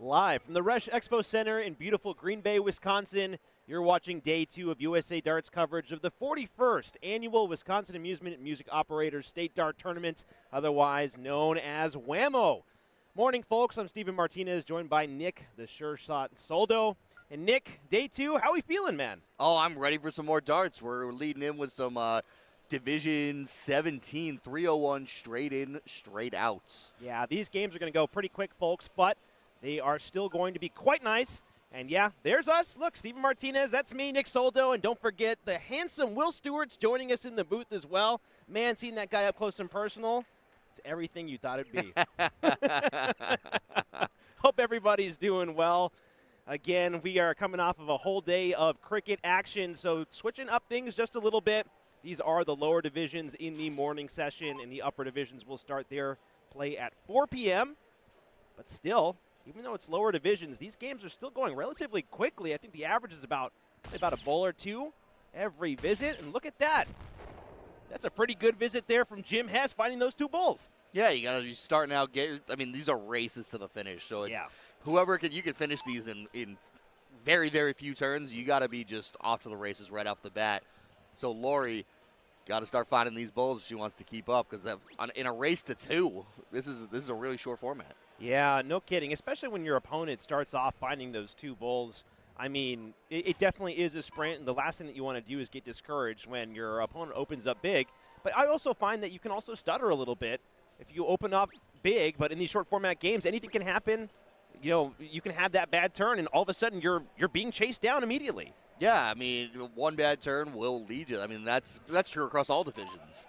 Live from the Resch Expo Center in beautiful Green Bay, Wisconsin, you're watching Day 2 of USA Darts coverage of the 41st Annual Wisconsin Amusement and Music Operators State Dart Tournament, otherwise known as WAMO. Morning, folks. I'm Steven Martinez, joined by Nick, the Sure Shot Soldo. And Nick, Day 2, how we feeling, man? Oh, I'm ready for some more darts. We're leading in with some Division 17, 301 straight in, straight outs. Yeah, these games are going to go pretty quick, folks, but they are still going to be quite nice. And yeah, there's us. Look, Steven Martinez, that's me, Nick Soldo. And don't forget the handsome Will Stewart's joining us in the booth as well. Man, seeing that guy up close and personal, it's everything you thought it'd be. Hope everybody's doing well. Again, we are coming off of a whole day of cricket action, so switching up things just a little bit. These are the lower divisions in the morning session, and the upper divisions will start their play at 4 p.m. But still, even though it's lower divisions, these games are still going relatively quickly. I think the average is about a bowl or two every visit. And look at that. That's a pretty good visit there from Jim Hess, finding those two bowls. Yeah, you got to be starting out. I mean, these are races to the finish. So it's whoever you can finish these in very, very few turns. You got to be just off to the races right off the bat. So Lori got to start finding these bowls if she wants to keep up, because in a race to two, this is a really short format. Yeah, no kidding, especially when your opponent starts off finding those two bowls. I mean, it definitely is a sprint, and the last thing that you want to do is get discouraged when your opponent opens up big. But I also find that you can also stutter a little bit if you open up big, but in these short format games, anything can happen. You know, you can have that bad turn, and all of a sudden you're being chased down immediately. Yeah, I mean, one bad turn will lead you. I mean, that's true across all divisions,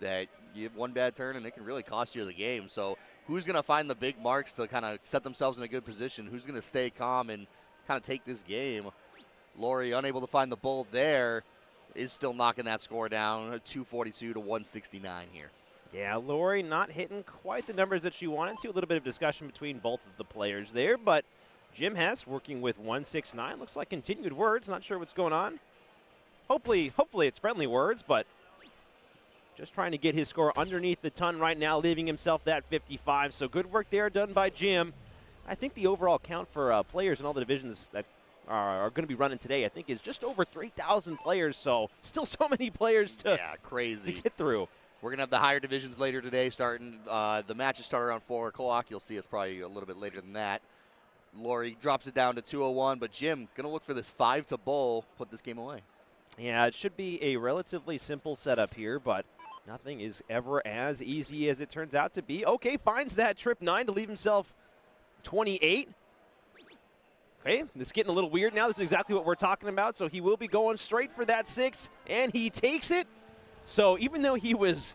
that you have one bad turn and it can really cost you the game. So who's going to find the big marks to kind of set themselves in a good position? Who's going to stay calm and kind of take this game? Lori, unable to find the bowl there, is still knocking that score down, 242 to 169 here. Yeah, Lori not hitting quite the numbers that she wanted to. A little bit of discussion between both of the players there, but Jim Hess working with 169. Looks like continued words. Not sure what's going on. Hopefully it's friendly words, but just trying to get his score underneath the ton right now, leaving himself that 55. So good work there done by Jim. I think the overall count for players in all the divisions that are going to be running today, I think, is just over 3,000 players. So still so many players to get through. We're going to have the higher divisions later today starting. The matches start around 4 o'clock. You'll see us probably a little bit later than that. Lori drops it down to 201, but Jim going to look for this 5 to bowl, put this game away. Yeah, it should be a relatively simple setup here, but nothing is ever as easy as it turns out to be. Okay, finds that trip 9 to leave himself 28. Okay, this is getting a little weird now. This is exactly what we're talking about. So he will be going straight for that 6, and he takes it. So even though he was,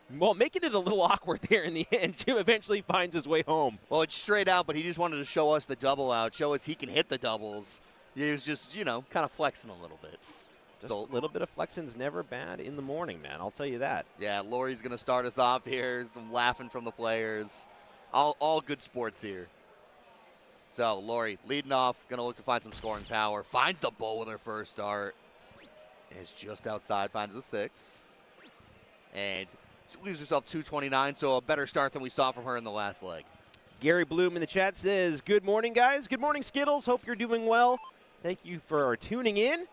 making it a little awkward there in the end, Jim eventually finds his way home. Well, it's straight out, but he just wanted to show us the double out, show us he can hit the doubles. He was just, kind of flexing a little bit. Just a little bit of flexing's never bad in the morning, man. I'll tell you that. Yeah, Lori's going to start us off here. Some laughing from the players. All good sports here. So, Lori leading off, going to look to find some scoring power. Finds the bowl with her first start. Is just outside, finds the 6. And she leaves herself 229, so a better start than we saw from her in the last leg. Gary Bloom in the chat says, good morning, guys. Good morning, Skittles. Hope you're doing well. Thank you for tuning in.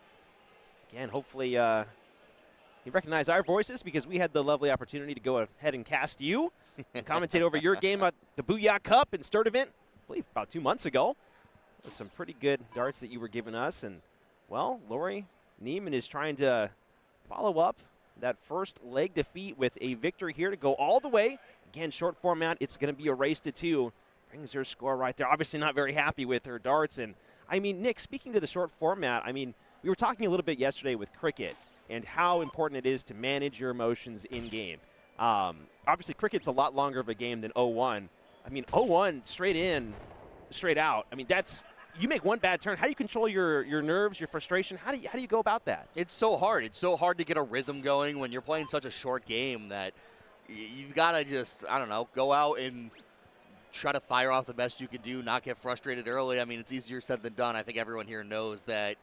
Again, hopefully you recognize our voices, because we had the lovely opportunity to go ahead and cast you and commentate over your game at the Booyah Cup and Sturt event, I believe about 2 months ago. With some pretty good darts that you were giving us. And, well, Lori Neiman is trying to follow up that first leg defeat with a victory here to go all the way. Again, short format, it's going to be a race to 2. Brings her score right there. Obviously not very happy with her darts. And, I mean, Nick, speaking to the short format, I mean, we were talking a little bit yesterday with cricket and how important it is to manage your emotions in-game. Obviously, cricket's a lot longer of a game than 0-1. I mean, 0-1 straight in, straight out. I mean, that's – you make one bad turn. How do you control your nerves, your frustration? How do you go about that? It's so hard. It's so hard to get a rhythm going when you're playing such a short game that you've got to just, I don't know, go out and try to fire off the best you can do, not get frustrated early. I mean, it's easier said than done. I think everyone here knows that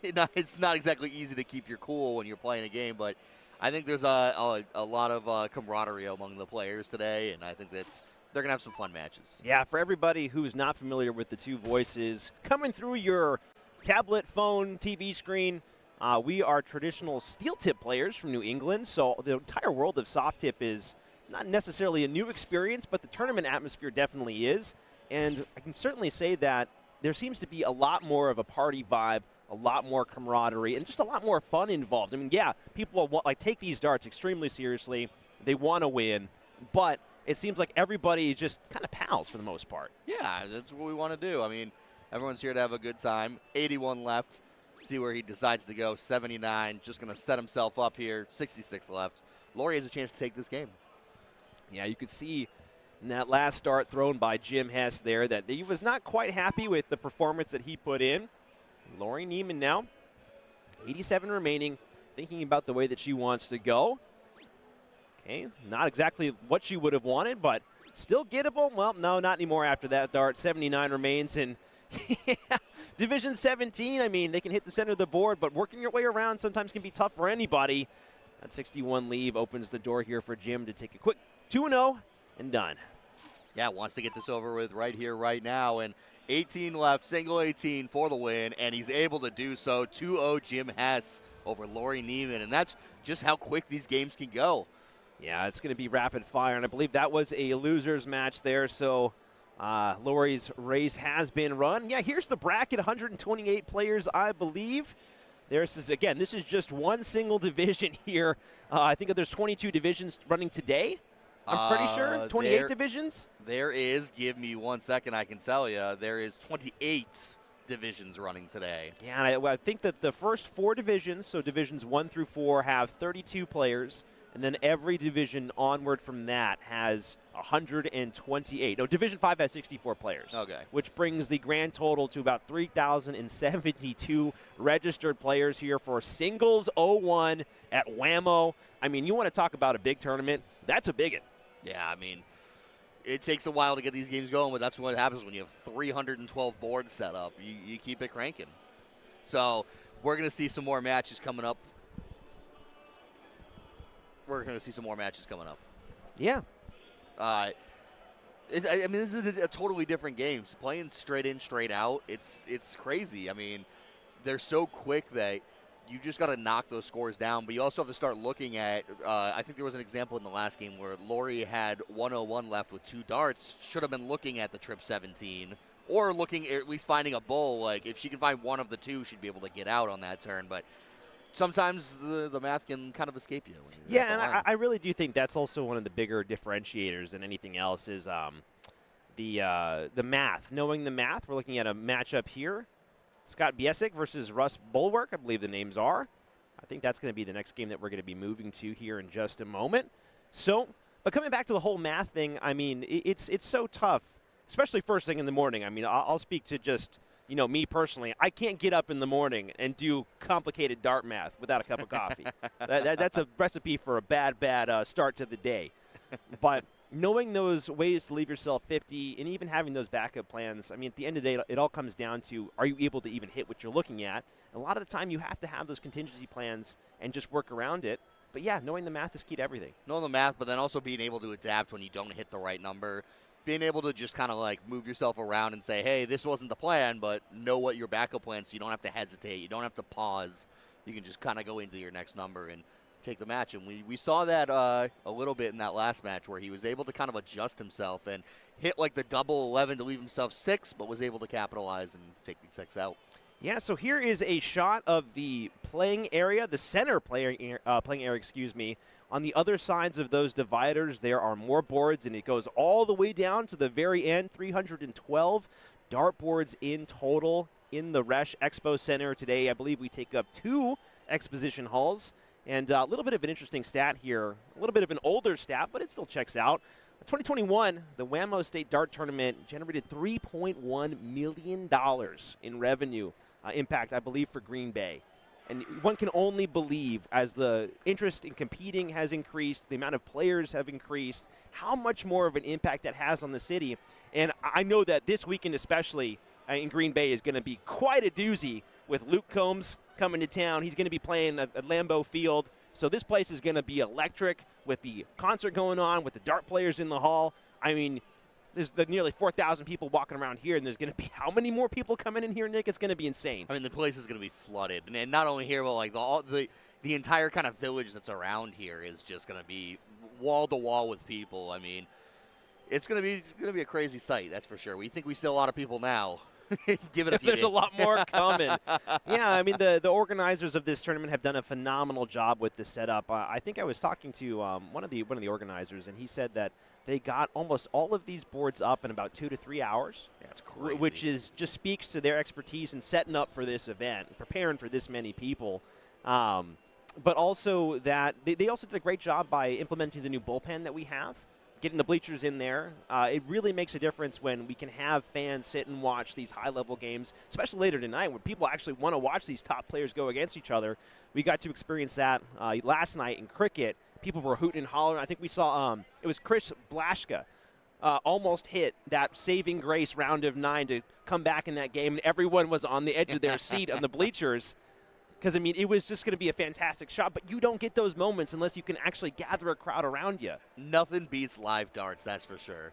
it's not exactly easy to keep your cool when you're playing a game, but I think there's a lot of camaraderie among the players today, and I think that's they're going to have some fun matches. Yeah, for everybody who's not familiar with the two voices, coming through your tablet, phone, TV screen, we are traditional steel tip players from New England, so the entire world of soft tip is not necessarily a new experience, but the tournament atmosphere definitely is. And I can certainly say that there seems to be a lot more of a party vibe, a lot more camaraderie, and just a lot more fun involved. I mean, yeah, people take these darts extremely seriously. They want to win, but it seems like everybody is just kind of pals for the most part. Yeah, that's what we want to do. I mean, everyone's here to have a good time. 81 left. See where he decides to go. 79, just going to set himself up here. 66 left. Laurie has a chance to take this game. Yeah, you could see in that last dart thrown by Jim Hess there that he was not quite happy with the performance that he put in. Laurie Neiman now, 87 remaining, thinking about the way that she wants to go. Okay, not exactly what she would have wanted, but still gettable. Well, no, not anymore after that dart. 79 remains, and Division 17, I mean, they can hit the center of the board, but working your way around sometimes can be tough for anybody. That 61 leave opens the door here for Jim to take a quick 2-0 and done. Yeah, wants to get this over with right here, right now, and 18 left, single 18 for the win, and he's able to do so. 2-0 Jim Hess over Laurie Neiman, and that's just how quick these games can go. Yeah, it's going to be rapid fire, and I believe that was a loser's match there, so Laurie's race has been run. Yeah, here's the bracket, 128 players, I believe. This is just one single division here. I think there's 22 divisions running today. I'm pretty sure 28 divisions. There is, give me 1 second, I can tell you, there is 28 divisions running today. Yeah, and I think that the first four divisions, so divisions 1 through 4, have 32 players. And then every division onward from that has 128. No, Division 5 has 64 players. Okay. Which brings the grand total to about 3,072 registered players here for singles 01 at WAMO. I mean, you want to talk about a big tournament? That's a big one. Yeah, I mean, it takes a while to get these games going, but that's what happens when you have 312 boards set up. You keep it cranking. So we're going to see some more matches coming up. Yeah. I mean, this is a totally different game. So playing straight in, straight out, it's crazy. I mean, they're so quick that you just got to knock those scores down. But you also have to start looking at, I think there was an example in the last game where Laurie had 101 left with 2 darts. Should have been looking at the trip 17 or looking at least finding a bull. Like, if she can find one of the 2, she'd be able to get out on that turn. But sometimes the math can kind of escape you. Yeah, and I really do think that's also one of the bigger differentiators than anything else is the math. Knowing the math, we're looking at a matchup here. Scott Biesick versus Russ Bulwark, I believe the names are. I think that's going to be the next game that we're going to be moving to here in just a moment. So, but coming back to the whole math thing, I mean, it's so tough, especially first thing in the morning. I mean, I'll speak to just me personally, I can't get up in the morning and do complicated dart math without a cup of coffee. That's a recipe for a bad start to the day. But knowing those ways to leave yourself 50 and even having those backup plans, I mean, at the end of the day, it all comes down to, are you able to even hit what you're looking at? And a lot of the time, you have to have those contingency plans and just work around it. But, yeah, knowing the math is key to everything. Knowing the math, but then also being able to adapt when you don't hit the right number. Being able to just kind of like move yourself around and say, hey, this wasn't the plan, but know what your backup plan is so you don't have to hesitate. You don't have to pause. You can just kind of go into your next number and take the match. And we saw that a little bit in that last match where he was able to kind of adjust himself and hit like the double 11 to leave himself 6, but was able to capitalize and take the 6 out. Yeah, so here is a shot of the playing area, the center playing area, excuse me. On the other sides of those dividers, there are more boards, and it goes all the way down to the very end, 312 dartboards in total in the Resch Expo Center today. I believe we take up 2 exposition halls. And a little bit of an interesting stat here, a little bit of an older stat, but it still checks out. 2021, the WAMO State Dart Tournament generated $3.1 million in revenue impact, I believe, for Green Bay. And one can only believe, as the interest in competing has increased, the amount of players have increased, how much more of an impact that has on the city. And I know that this weekend especially in Green Bay is going to be quite a doozy with Luke Combs coming to town. He's going to be playing at Lambeau Field. So this place is going to be electric with the concert going on, with the dart players in the hall. I mean, there's the nearly 4,000 people walking around here, and there's going to be how many more people coming in here, Nick? It's going to be insane. I mean, the place is going to be flooded, and not only here, but like the entire kind of village that's around here is just going to be wall to wall with people. I mean, it's going to be a crazy sight, that's for sure. We think we see a lot of people now. Give it a few There's days. a lot more coming. Yeah, I mean, the organizers of this tournament have done a phenomenal job with the setup. I think I was talking to one of the organizers, and he said that they got almost all of these boards up in about 2 to 3 hours. Yeah, it's crazy. Which just speaks to their expertise in setting up for this event, preparing for this many people. But also that they also did a great job by implementing the new bullpen that we have, getting the bleachers in there. It really makes a difference when we can have fans sit and watch these high-level games, especially later tonight when people actually want to watch these top players go against each other. We got to experience that last night in cricket. People were hooting and hollering. I think we saw it was Chris Blaschka almost hit that saving grace round of 9 to come back in that game, and everyone was on the edge of their seat on the bleachers. Because, I mean, it was just going to be a fantastic shot, but you don't get those moments unless you can actually gather a crowd around you. Nothing beats live darts, that's for sure.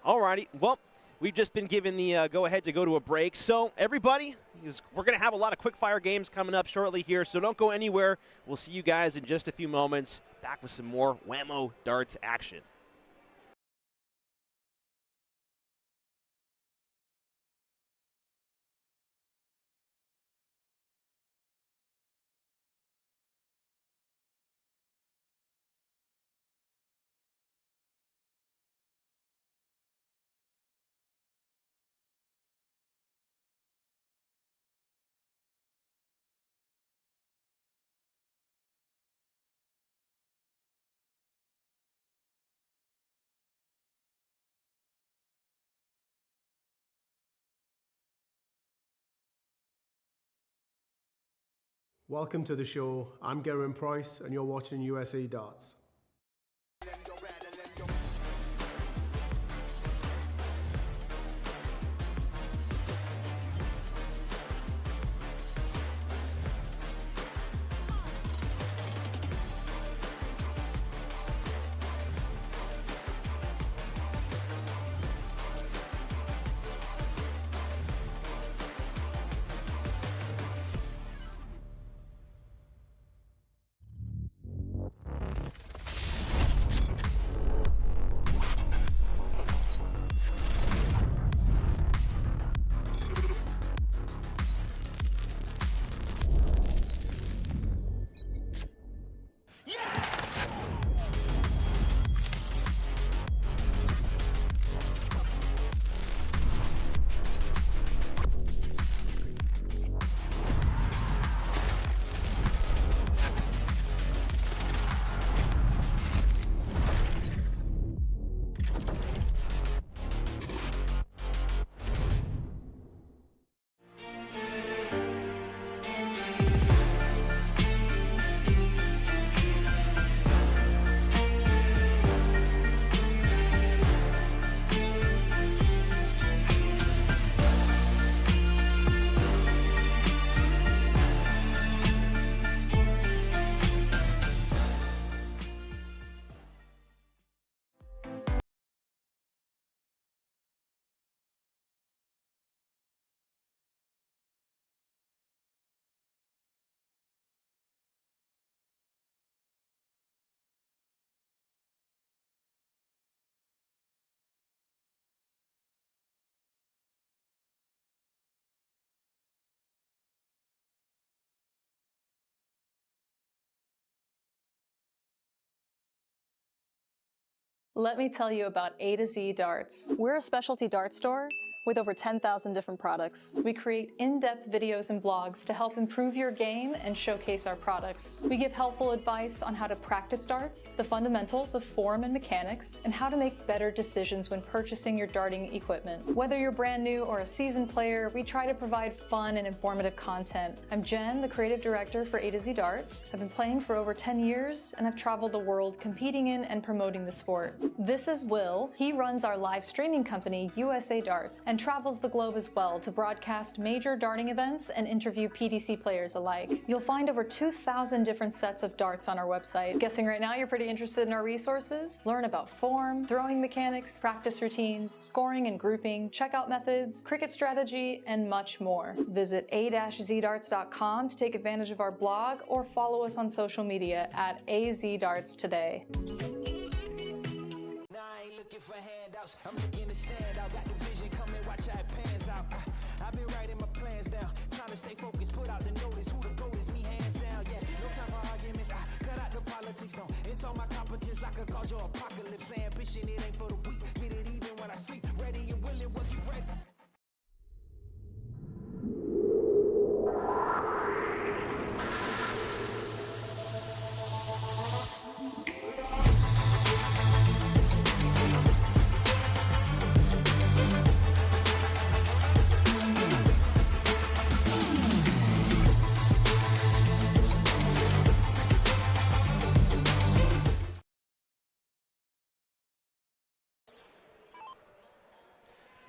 All righty. Well, we've just been given the go-ahead to go to a break. So, everybody, we're going to have a lot of quick-fire games coming up shortly here, so don't go anywhere. We'll see you guys in just a few moments. Back with some more WAMO darts action. Welcome to the show. I'm Geraint Price, and you're watching USA Darts. Let me tell you about A to Z Darts. We're a specialty dart store with over 10,000 different products. We create in-depth videos and blogs to help improve your game and showcase our products. We give helpful advice on how to practice darts, the fundamentals of form and mechanics, and how to make better decisions when purchasing your darting equipment. Whether you're brand new or a seasoned player, we try to provide fun and informative content. I'm Jen, the creative director for A to Z Darts. I've been playing for over 10 years, and I've traveled the world competing in and promoting the sport. This is Will. He runs our live streaming company, USA Darts, and travels the globe as well to broadcast major darting events and interview PDC players alike. You'll find over 2,000 different sets of darts on our website. Guessing right now you're pretty interested in our resources? Learn about form, throwing mechanics, practice routines, scoring and grouping, checkout methods, cricket strategy, and much more. Visit a-zdarts.com to take advantage of our blog or follow us on social media at azdarts today. For handouts, I'm looking to stand out. Got the vision coming, watch how it pans out. I've been writing my plans down, trying to stay focused, put out the notice. Who the goat is, me hands down. Yeah, no time for arguments. I cut out the politics, no. It's all my competence. I could cause your apocalypse. Ambition, it ain't for the weak. Get it even when I sleep. Ready and willing, what you ready?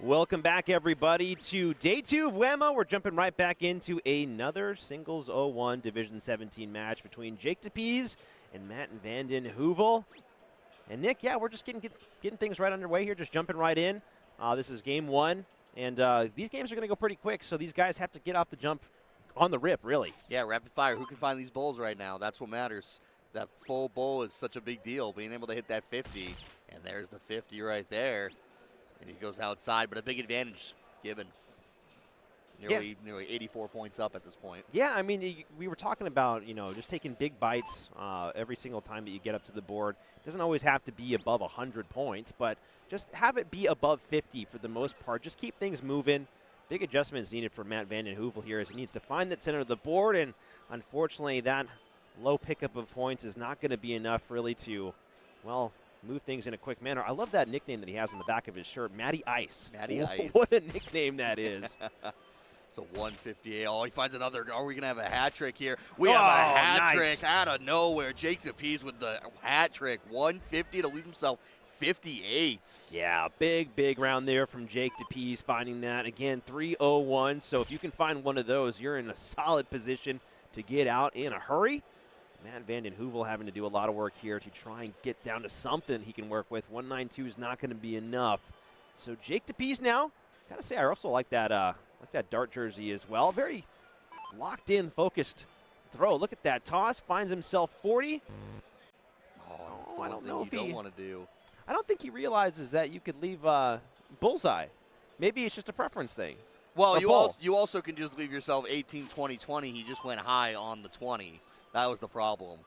Welcome back, everybody, to day 2 of WAMO. We're jumping right back into another singles 01 Division 17 match between Jake DePees and Matt Vanden Heuvel. And Nick, yeah, we're just getting things right underway here, just jumping right in. This is game 1, and these games are going to go pretty quick, so these guys have to get off the jump on the rip, really. Yeah, rapid fire. Who can find these bowls right now? That's what matters. That full bowl is such a big deal, being able to hit that 50. And there's the 50 right there. And he goes outside, but a big advantage given. Nearly 84 points up at this point. Yeah, I mean, we were talking about, just taking big bites every single time that you get up to the board. It doesn't always have to be above 100 points, but just have it be above 50 for the most part. Just keep things moving. Big adjustments needed for Matt Vanden Heuvel here as he needs to find that center of the board, and unfortunately that low pickup of points is not going to be enough really to, well, move things in a quick manner. I love that nickname that he has on the back of his shirt, Matty Ice. Matty Ice. What a nickname that is. It's a 158. Oh, he finds another. Are we going to have a hat trick here? We have a hat trick out of nowhere. Jake DePees with the hat trick. 150 to leave himself 58. Yeah, big round there from Jake DePees finding that. Again, 301. So if you can find one of those, you're in a solid position to get out in a hurry. Matt Vanden Heuvel having to do a lot of work here to try and get down to something he can work with. 192 is not going to be enough. So Jake DePees now. Gotta say, I also like that dart jersey as well. Very locked in, focused throw. Look at that toss. Finds himself 40. I don't know if he don't want to do. I don't think he realizes that you could leave bullseye. Maybe it's just a preference thing. Well, you also can just leave yourself 18, 20, 20. He just went high on the 20. That was the problem.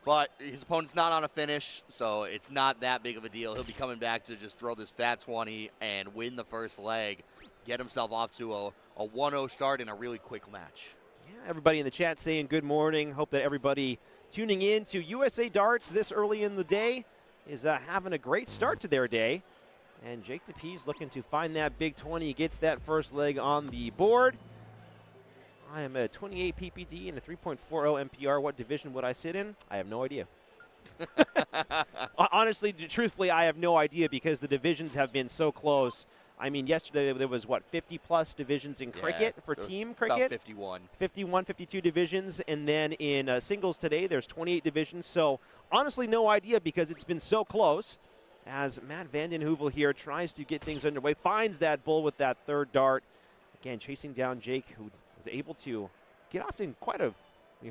But his opponent's not on a finish, so it's not that big of a deal. He'll be coming back to just throw this fat 20 and win the first leg, get himself off to a 1-0 start in a really quick match. Yeah, everybody in the chat saying good morning. Hope that everybody tuning in to USA Darts this early in the day is having a great start to their day. And Jake DePees looking to find that big 20, gets that first leg on the board. I am a 28 PPD and a 3.40 MPR. What division would I sit in? I have no idea. Honestly, truthfully, I have no idea because the divisions have been so close. I mean, yesterday there was, 50-plus divisions in cricket for team cricket? About 51. 51, 52 divisions. And then in singles today, there's 28 divisions. So, honestly, no idea because it's been so close. As Matt Vanden Heuvel here tries to get things underway, finds that bull with that third dart. Again, chasing down Jake, who was able to get off in quite a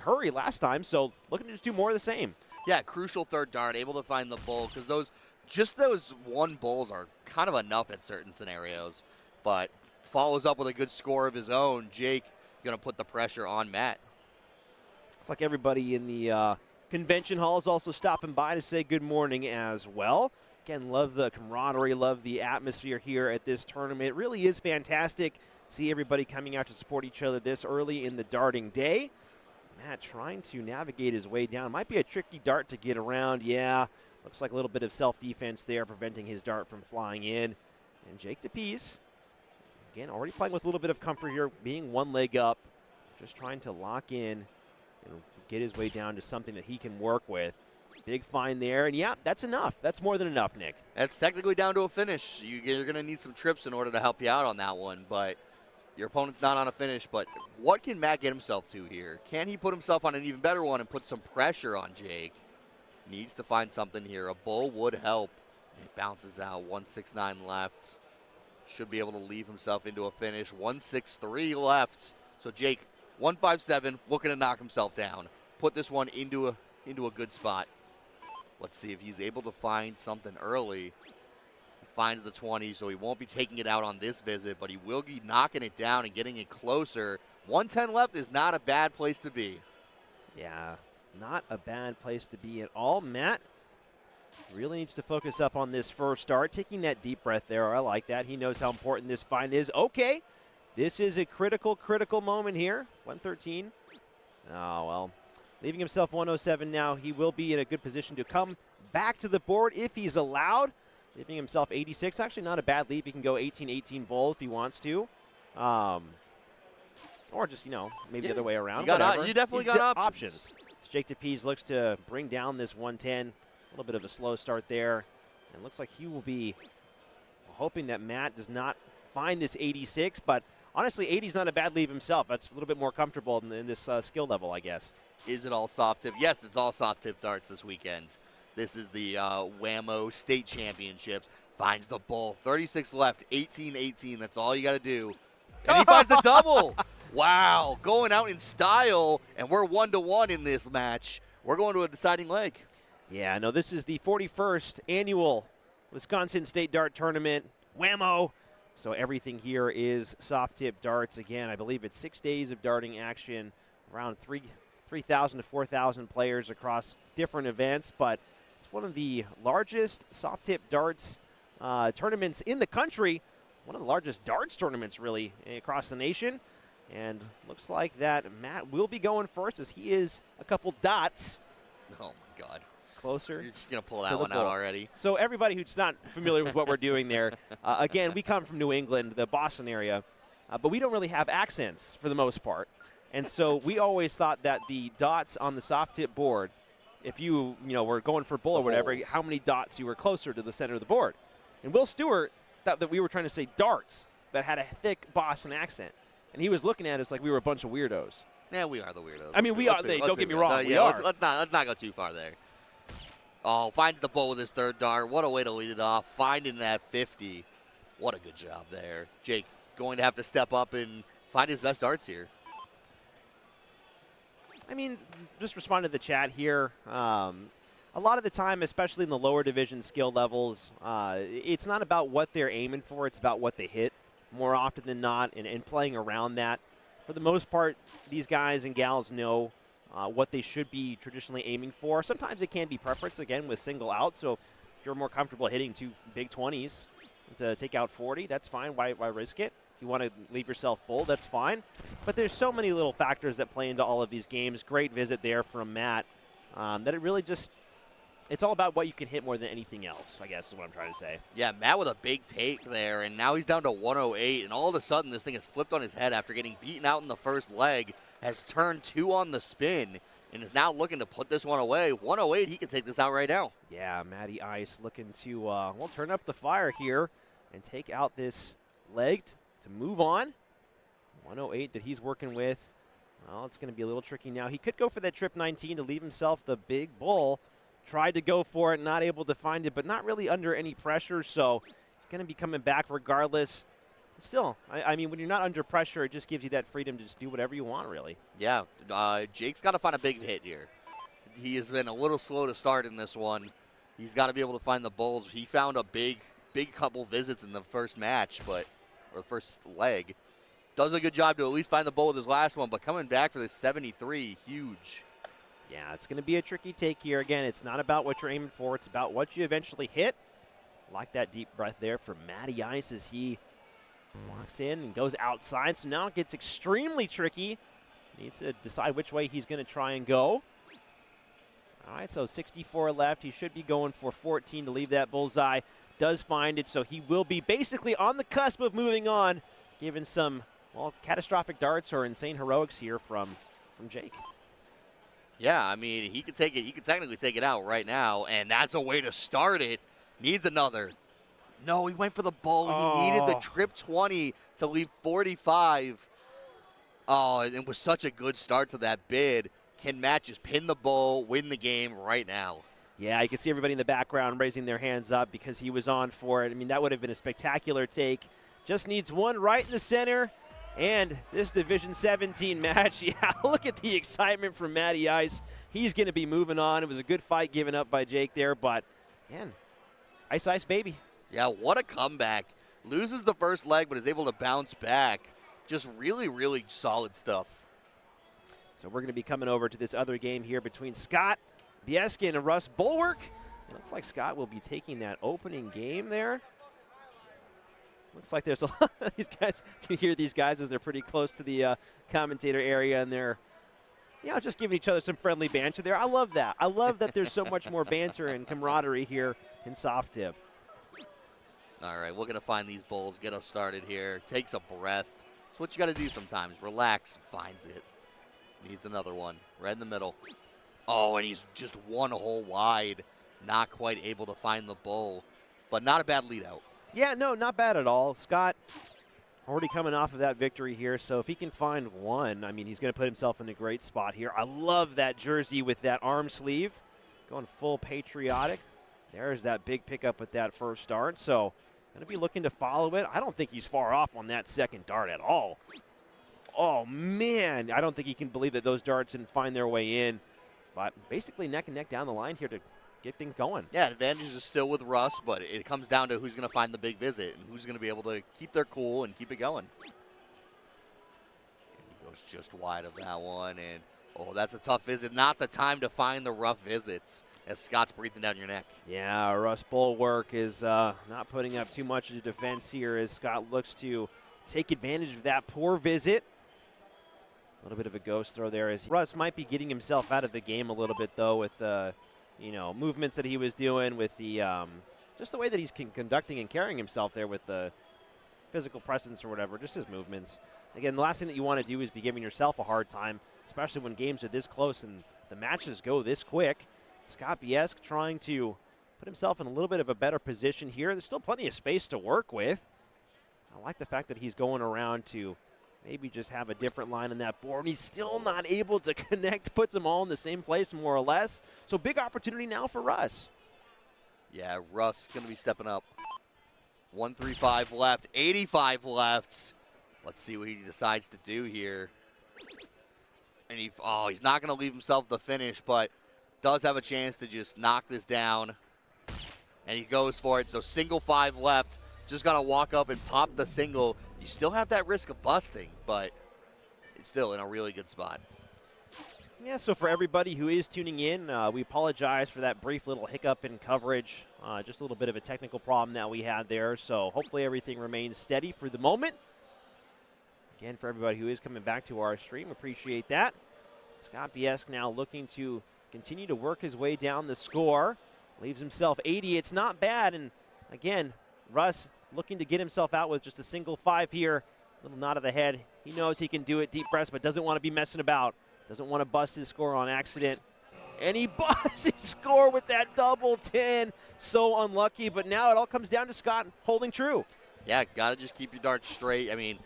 hurry last time, so looking to just do more of the same. Yeah, crucial third dart, able to find the bull, because those one bulls are kind of enough in certain scenarios, but follows up with a good score of his own. Jake going to put the pressure on Matt. Looks like everybody in the convention hall is also stopping by to say good morning as well. Again, love the camaraderie, love the atmosphere here at this tournament. It really is fantastic. See everybody coming out to support each other this early in the darting day. Matt trying to navigate his way down. Might be a tricky dart to get around. Yeah, looks like a little bit of self-defense there, preventing his dart from flying in. And Jake DePees, again, already playing with a little bit of comfort here, being one leg up, just trying to lock in and get his way down to something that he can work with. Big find there, and yeah, that's enough. That's more than enough, Nick. That's technically down to a finish. You're going to need some trips in order to help you out on that one, but your opponent's not on a finish. But what can Matt get himself to here? Can he put himself on an even better one and put some pressure on Jake? Needs to find something here. A bull would help. It bounces out. 169 left. Should be able to leave himself into a finish. 163 left. So Jake, 157, looking to knock himself down. Put this one into a good spot. Let's see if he's able to find something early. He finds the 20, so he won't be taking it out on this visit, but he will be knocking it down and getting it closer. 110 left is not a bad place to be. Yeah, not a bad place to be at all. Matt really needs to focus up on this first start. Taking that deep breath there, I like that. He knows how important this find is. Okay, this is a critical moment here. 113. Oh, well. Leaving himself 107 now. He will be in a good position to come back to the board if he's allowed. Leaving himself 86. Actually not a bad leave. He can go 18-18 bull if he wants to. Or just, maybe the other way around. You definitely got options. Jake DePease looks to bring down this 110. A little bit of a slow start there. And looks like he will be hoping that Matt does not find this 86. But honestly, 80 is not a bad leave himself. That's a little bit more comfortable in this skill level, I guess. Is it all soft tip? Yes, it's all soft tip darts this weekend. This is the WAMO State Championships. Finds the bull. 36 left, 18-18. That's all you got to do. And he finds the double. Wow, going out in style, and we're 1-1 in this match. We're going to a deciding leg. Yeah, no, this is the 41st annual Wisconsin State Dart Tournament, WAMO. So everything here is soft tip darts. Again, I believe it's 6 days of darting action, around 3,000 to 4,000 players across different events, but it's one of the largest soft tip darts tournaments in the country, one of the largest darts tournaments really across the nation. And looks like that Matt will be going first as he is a couple dots. Oh my God. Closer. You're just going to pull that one out already. So everybody who's not familiar with what we're doing there, again, we come from New England, the Boston area, but we don't really have accents for the most part. And so we always thought that the dots on the soft tip board, if you were going for bull or whatever, how many dots you were closer to the center of the board. And Will Stewart thought that we were trying to say darts that had a thick Boston accent. And he was looking at us like we were a bunch of weirdos. Yeah, we are the weirdos. I mean, we are. Don't get me wrong. We are. Let's not go too far there. Oh, finds the bull with his third dart. What a way to lead it off. Finding that 50. What a good job there. Jake going to have to step up and find his best darts here. I mean, just respond to the chat here. A lot of the time, especially in the lower division skill levels, it's not about what they're aiming for. It's about what they hit more often than not and playing around that. For the most part, these guys and gals know what they should be traditionally aiming for. Sometimes it can be preference, again, with single out. So if you're more comfortable hitting two big 20s to take out 40, that's fine. Why risk it? If you want to leave yourself bold, that's fine. But there's so many little factors that play into all of these games. Great visit there from Matt. That it really just, it's all about what you can hit more than anything else, I guess is what I'm trying to say. Yeah, Matt with a big take there, and now he's down to 108, and all of a sudden this thing has flipped on his head after getting beaten out in the first leg, has turned 2 on the spin, and is now looking to put this one away. 108, he can take this out right now. Yeah, Matty Ice looking to, turn up the fire here and take out this leg to move on. 108 that he's working with. Well, it's going to be a little tricky now. He could go for that trip 19 to leave himself the big bull. Tried to go for it, not able to find it, but not really under any pressure, so he's going to be coming back regardless. Still, I mean, when you're not under pressure, it just gives you that freedom to just do whatever you want, really. Yeah, Jake's got to find a big hit here. He has been a little slow to start in this one. He's got to be able to find the bulls. He found a big couple visits in the first match, or the first leg. Does a good job to at least find the bull with his last one, but coming back for this 73, huge. Yeah, it's going to be a tricky take here. Again, it's not about what you're aiming for. It's about what you eventually hit. Like that deep breath there for Matty Ice as he walks in and goes outside. So now it gets extremely tricky. Needs to decide which way he's going to try and go. All right, so 64 left. He should be going for 14 to leave that bullseye. Does find it, so he will be basically on the cusp of moving on, given some, catastrophic darts or insane heroics here from Jake. Yeah, I mean, he could take it. He could technically take it out right now, and that's a way to start it. Needs another. No, he went for the bowl. He needed the trip 20 to leave 45. Oh, it was such a good start to that bid. Can Matt just pin the bowl, win the game right now? Yeah, you can see everybody in the background raising their hands up because he was on for it. I mean, that would have been a spectacular take. Just needs one right in the center. And this Division 17 match, yeah, look at the excitement from Matty Ice. He's going to be moving on. It was a good fight given up by Jake there, but, man, Ice Ice, baby. Yeah, what a comeback. Loses the first leg, but is able to bounce back. Just really, really solid stuff. So we're going to be coming over to this other game here between Scott Bieskin and Russ Bulwark. It looks like Scott will be taking that opening game there. Looks like there's a lot of these guys. You hear these guys as they're pretty close to the commentator area, and they're, just giving each other some friendly banter there. I love that. I love that there's so much more banter and camaraderie here in Soft Tip. All right, we're going to find these bowls, get us started here. Takes a breath. It's what you got to do sometimes. Relax, finds it. Needs another one. Right in the middle. Oh, and he's just one hole wide. Not quite able to find the bowl, but not a bad lead out. Yeah, no, not bad at all. Scott already coming off of that victory here, so if he can find one, I mean, he's going to put himself in a great spot here. I love that jersey with that arm sleeve. Going full patriotic. There's that big pickup with that first start, so going to be looking to follow it. I don't think he's far off on that second dart at all. Oh, man, I don't think he can believe that those darts didn't find their way in. But basically neck and neck down the line here to get things going. Yeah, advantages is still with Russ, but it comes down to who's going to find the big visit and who's going to be able to keep their cool and keep it going. And he goes just wide of that one, and oh, that's a tough visit. Not the time to find the rough visits as Scott's breathing down your neck. Yeah, Russ Bulwark is not putting up too much of a defense here as Scott looks to take advantage of that poor visit. A little bit of a ghost throw there as Russ might be getting himself out of the game a little bit, though, with movements that he was doing, with the just the way that he's conducting and carrying himself there with the physical presence or whatever, just his movements. Again, the last thing that you want to do is be giving yourself a hard time, especially when games are this close and the matches go this quick. Scott Biesk trying to put himself in a little bit of a better position here. There's still plenty of space to work with. I like the fact that he's going around to maybe just have a different line on that board. He's still not able to connect, puts them all in the same place more or less. So big opportunity now for Russ. Yeah, Russ going to be stepping up. 135 left, 85 left. Let's see what he decides to do here. And he's not going to leave himself the finish, but does have a chance to just knock this down. And he goes for it. So single 5 left. Just got to walk up and pop the single. You still have that risk of busting, but it's still in a really good spot. Yeah, so for everybody who is tuning in, we apologize for that brief little hiccup in coverage. Just a little bit of a technical problem that we had there. So hopefully everything remains steady for the moment. Again, for everybody who is coming back to our stream, appreciate that. Scott Biesk now looking to continue to work his way down the score. Leaves himself 80. It's not bad. And again, Russ looking to get himself out with just a single 5 here. Little nod of the head. He knows he can do it, deep press, but doesn't want to be messing about. Doesn't want to bust his score on accident. And he busts his score with that double 10. So unlucky, but now it all comes down to Scott holding true. Yeah, got to just keep your darts straight. I mean,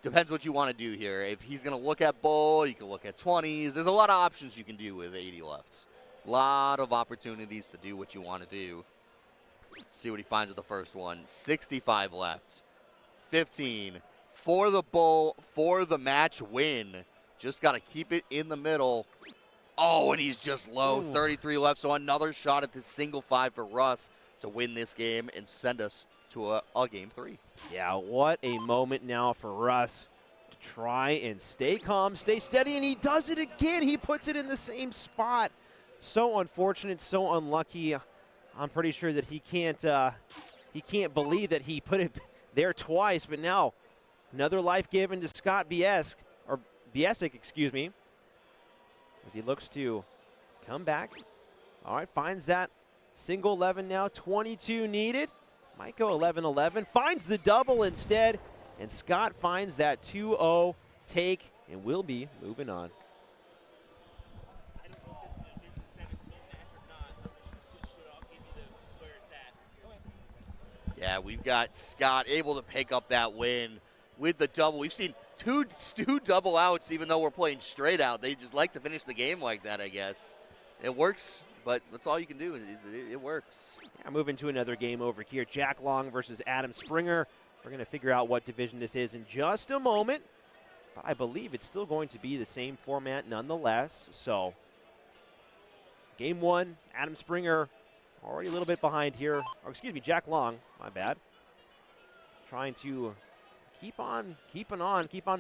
depends what you want to do here. If he's going to look at bowl, you can look at 20s. There's a lot of options you can do with 80 lefts. A lot of opportunities to do what you want to do. Let's see what he finds with the first one. 65 left. 15. For the bowl, for the match win. Just got to keep it in the middle. Oh, and he's just low. Ooh. 33 left, so another shot at the single 5 for Russ to win this game and send us to a game 3. Yeah, what a moment now for Russ to try and stay calm, stay steady, and he does it again. He puts it in the same spot. So unfortunate, so unlucky. I'm pretty sure that he can't believe that he put it there twice, but now another life given to Scott Biesk, or Biesic, excuse me, as he looks to come back. All right, finds that single 11 now, 22 needed. Might go 11-11, finds the double instead, and Scott finds that 2-0 take, and will be moving on. Yeah, we've got Scott able to pick up that win with the double. We've seen two double outs, even though we're playing straight out. They just like to finish the game like that, I guess. It works, but that's all you can do. It works. Yeah, moving to another game over here. Jack Long versus Adam Springer. We're going to figure out what division this is in just a moment. But I believe it's still going to be the same format nonetheless. So, game one, Adam Springer already a little bit behind here. Or excuse me, Jack Long, my bad. Trying to keep on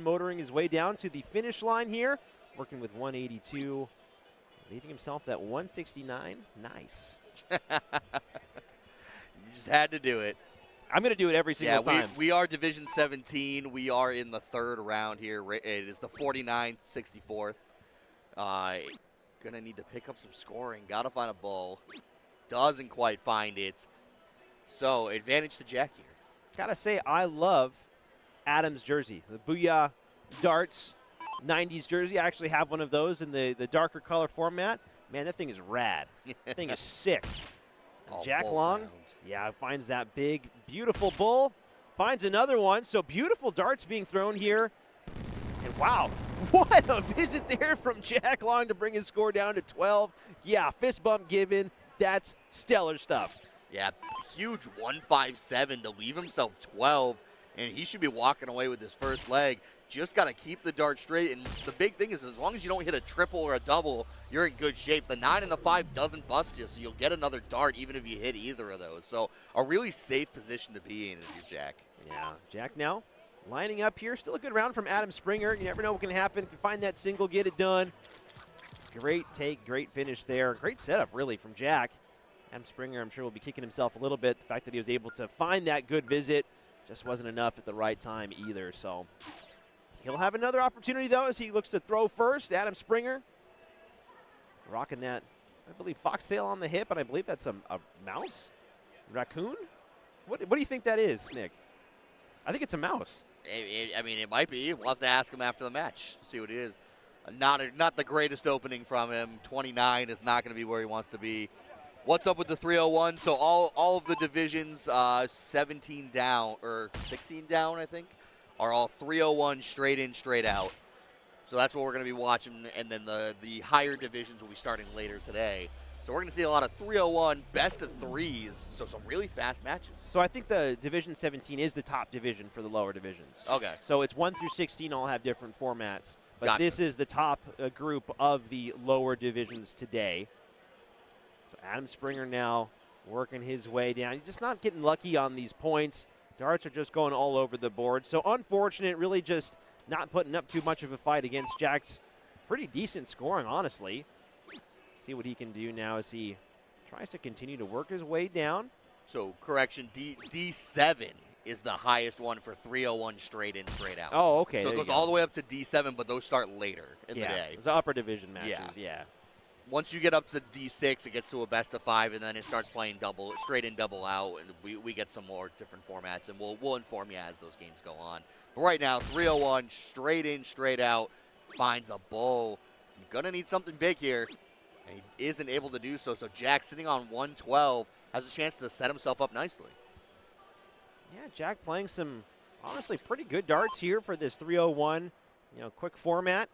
motoring his way down to the finish line here. Working with 182, leaving himself at 169. Nice. You just had to do it. I'm going to do it every single time. We are Division 17. We are in the third round here. It is the 49th, 64th. Going to need to pick up some scoring. Got to find a bull. Doesn't quite find it. So, advantage to Jack here. Got to say, I love Adam's jersey. The Booyah Darts 90s jersey. I actually have one of those in the darker color format. Man, that thing is rad. That thing is sick. Jack Long, yeah, finds that big, beautiful bull. Finds another one. So beautiful darts being thrown here. And wow, what a visit there from Jack Long to bring his score down to 12. Yeah, fist bump given. That's stellar stuff. Yeah, huge 157 to leave himself 12, and he should be walking away with his first leg. Just got to keep the dart straight, and the big thing is as long as you don't hit a triple or a double, you're in good shape. The 9 and the 5 doesn't bust you, so you'll get another dart even if you hit either of those. So a really safe position to be in if you're Jack. Yeah, Jack now lining up here. Still a good round from Adam Springer. You never know what can happen. If you find that single, get it done. Great take, great finish there. Great setup, really, from Jack. Adam Springer, I'm sure, will be kicking himself a little bit. The fact that he was able to find that good visit just wasn't enough at the right time either. So he'll have another opportunity, though, as he looks to throw first. Adam Springer rocking that, I believe, foxtail on the hip, and I believe that's a mouse? Raccoon? What do you think that is, Nick? I think it's a mouse. I mean, it might be. We'll have to ask him after the match, see what it is. Not the greatest opening from him. 29 is not going to be where he wants to be. What's up with the 301? So all of the divisions, 17 down, or 16 down, I think, are all 301 straight in, straight out. So that's what we're going to be watching, and then the higher divisions will be starting later today. So we're going to see a lot of 301 best of threes, so some really fast matches. So I think the Division 17 is the top division for the lower divisions. Okay. So it's 1 through 16 all have different formats. But Gotcha. This is the top group of the lower divisions today. So Adam Springer now working his way down. He's just not getting lucky on these points. Darts are just going all over the board. So unfortunate, really just not putting up too much of a fight against Jack's pretty decent scoring, honestly. See what he can do now as he tries to continue to work his way down. So correction, D7 is the highest one for 301 straight in, straight out. Oh, okay. So it goes all the way up to D7, but those start later in the day. It's upper division matches, yeah. Once you get up to D6, it gets to a best of 5, and then it starts playing straight in, double out, and we get some more different formats, and we'll inform you as those games go on. But right now, 301 straight in, straight out, finds a bull. You're gonna need something big here, and he isn't able to do so. So Jack, sitting on 112, has a chance to set himself up nicely. Yeah, Jack playing some, honestly, pretty good darts here for this 301, quick format.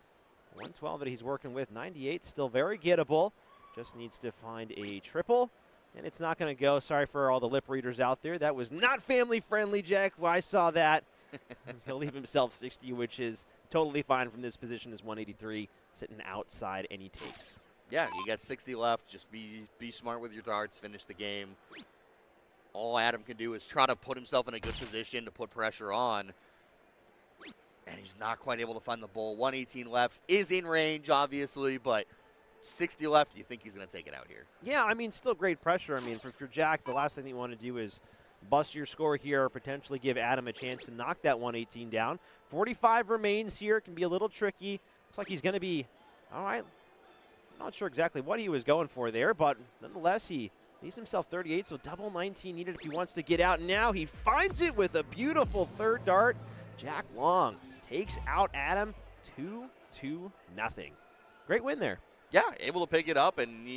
112 that he's working with, 98 still very gettable. Just needs to find a triple, and it's not going to go. Sorry for all the lip readers out there. That was not family friendly, Jack. Well, I saw that. He'll leave himself 60, which is totally fine from this position as 183, sitting outside any takes. Yeah, you got 60 left. Just be smart with your darts, finish the game. All Adam can do is try to put himself in a good position to put pressure on. And he's not quite able to find the bull. 118 left, is in range, obviously, but 60 left, you think he's going to take it out here? Yeah, I mean, still great pressure. I mean, if you're Jack, the last thing you want to do is bust your score here or potentially give Adam a chance to knock that 118 down. 45 remains here. Can be a little tricky. Looks like he's going to be, all right, not sure exactly what he was going for there, but nonetheless, he leaves himself 38, so double 19 needed if he wants to get out. Now he finds it with a beautiful third dart. Jack Long takes out Adam 2-0. Great win there. Yeah, able to pick it up, and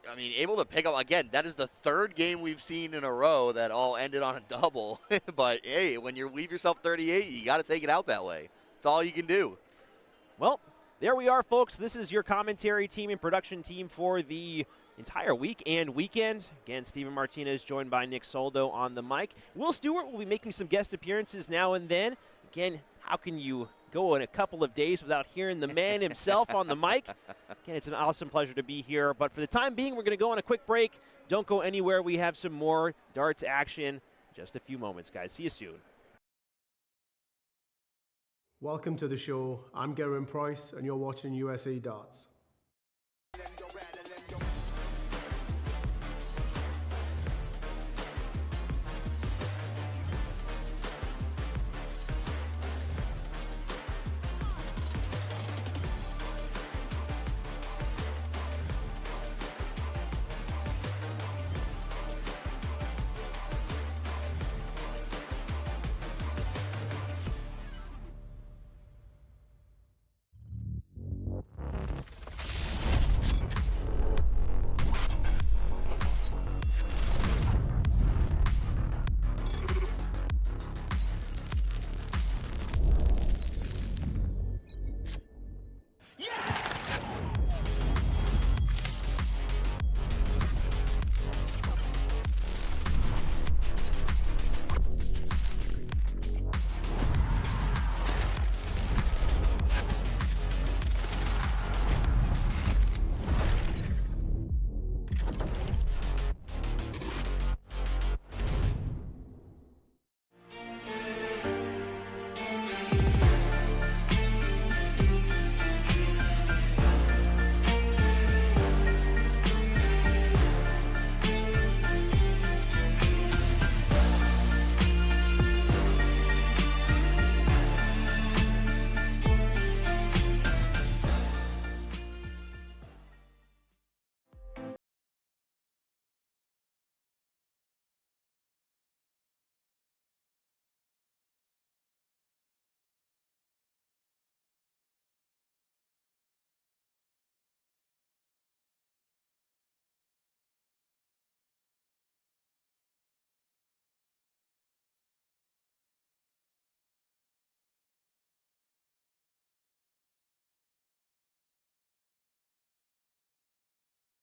I mean, able to pick up, again, that is the third game we've seen in a row that all ended on a double. But, hey, when you leave yourself 38, you got to take it out that way. That's all you can do. Well, there we are, folks. This is your commentary team and production team for the entire week and weekend. Again, Steven Martinez joined by Nick Soldo on the mic. Will Stewart will be making some guest appearances now and then. Again, how can you go in a couple of days without hearing the man himself on the mic? Again, it's an awesome pleasure to be here. But for the time being, we're going to go on a quick break. Don't go anywhere. We have some more darts action in just a few moments, guys. See you soon. Welcome to the show. I'm Garen Price, and you're watching USA Darts.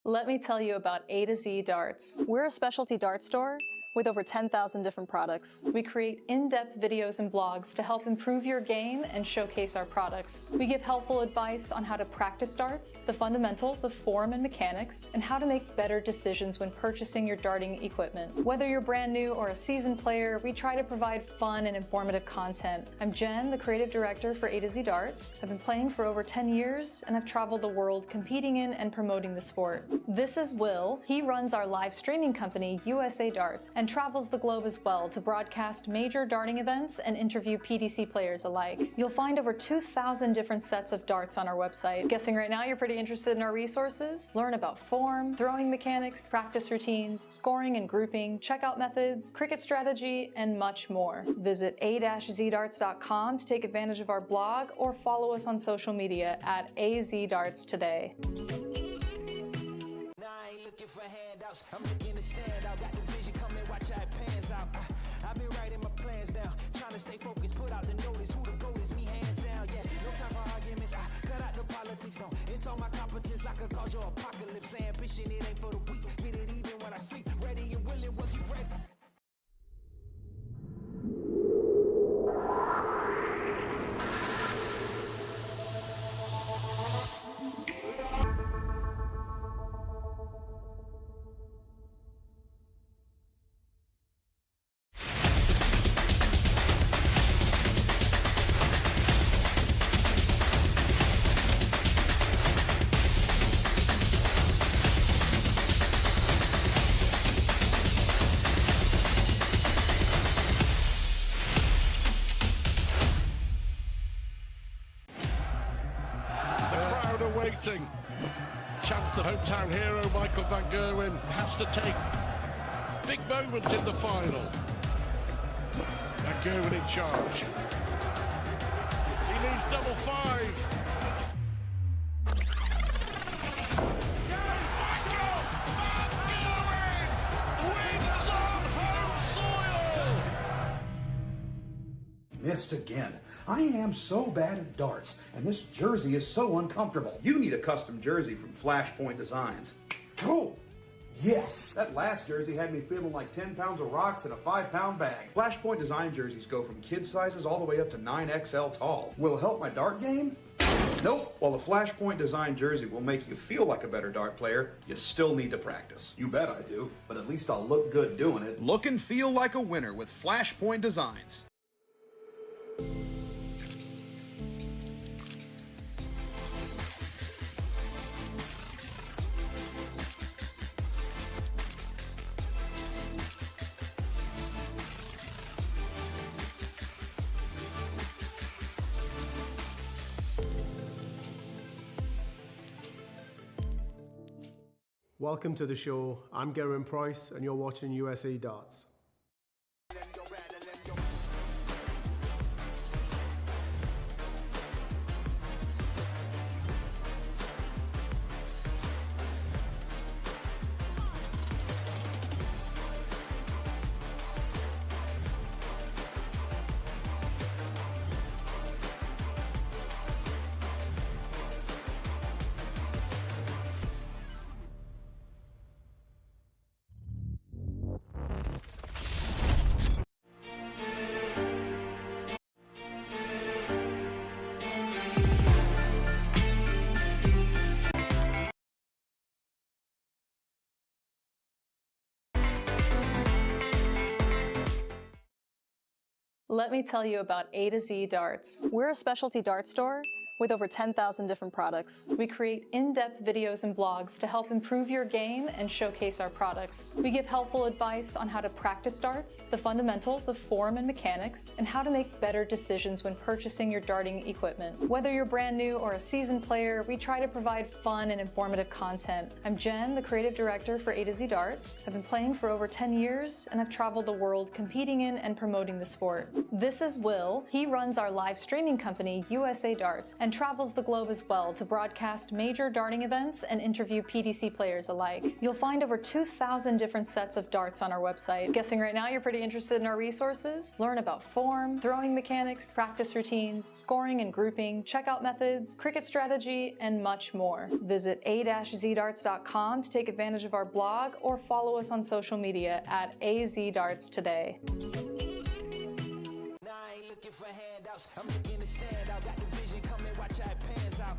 Let me tell you about A to Z Darts. We're a specialty dart store with over 10,000 different products. We create in-depth videos and blogs to help improve your game and showcase our products. We give helpful advice on how to practice darts, the fundamentals of form and mechanics, and how to make better decisions when purchasing your darting equipment. Whether you're brand new or a seasoned player, we try to provide fun and informative content. I'm Jen, the creative director for A to Z Darts. I've been playing for over 10 years and I've traveled the world competing in and promoting the sport. This is Will. He runs our live streaming company, USA Darts, and travels the globe as well to broadcast major darting events and interview PDC players alike. You'll find over 2,000 different sets of darts on our website. Guessing right now you're pretty interested in our resources? Learn about form, throwing mechanics, practice routines, scoring and grouping, checkout methods, cricket strategy, and much more. Visit a-zdarts.com to take advantage of our blog or follow us on social media at azdartstoday. Looking for handouts, I'm looking to stand out. Got the vision coming, watch how it pans out. I've been writing my plans down, trying to stay focused, put out the notice. Who the goat is, me hands down. Yeah, no time for arguments. I cut out the politics, no. It's all my competence. I could cause your apocalypse. Ambition, it ain't for the weak. Get it even when I sleep. Ready and willing, what you ready? Waiting. Chance the hometown hero Michael van Gerwen has to take big moments in the final. Van Gerwen in charge. He needs double five. Missed again. I am so bad at darts, and this jersey is so uncomfortable. You need a custom jersey from Flashpoint Designs. Oh! Yes! That last jersey had me feeling like 10 pounds of rocks in a 5-pound bag. Flashpoint Design jerseys go from kid sizes all the way up to 9XL tall. Will it help my dart game? Nope. While the Flashpoint Design jersey will make you feel like a better dart player, you still need to practice. You bet I do, but at least I'll look good doing it. Look and feel like a winner with Flashpoint Designs. Welcome to the show. I'm Geraint Price, and you're watching USA Darts. Let me tell you about A to Z Darts. We're a specialty dart store with over 10,000 different products. We create in-depth videos and blogs to help improve your game and showcase our products. We give helpful advice on how to practice darts, the fundamentals of form and mechanics, and how to make better decisions when purchasing your darting equipment. Whether you're brand new or a seasoned player, we try to provide fun and informative content. I'm Jen, the creative director for A to Z Darts. I've been playing for over 10 years, and I've traveled the world competing in and promoting the sport. This is Will. He runs our live streaming company, USA Darts, and travels the globe as well to broadcast major darting events and interview PDC players alike. You'll find over 2,000 different sets of darts on our website. Guessing right now you're pretty interested in our resources? Learn about form, throwing mechanics, practice routines, scoring and grouping, checkout methods, cricket strategy, and much more. Visit a-zdarts.com to take advantage of our blog or follow us on social media at AZDarts today. For handouts, I'm looking to stand out. Got the vision coming, watch how it pans out.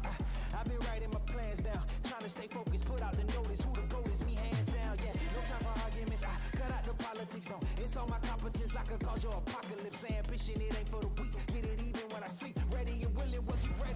I've been writing my plans down, trying to stay focused, put out the notice. Who the goat is, me hands down. Yeah, no time for arguments. I cut out the politics, no. It's all my competence. I could cause your apocalypse. Ambition, it ain't for the weak. Get it even when I sleep. Ready and willing, what you ready?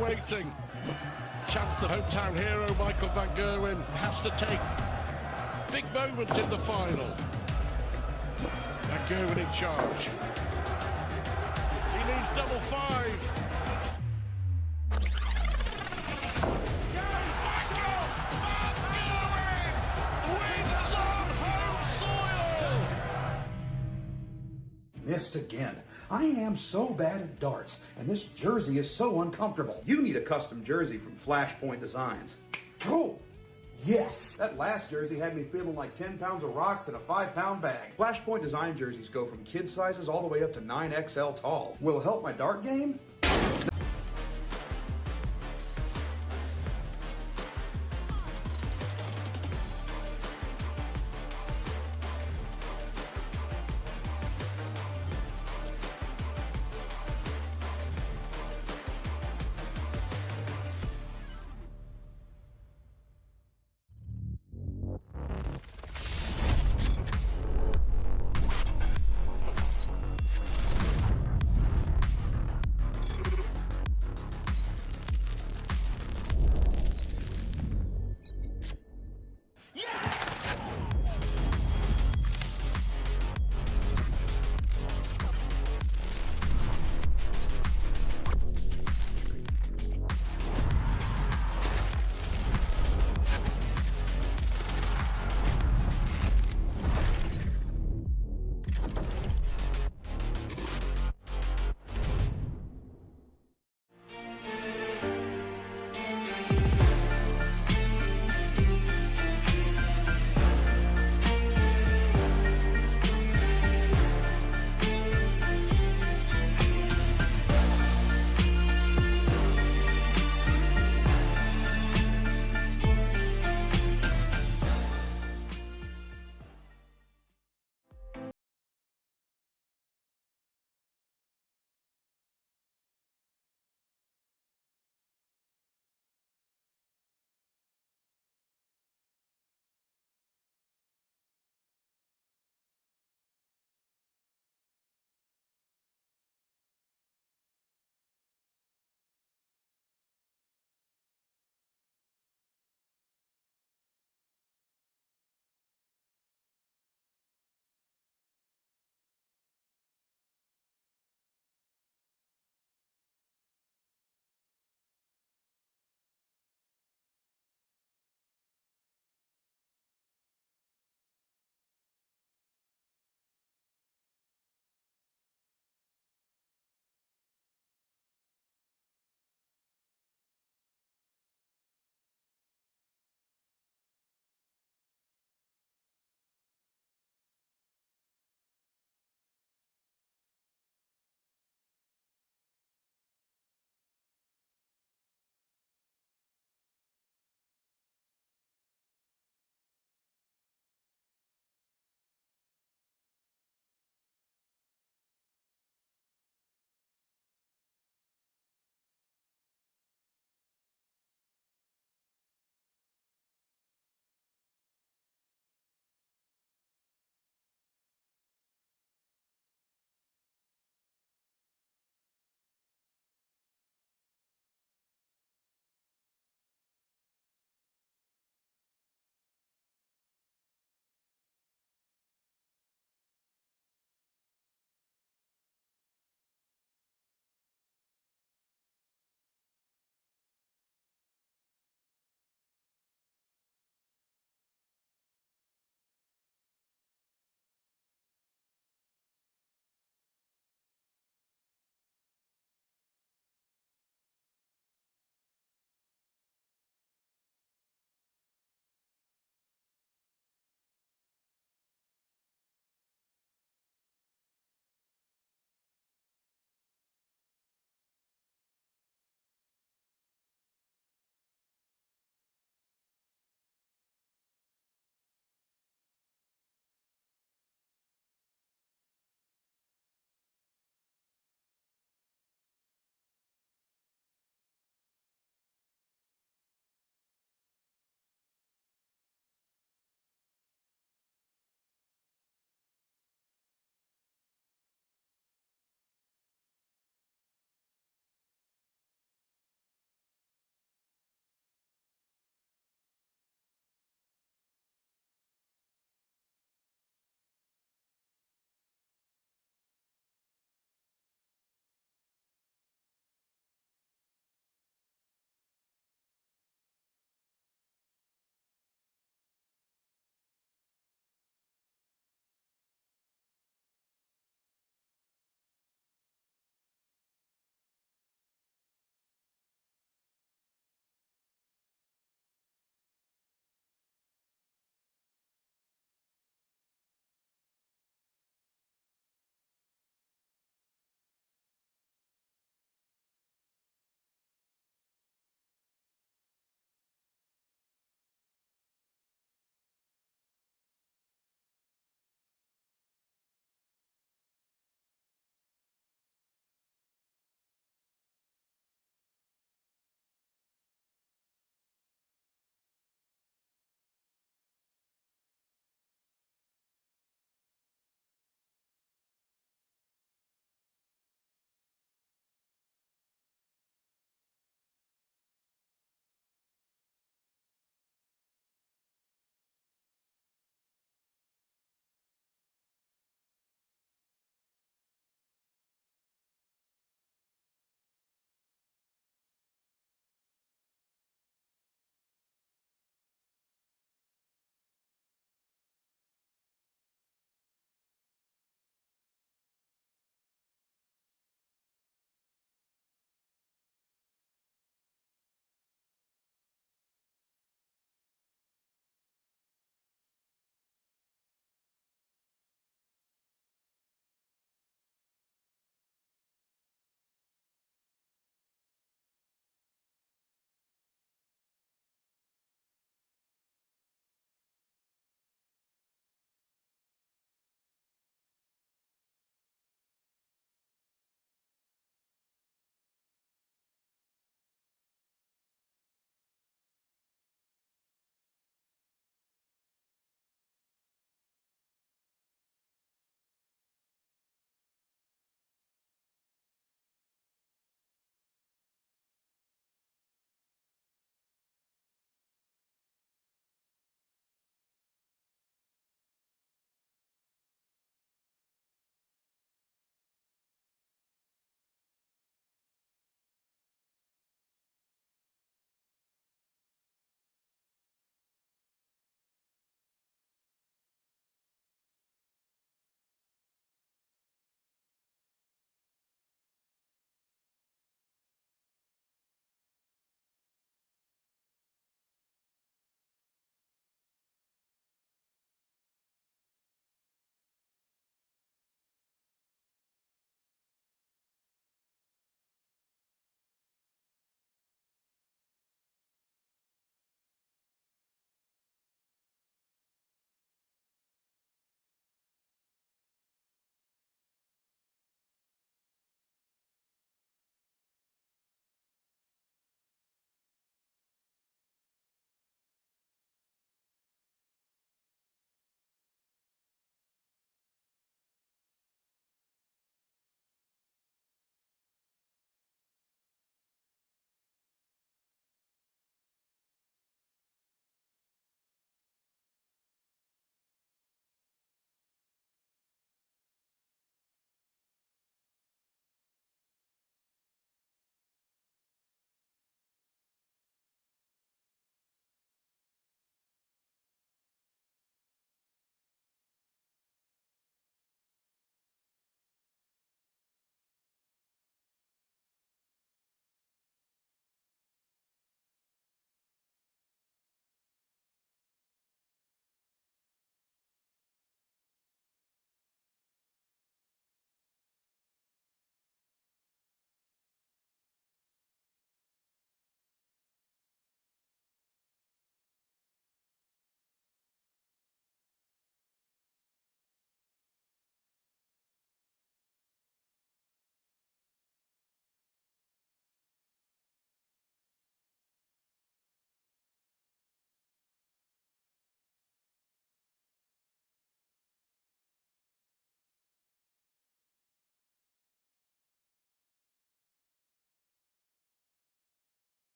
Waiting. Chance the hometown hero Michael van Gerwen has to take big moments in the final. Van Gerwen in charge. He needs double five. Michael van Gerwen wins on home soil. Missed again. I am so bad at darts, and this jersey is so uncomfortable. You need a custom jersey from Flashpoint Designs. Oh! Yes! That last jersey had me feeling like 10 pounds of rocks in a 5-pound bag. Flashpoint Design jerseys go from kid sizes all the way up to 9XL tall. Will it help my dart game?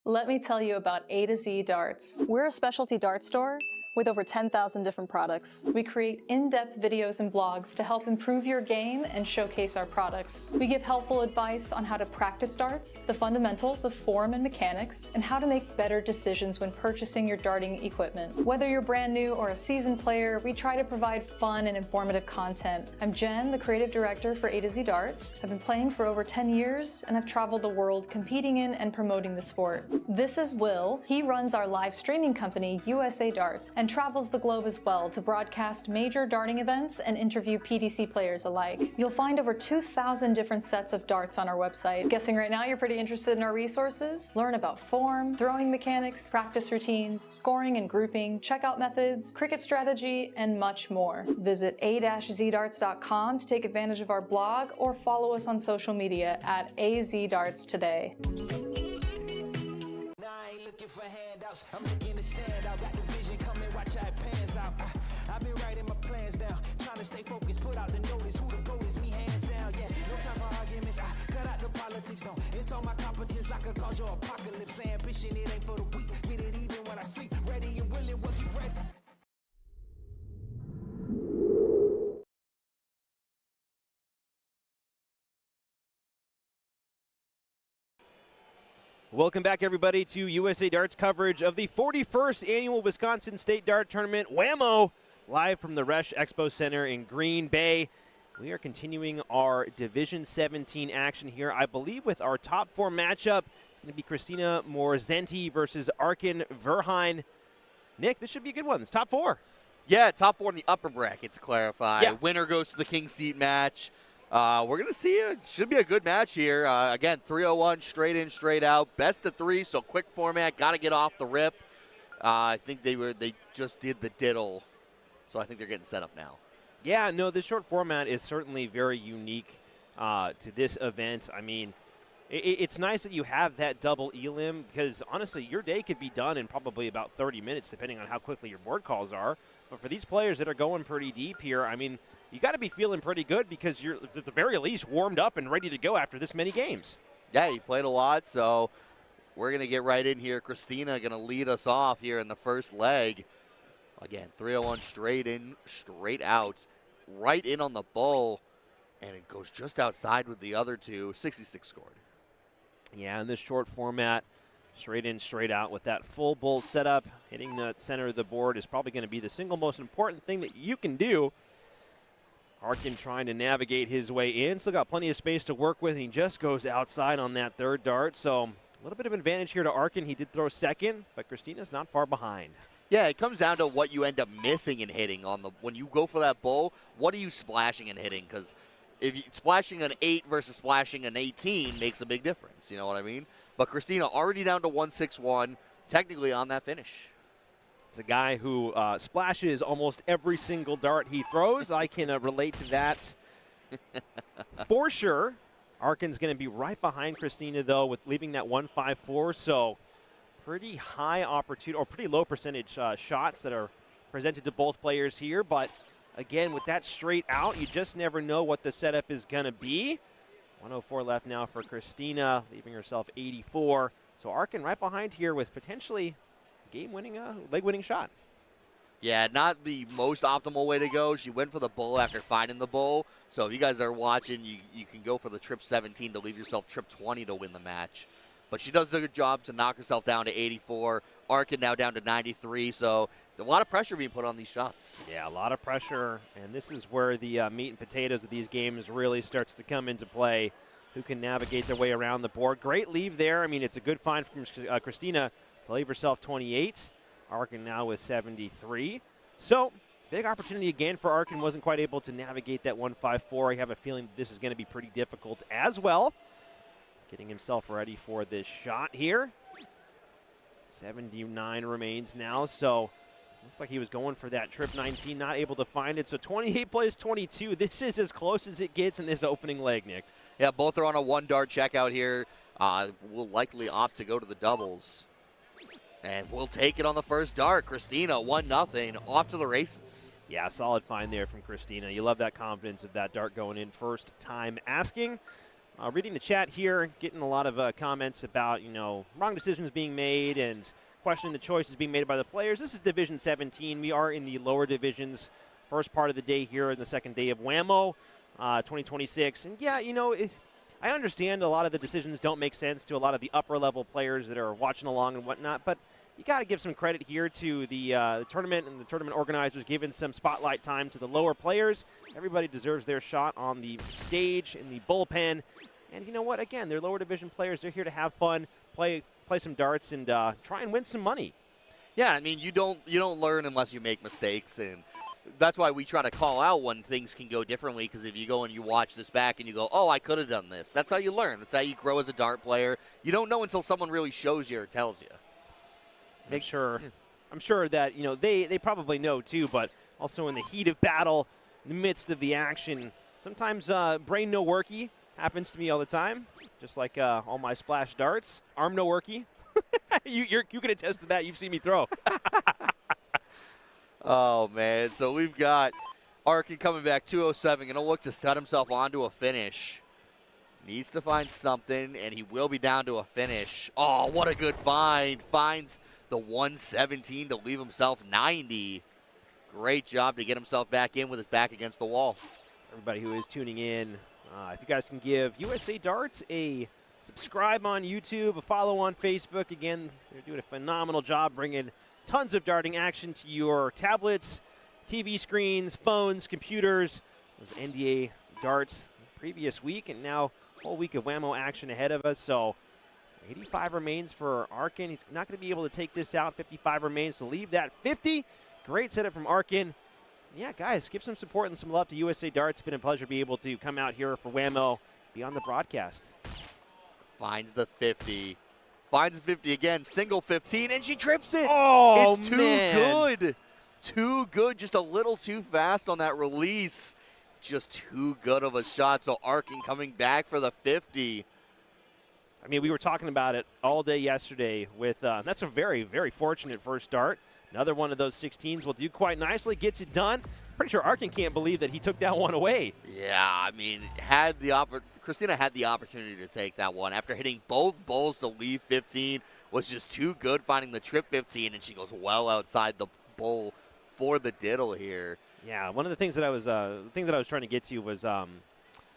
Let me tell you about A to Z Darts. We're a specialty dart store with over 10,000 different products. We create in-depth videos and blogs to help improve your game and showcase our products. We give helpful advice on how to practice darts, the fundamentals of form and mechanics, and how to make better decisions when purchasing your darting equipment. Whether you're brand new or a seasoned player, we try to provide fun and informative content. I'm Jen, the creative director for A to Z Darts. I've been playing for over 10 years, and I've traveled the world competing in and promoting the sport. This is Will. He runs our live streaming company, USA Darts, and travels the globe as well to broadcast major darting events and interview PDC players alike. You'll find over 2,000 different sets of darts on our website. Guessing right now you're pretty interested in our resources? Learn about form, throwing mechanics, practice routines, scoring and grouping, checkout methods, cricket strategy, and much more. Visit a-zdarts.com to take advantage of our blog or follow us on social media at AZDarts today. Looking for handouts, I'm looking to stand out. Got the vision, come and watch how it pans out. I've been writing my plans down, trying to stay focused, put out the notice. Who the GOAT is, me hands down. Yeah, no time for arguments. Cut out the politics, no. It's all my competence. I could cause your apocalypse. Ambition, it ain't for the weak. Get it even when I sleep. Ready and willing, what you ready? Welcome back, everybody, to USA Darts coverage of the 41st Annual Wisconsin State Dart Tournament, WAMO, live from the Resch Expo Center in Green Bay. We are continuing our Division 17 action here, I believe, with our top four matchup. It's going to be Christina Morzenti versus Arkin Verheyen. Nick, this should be a good one. It's top four. Yeah, top four in the upper bracket, to clarify. Yeah. Winner goes to the King Seat match. We're going to see it. Should be a good match here. Again, 301, straight in, straight out. Best of three, so quick format. Got to get off the rip. I think they just did the diddle, so I think they're getting set up now. Yeah, no, the short format is certainly very unique to this event. I mean, it's nice that you have that double elim because, honestly, your day could be done in probably about 30 minutes, depending on how quickly your board calls are. But for these players that are going pretty deep here, I mean, you got to be feeling pretty good because you're, at the very least, warmed up and ready to go after this many games. Yeah, he played a lot, so we're going to get right in here. Christina going to lead us off here in the first leg. Again, 301 straight in, straight out, right in on the bull, and it goes just outside with the other two. 66 scored. Yeah, in this short format, straight in, straight out with that full bull setup, hitting the center of the board is probably going to be the single most important thing that you can do. Arkin trying to navigate his way in. Still got plenty of space to work with, and he just goes outside on that third dart. So a little bit of advantage here to Arkin. He did throw second, but Christina's not far behind. Yeah, it comes down to what you end up missing and hitting on the when you go for that bull. What are you splashing and hitting? Because if you splashing an 8 versus splashing an 18 makes a big difference. You know what I mean? But Christina already down to 161, technically on that finish. It's a guy who splashes almost every single dart he throws. I can relate to that for sure. Arkin's going to be right behind Christina, though, with leaving that 154. So pretty high opportunity, or pretty low percentage shots that are presented to both players here. But again, with that straight out, you just never know what the setup is going to be. 104 left now for Christina, leaving herself 84. So Arkin right behind here with potentially game-winning, leg-winning shot. Yeah, not the most optimal way to go. She went for the bull after finding the bull. So if you guys are watching, you can go for the trip 17 to leave yourself trip 20 to win the match. But she does a good job to knock herself down to 84. Arkin now down to 93. So a lot of pressure being put on these shots. Yeah, a lot of pressure. And this is where the meat and potatoes of these games really starts to come into play. Who can navigate their way around the board. Great leave there. I mean, it's a good find from Christina to leave herself 28. Arkin now with 73. So, big opportunity again for Arkin. Wasn't quite able to navigate that 154. I have a feeling this is going to be pretty difficult as well. Getting himself ready for this shot here. 79 remains now, so looks like he was going for that trip 19, not able to find it. So 28 plays 22. This is as close as it gets in this opening leg, Nick. Yeah, both are on a one-dart checkout here. We'll likely opt to go to the doubles. And we'll take it on the first dart. Christina, 1-0, off to the races. Yeah, solid find there from Christina. You love that confidence of that dart going in first time asking. Reading the chat here, getting a lot of comments about, wrong decisions being made and questioning the choices being made by the players. This is Division 17. We are in the lower divisions. First part of the day here in the second day of WAMO 2026. And, yeah, I understand a lot of the decisions don't make sense to a lot of the upper-level players that are watching along and whatnot, but you got to give some credit here to the tournament and the tournament organizers giving some spotlight time to the lower players. Everybody deserves their shot on the stage, in the bullpen. And you know what? Again, they're lower division players. They're here to have fun, play some darts, and try and win some money. Yeah, I mean, you don't learn unless you make mistakes, and that's why we try to call out when things can go differently, because if you go and you watch this back and you go, oh, I could have done this, that's how you learn. That's how you grow as a dart player. You don't know until someone really shows you or tells you. I'm sure that, they probably know too, but also in the heat of battle, in the midst of the action, sometimes brain no worky happens to me all the time, just like all my splash darts. Arm no worky. you can attest to that. You've seen me throw. Oh, man. So we've got Arkin coming back 207, going to look to set himself onto a finish. Needs to find something, and he will be down to a finish. Oh, what a good find. Finds the 117 to leave himself 90. Great job to get himself back in with his back against the wall. Everybody who is tuning in, if you guys can give USA Darts a subscribe on YouTube, a follow on Facebook. Again, they're doing a phenomenal job bringing tons of darting action to your tablets, TV screens, phones, computers. Those NDA darts the previous week, and now a whole week of WAMO action ahead of us. So 85 remains for Arkin. He's not going to be able to take this out. 55 remains to leave that 50. Great setup from Arkin. Yeah, guys, give some support and some love to USA Darts. It's been a pleasure to be able to come out here for WAMO, be on the broadcast. Finds the 50. Finds the 50 again. Single 15, and she trips it. Oh, it's too man. good. Too good. Just a little too fast on that release. Just too good of a shot. So Arkin coming back for the 50. I mean, we were talking about it all day yesterday with that's a very, very fortunate first start. Another one of those 16s will do quite nicely, gets it done. Pretty sure Arkin can't believe that he took that one away. Yeah, I mean, Christina had the opportunity to take that one. After hitting both bowls to leave 15, was just too good finding the trip 15, and she goes well outside the bowl for the diddle here. Yeah, one of the things that I was trying to get to was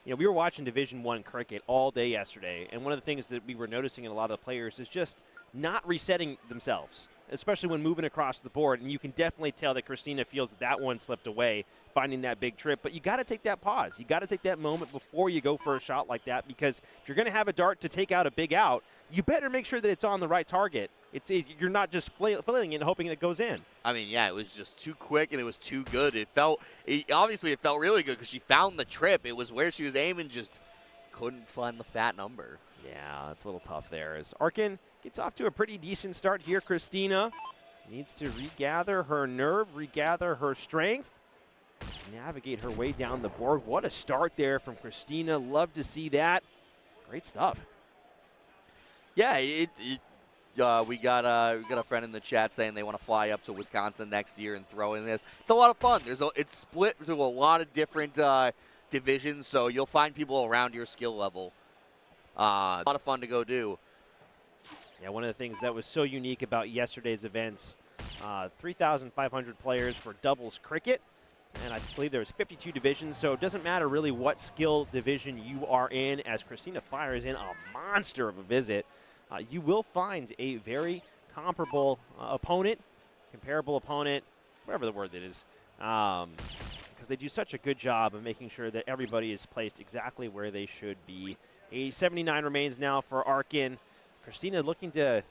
we were watching Division I cricket all day yesterday, and one of the things that we were noticing in a lot of the players is just not resetting themselves, especially when moving across the board. And you can definitely tell that Christina feels that one slipped away, finding that big trip. But you got to take that pause. You got to take that moment before you go for a shot like that, because if you're going to have a dart to take out a big out, you better make sure that it's on the right target. You're not just flailing it and hoping it goes in. I mean, yeah, it was just too quick and it was too good. Obviously it felt really good because she found the trip. It was where she was aiming, just couldn't find the fat number. Yeah, that's a little tough there. As Arkin gets off to a pretty decent start here, Christina needs to regather her nerve, regather her strength, navigate her way down the board. What a start there from Christina. Love to see that. Great stuff. Yeah, we got a friend in the chat saying they want to fly up to Wisconsin next year and throw in this. It's a lot of fun. It's split to a lot of different divisions, so you'll find people around your skill level. A lot of fun to go do. Yeah, one of the things that was so unique about yesterday's events, 3,500 players for doubles cricket, and I believe there was 52 divisions, so it doesn't matter really what skill division you are in. As Christina fires in a monster of a visit, you will find a very comparable opponent, comparable opponent, whatever the word that is, because they do such a good job of making sure that everybody is placed exactly where they should be. 79 remains now for Arkin. Christina looking to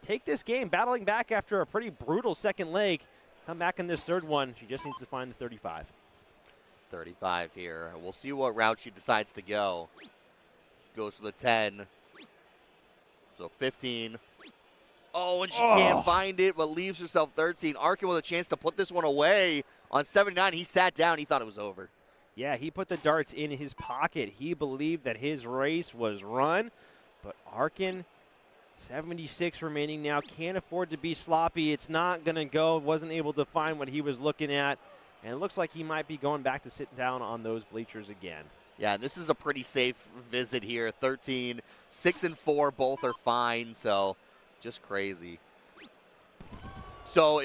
take this game, battling back after a pretty brutal second leg. Come back in this third one. She just needs to find the 35. 35 here. We'll see what route she decides to go. Goes to the 10. So 15. Oh, and she can't find it, but leaves herself 13. Arkin with a chance to put this one away on 79. He sat down. He thought it was over. Yeah, he put the darts in his pocket. He believed that his race was run, but Arkin, 76 remaining now, can't afford to be sloppy. It's not going to go. Wasn't able to find what he was looking at, and it looks like he might be going back to sit down on those bleachers again. Yeah, this is a pretty safe visit here. 13, 6 and 4, both are fine, so just crazy. So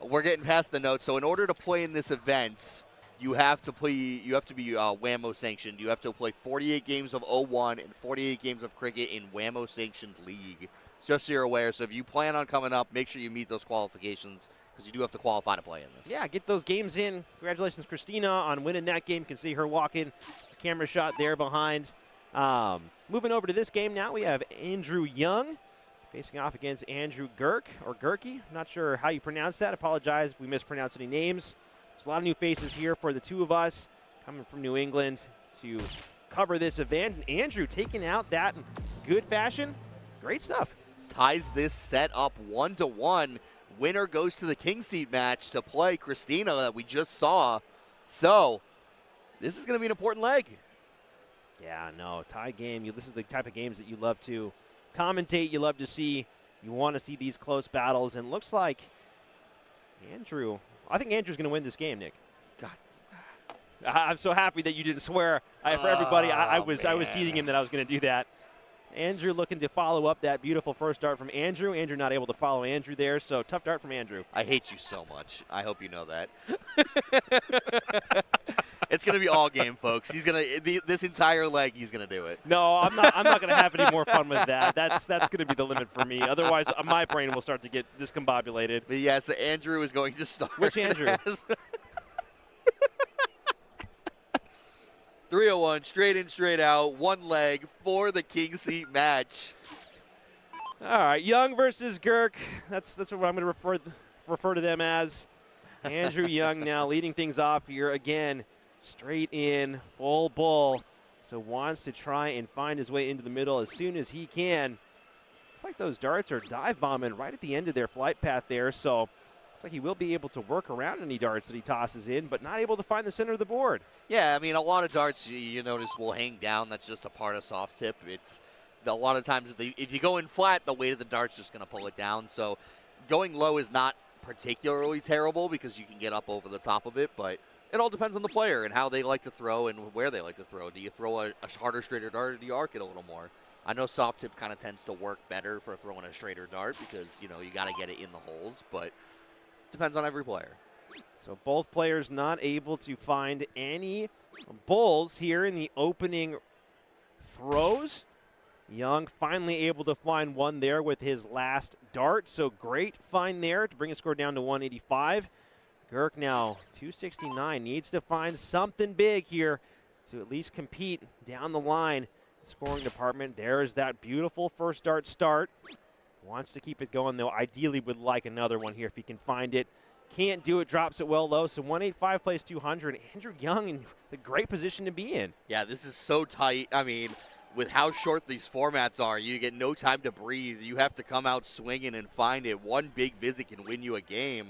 we're getting past the notes. So in order to play in this event, you have to play. You have to be WAMO sanctioned. You have to play 48 games of 01 and 48 games of cricket in WAMO sanctioned league. Just so you're aware. So if you plan on coming up, make sure you meet those qualifications because you do have to qualify to play in this. Yeah, get those games in. Congratulations, Christina, on winning that game. You can see her walking. Camera shot there behind. Moving over to this game now, we have Andrew Young facing off against Andrew Girk, or Gerke. Not sure how you pronounce that. Apologize if we mispronounce any names. There's a lot of new faces here for the two of us coming from New England to cover this event. And Andrew taking out that in good fashion. Great stuff. Ties this set up 1-1. Winner goes to the king seat match to play Christina that we just saw. So this is going to be an important leg. Yeah, no, tie game. This is the type of games that you love to commentate. You love to see. You want to see these close battles. And looks like Andrew. I think Andrew's going to win this game, Nick. God. I'm so happy that you didn't swear. For everybody, I was man. teasing him that I was going to do that. Andrew looking to follow up that beautiful first dart from Andrew. Andrew not able to follow Andrew there, so tough dart from Andrew. I hate you so much. I hope you know that. It's going to be all game, folks. He's going to this entire leg. He's going to do it. No, I'm not going to have any more fun with that. That's going to be the limit for me. Otherwise, my brain will start to get discombobulated. But yeah, so Andrew is going to start. Which Andrew? 301, straight in, straight out, one leg for the king seat match. All right, Young versus Girk. That's what I'm going to refer to them as. Andrew Young now leading things off here again. Straight in, full bull. So wants to try and find his way into the middle as soon as he can. Looks like those darts are dive bombing right at the end of their flight path there. So looks like he will be able to work around any darts that he tosses in, but not able to find the center of the board. Yeah, I mean, a lot of darts you notice will hang down. That's just a part of soft tip. It's a lot of times if you go in flat, the weight of the dart's just going to pull it down. So going low is not particularly terrible because you can get up over the top of it, but it all depends on the player and how they like to throw and where they like to throw. Do you throw a harder, straighter dart, or do you arc it a little more? I know soft tip kind of tends to work better for throwing a straighter dart because, you got to get it in the holes, but depends on every player. So both players not able to find any bulls here in the opening throws. Young finally able to find one there with his last dart. So great find there to bring his score down to 185. Girk now 269, needs to find something big here to at least compete down the line. Scoring department, there's that beautiful first dart start. Wants to keep it going, though. Ideally would like another one here if he can find it. Can't do it, drops it well low. So 185 plays 200. Andrew Young in the great position to be in. Yeah, this is so tight. I mean, with how short these formats are, you get no time to breathe. You have to come out swinging and find it. One big visit can win you a game.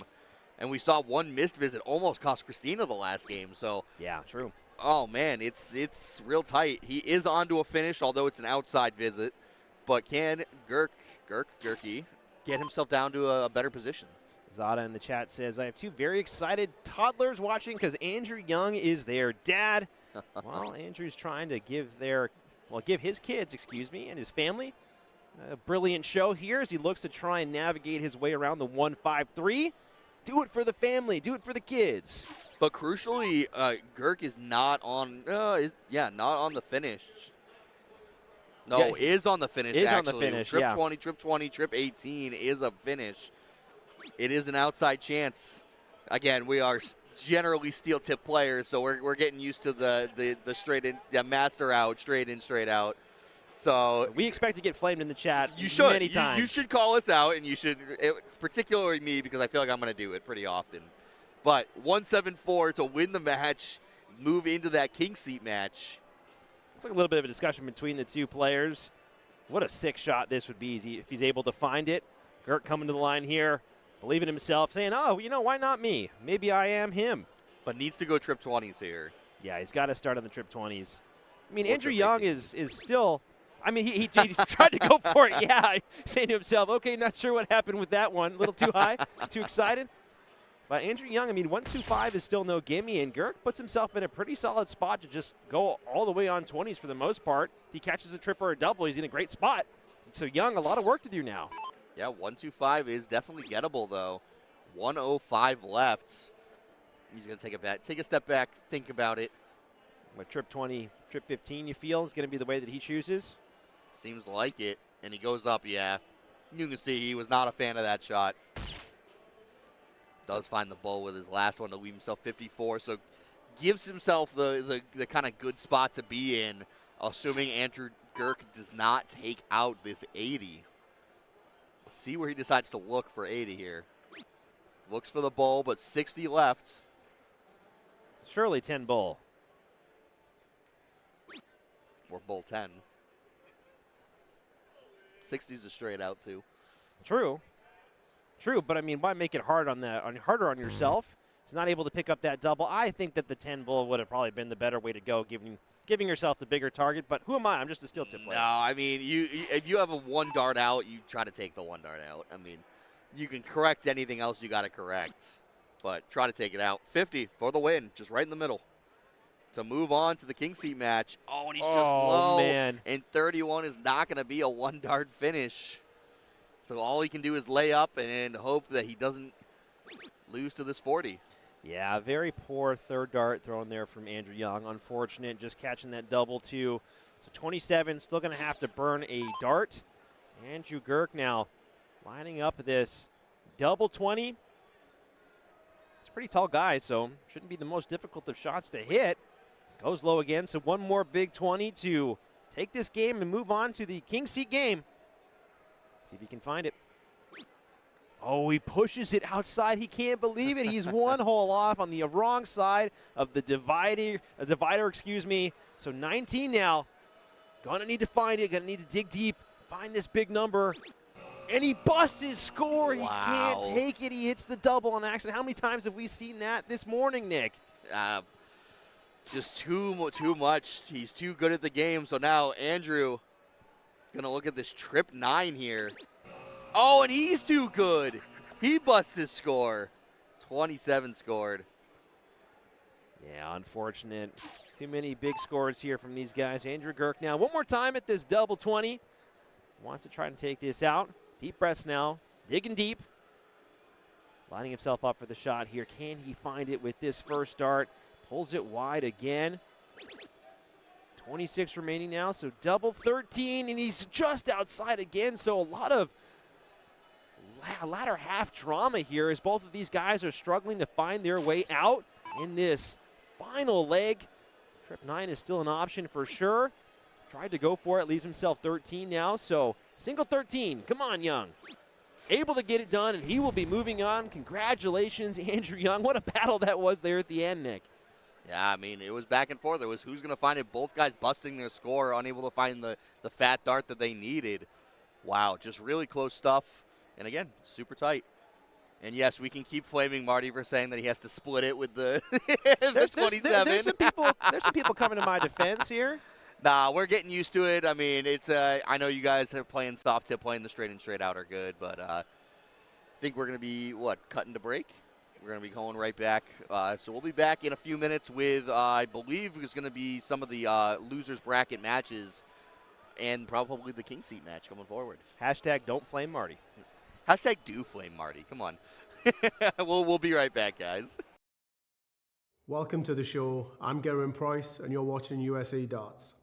And we saw one missed visit almost cost Christina the last game. So yeah, true. Oh, man, it's real tight. He is on to a finish, although it's an outside visit. But can Gerke get himself down to a better position? Zada in the chat says, I have two very excited toddlers watching because Andrew Young is their dad. Well, Andrew's trying to give his kids, and his family a brilliant show here as he looks to try and navigate his way around the 153. Do it for the family. Do it for the kids. But crucially, Girk is not on. Not on the finish. No, Yeah, is on the finish. Is actually. on the finish. Trip yeah. 20, trip 20, trip 18 is a finish. It is an outside chance. Again, we are generally steel tip players, so we're getting used to the straight in, master out, straight in, straight out. So we expect to get flamed in the chat many times. You should call us out, and you should, particularly me, because I feel like I'm going to do it pretty often. But 174 to win the match, move into that king seat match. It's like a little bit of a discussion between the two players. What a sick shot this would be if he's able to find it. Girk coming to the line here, believing in himself, saying, oh, why not me? Maybe I am him. But needs to go trip 20s here. Yeah, he's got to start on the trip 20s. I mean, Or Andrew trip Young 18s. is still – I mean, he tried to go for it, yeah, saying to himself, okay, not sure what happened with that one. A little too high, too excited. But Andrew Young, I mean, 125 is still no gimme, and Girk puts himself in a pretty solid spot to just go all the way on 20s for the most part. If he catches a triple or a double, he's in a great spot. So Young, a lot of work to do now. Yeah, 125 is definitely gettable, though. 105 left. He's going to take a step back, think about it. What, trip 20, trip 15 you feel is going to be the way that he chooses? Seems like it. And he goes up, yeah. You can see he was not a fan of that shot. Does find the bowl with his last one to leave himself 54, so gives himself the kind of good spot to be in, assuming Andrew Girk does not take out this 80. Let's see where he decides to look for 80 here. Looks for the bowl, but 60 left. Surely 10 bowl. Or bowl 10. 60's a straight out, too. True. True, but I mean, why make it hard on harder on yourself? He's not able to pick up that double. I think that the 10 bull would have probably been the better way to go, giving yourself the bigger target. But who am I? I'm just a steel tip player. No, I mean, if you have a one dart out, you try to take the one dart out. I mean, you can correct anything else you got to correct, but try to take it out. 50 for the win, just right in the middle. To move on to the king seat match. Oh, and he's just low. Man. And 31 is not going to be a one dart finish. So all he can do is lay up and hope that he doesn't lose to this 40. Yeah, very poor third dart thrown there from Andrew Young. Unfortunate, just catching that double too. So 27, still going to have to burn a dart. Andrew Girk now lining up this double 20. He's a pretty tall guy, so shouldn't be the most difficult of shots to hit. Goes low again, so one more big 20 to take this game and move on to the king seat game. See if he can find it. Oh, he pushes it outside. He can't believe it. He's one hole off on the wrong side of the divider, excuse me. So 19 now. Gonna need to find it. Gonna need to dig deep. Find this big number. And he busts his score. Wow. He can't take it. He hits the double on accident. How many times have we seen that this morning, Nick? Just too much. He's too good at the game. So now Andrew gonna look at this trip 9 here. Oh, and he's too good. He busts his score. 27 scored. Yeah, unfortunate. Too many big scores here from these guys. Andrew Girk now one more time at this double 20. Wants to try and take this out. Deep breaths now. Digging deep. Lining himself up for the shot here. Can he find it with this first dart? Pulls it wide again. 26 remaining now, so double 13, and he's just outside again. So a lot of latter half drama here as both of these guys are struggling to find their way out in this final leg. Trip 9 is still an option for sure. Tried to go for it, leaves himself 13 now, so single 13. Come on, Young. Able to get it done, and he will be moving on. Congratulations, Andrew Young. What a battle that was there at the end, Nick. Yeah, I mean, it was back and forth. It was who's going to find it. Both guys busting their score, unable to find the fat dart that they needed. Wow, just really close stuff. And again, super tight. And yes, we can keep flaming Marty for saying that he has to split it with the, the 27. There's some people coming to my defense here. Nah, we're getting used to it. I mean, it's I know you guys are playing soft tip, playing the straight and straight out are good, but I think we're going to be, cutting to break? We're going to be going right back. So we'll be back in a few minutes with, I believe, is going to be some of the losers bracket matches and probably the king seat match coming forward. Hashtag don't flame Marty. Hashtag do flame Marty. Come on. We'll be right back, guys. Welcome to the show. I'm Gerwin Price, and you're watching USA Darts.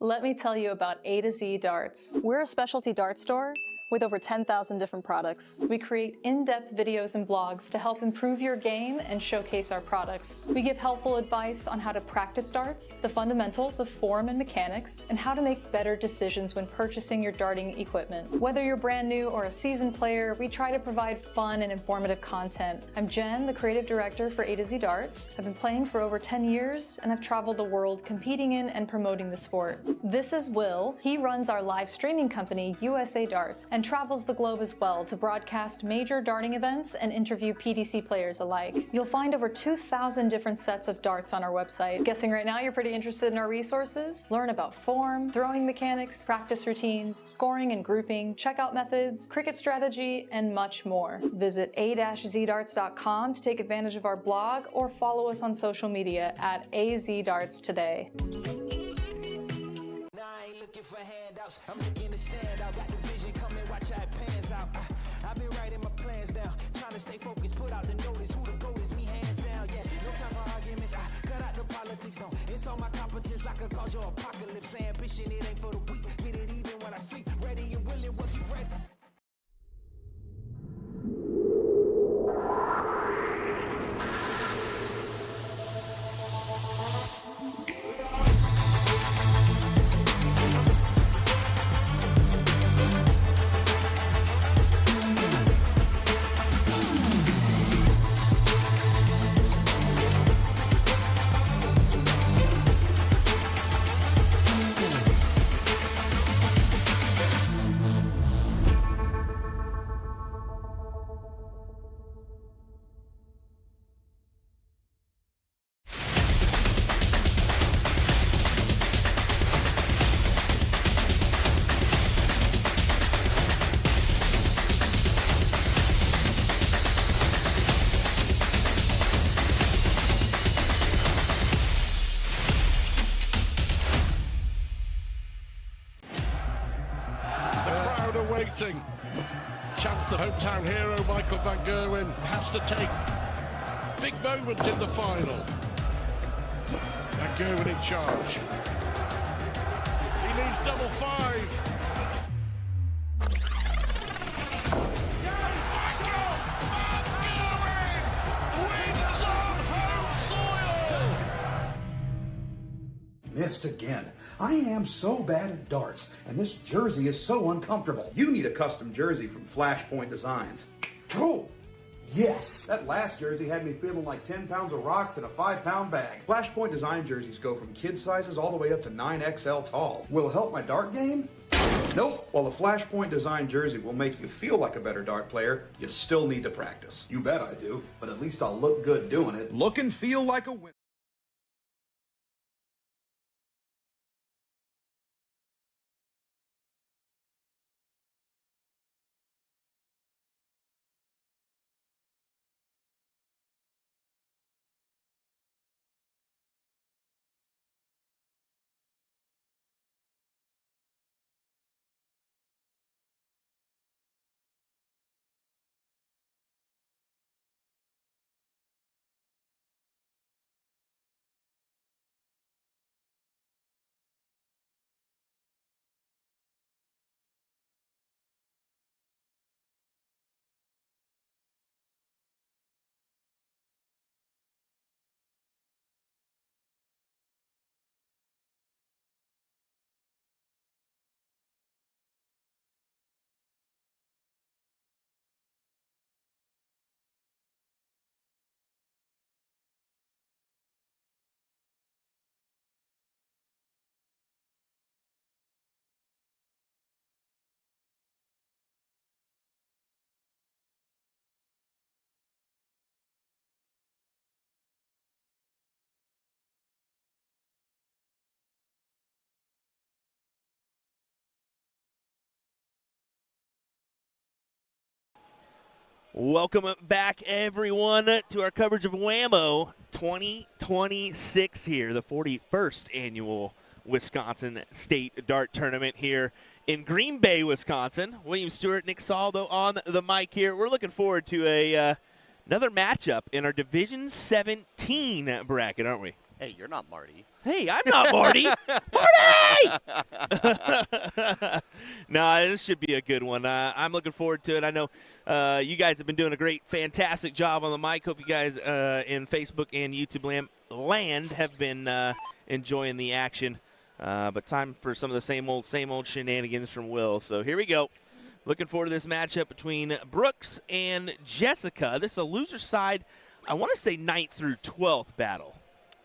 Let me tell you about A to Z Darts. We're a specialty dart store with over 10,000 different products. We create in-depth videos and blogs to help improve your game and showcase our products. We give helpful advice on how to practice darts, the fundamentals of form and mechanics, and how to make better decisions when purchasing your darting equipment. Whether you're brand new or a seasoned player, we try to provide fun and informative content. I'm Jen, the creative director for A to Z Darts. I've been playing for over 10 years, and I've traveled the world competing in and promoting the sport. This is Will. He runs our live streaming company, USA Darts, and travels the globe as well to broadcast major darting events and interview PDC players alike. You'll find over 2,000 different sets of darts on our website. Guessing right now you're pretty interested in our resources? Learn about form, throwing mechanics, practice routines, scoring and grouping, checkout methods, cricket strategy, and much more. Visit a-zdarts.com to take advantage of our blog or follow us on social media at azdarts today. For handouts, I'm looking to stand out. Got the vision coming, watch how it pans out. I've been writing my plans down, trying to stay focused, put out the notice. Who the goat is, me hands down. Yeah, no time for arguments. I cut out the politics, no. It's all my competence. I could cause your apocalypse. Ambition, it ain't for the weak. Get it even when I sleep. Ready and willing, what you ready? Waiting. Chance the hometown hero Michael van Gerwen has to take big moments in the final. Van Gerwen in charge. He leaves double five. Michael van Gerwen wins on home soil. Missed again. I am so bad at darts, and this jersey is so uncomfortable. You need a custom jersey from Flashpoint Designs. Oh, yes! That last jersey had me feeling like 10 pounds of rocks in a 5-pound bag. Flashpoint Design jerseys go from kid sizes all the way up to 9XL tall. Will it help my dart game? Nope. While the Flashpoint Design jersey will make you feel like a better dart player, you still need to practice. You bet I do, but at least I'll look good doing it. Look and feel like a winner. Welcome back, everyone, to our coverage of WAMO 2026 here, the 41st annual Wisconsin State Dart Tournament here in Green Bay, Wisconsin. William Stewart, Nick Saldo on the mic here. We're looking forward to another matchup in our Division 17 bracket, aren't we? Hey, you're not Marty. Hey, I'm not Marty. Marty! No, this should be a good one. I'm looking forward to it. I know you guys have been doing a great, fantastic job on the mic. Hope you guys in Facebook and YouTube land have been enjoying the action. But time for some of the same old shenanigans from Will. So here we go. Looking forward to this matchup between Brooks and Jessica. This is a loser side, I want to say 9th through 12th battle.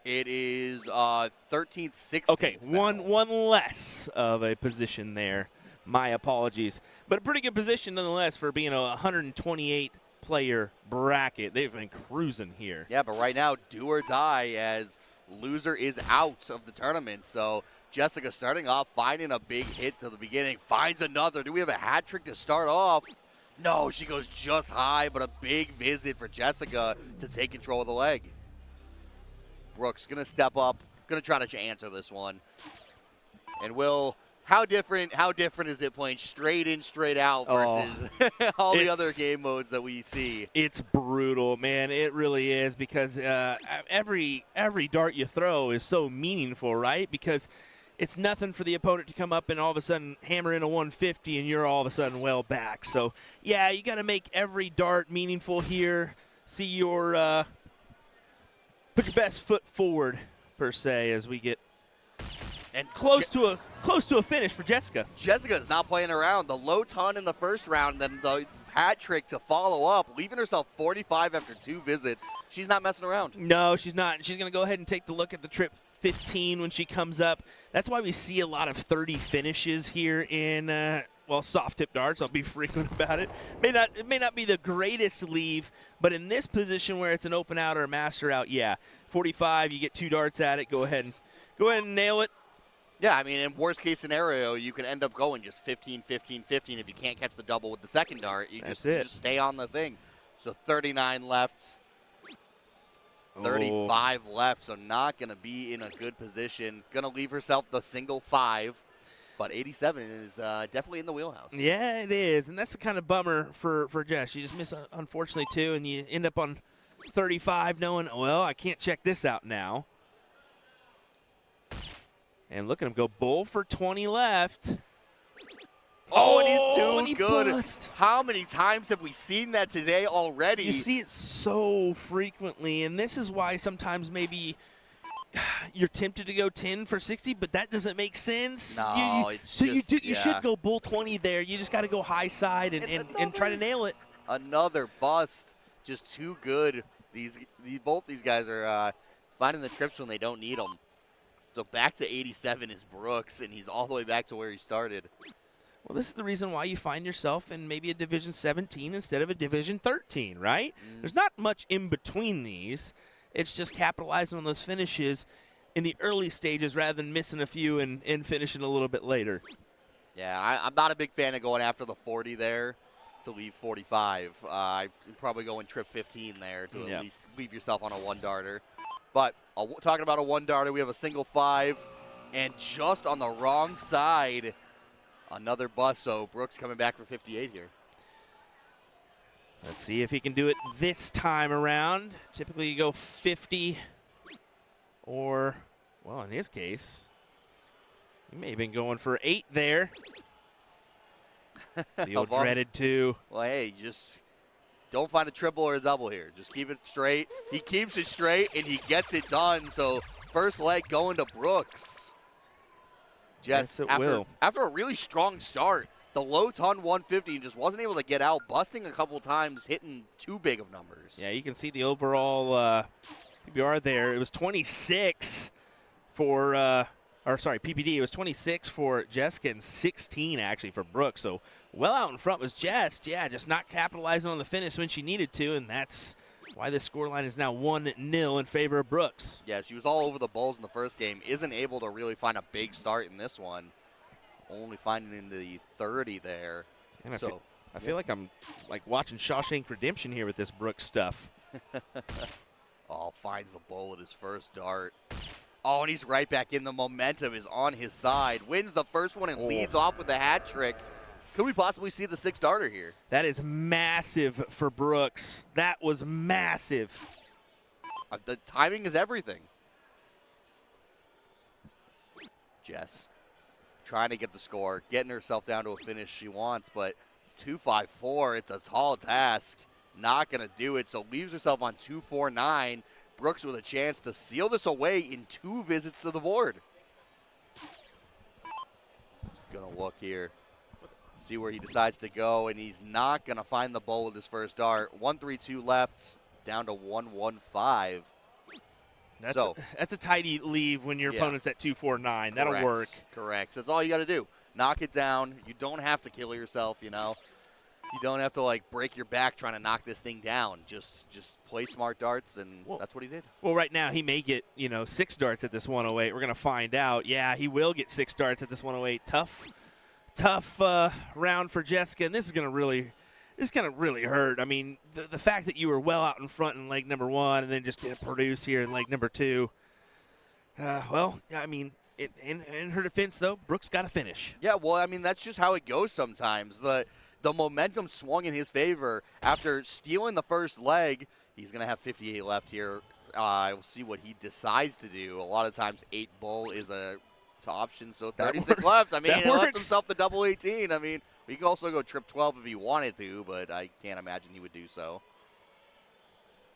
It is 13th, 16th. Okay, one less of a position there. My apologies. But a pretty good position nonetheless for being a 128-player bracket. They've been cruising here. Yeah, but right now, do or die as loser is out of the tournament. So Jessica starting off, finding a big hit to the beginning, finds another. Do we have a hat trick to start off? No, she goes just high, but a big visit for Jessica to take control of the leg. Brooks going to step up, going to try to answer this one. And Will, how different is it playing straight in, straight out versus all the other game modes that we see? It's brutal, man. It really is, because every dart you throw is so meaningful, right? Because it's nothing for the opponent to come up and all of a sudden hammer in a 150 and you're all of a sudden well back. So, yeah, you got to make every dart meaningful here. See your put your best foot forward, per se, as we get close to a finish for Jessica. Jessica is not playing around. The low ton in the first round, then the hat trick to follow up, leaving herself 45 after 2 visits. She's not messing around. No, she's not. She's going to go ahead and take the look at the trip 15 when she comes up. That's why we see a lot of 30 finishes here in soft tip darts. I'll be frequent about it. It may not be the greatest leave, but in this position where it's an open out or a master out, yeah, 45, you get 2 darts at it. Go ahead and nail it. Yeah, I mean, in worst case scenario, you can end up going just 15, 15, 15. If you can't catch the double with the second dart, you just stay on the thing. So 39 left, 35 left, so not going to be in a good position. Going to leave herself the single 5. But 87 is definitely in the wheelhouse. Yeah, it is. And that's the kind of bummer for Jess. You just miss, unfortunately, 2, and you end up on 35 knowing, well, I can't check this out now. And look at him go bull for 20 left. Oh, and he's too good. Bust. How many times have we seen that today already? You see it so frequently, and this is why sometimes maybe you're tempted to go 10 for 60, but that doesn't make sense. No, you should go bull 20 there. You just got to go high side and try to nail it. Another bust. Just too good. Both these guys are finding the trips when they don't need them. So back to 87 is Brooks, and he's all the way back to where he started. Well, this is the reason why you find yourself in maybe a Division 17 instead of a Division 13, right? There's not much in between these. It's just capitalizing on those finishes in the early stages rather than missing a few and finishing a little bit later. Yeah, I'm not a big fan of going after the 40 there to leave 45. I'm probably going trip 15 there to at least leave yourself on a 1-darter. But talking about a 1-darter, we have a single 5, and just on the wrong side, another bust. So Brooks coming back for 58 here. Let's see if he can do it this time around. Typically you go 50 or, well, in his case, he may have been going for 8 there. The old dreaded 2. Well, hey, just don't find a triple or a double here. Just keep it straight. He keeps it straight, and he gets it done. So first leg going to Brooks. Jess, after a really strong start, the low ton 150 and just wasn't able to get out, busting a couple times, hitting too big of numbers. Yeah, you can see the overall PBR there. It was 26 for, PPD. It was 26 for Jessica and 16 actually for Brooks. So well out in front was Jess. Yeah, just not capitalizing on the finish when she needed to, and that's why this scoreline is now 1-0 in favor of Brooks. Yeah, she was all over the Bulls in the first game. Isn't able to really find a big start in this one. Only finding in the 30 there. And I feel like I'm like watching Shawshank Redemption here with this Brooks stuff. Oh, finds the bull with his first dart. Oh, and he's right back in. The momentum is on his side. Wins the first one and leads off with the hat trick. Could we possibly see the 6-darter here? That is massive for Brooks. That was massive. The timing is everything. Jess. Trying to get the score, getting herself down to a finish she wants, but 2.54, it's a tall task. Not going to do it, so leaves herself on 2.49. Brooks with a chance to seal this away in 2 visits to the board. Going to look here, see where he decides to go, and he's not going to find the bowl with his first dart. 1-3-2 left, down to 1-1-5. That's a tidy leave when your opponent's at 2.49. That'll work. Correct. That's all you got to do. Knock it down. You don't have to kill yourself, you know. You don't have to, like, break your back trying to knock this thing down. Just play smart darts, and that's what he did. Well, right now he may get, 6 darts at this 108. We're going to find out. Yeah, he will get 6 darts at this 108. Tough round for Jessica, and this is going to really hurt. I mean, the fact that you were well out in front in leg number 1 and then just didn't produce here in leg number 2. In her defense, though, Brooks got to finish. Yeah, well, I mean, that's just how it goes sometimes. The momentum swung in his favor after stealing the first leg. He's going to have 58 left here. We'll see what he decides to do. A lot of times 8 bull is a option, so 36 left. I mean, he left himself the double 18. I mean, we could also go trip 12 if he wanted to, but I can't imagine he would do so.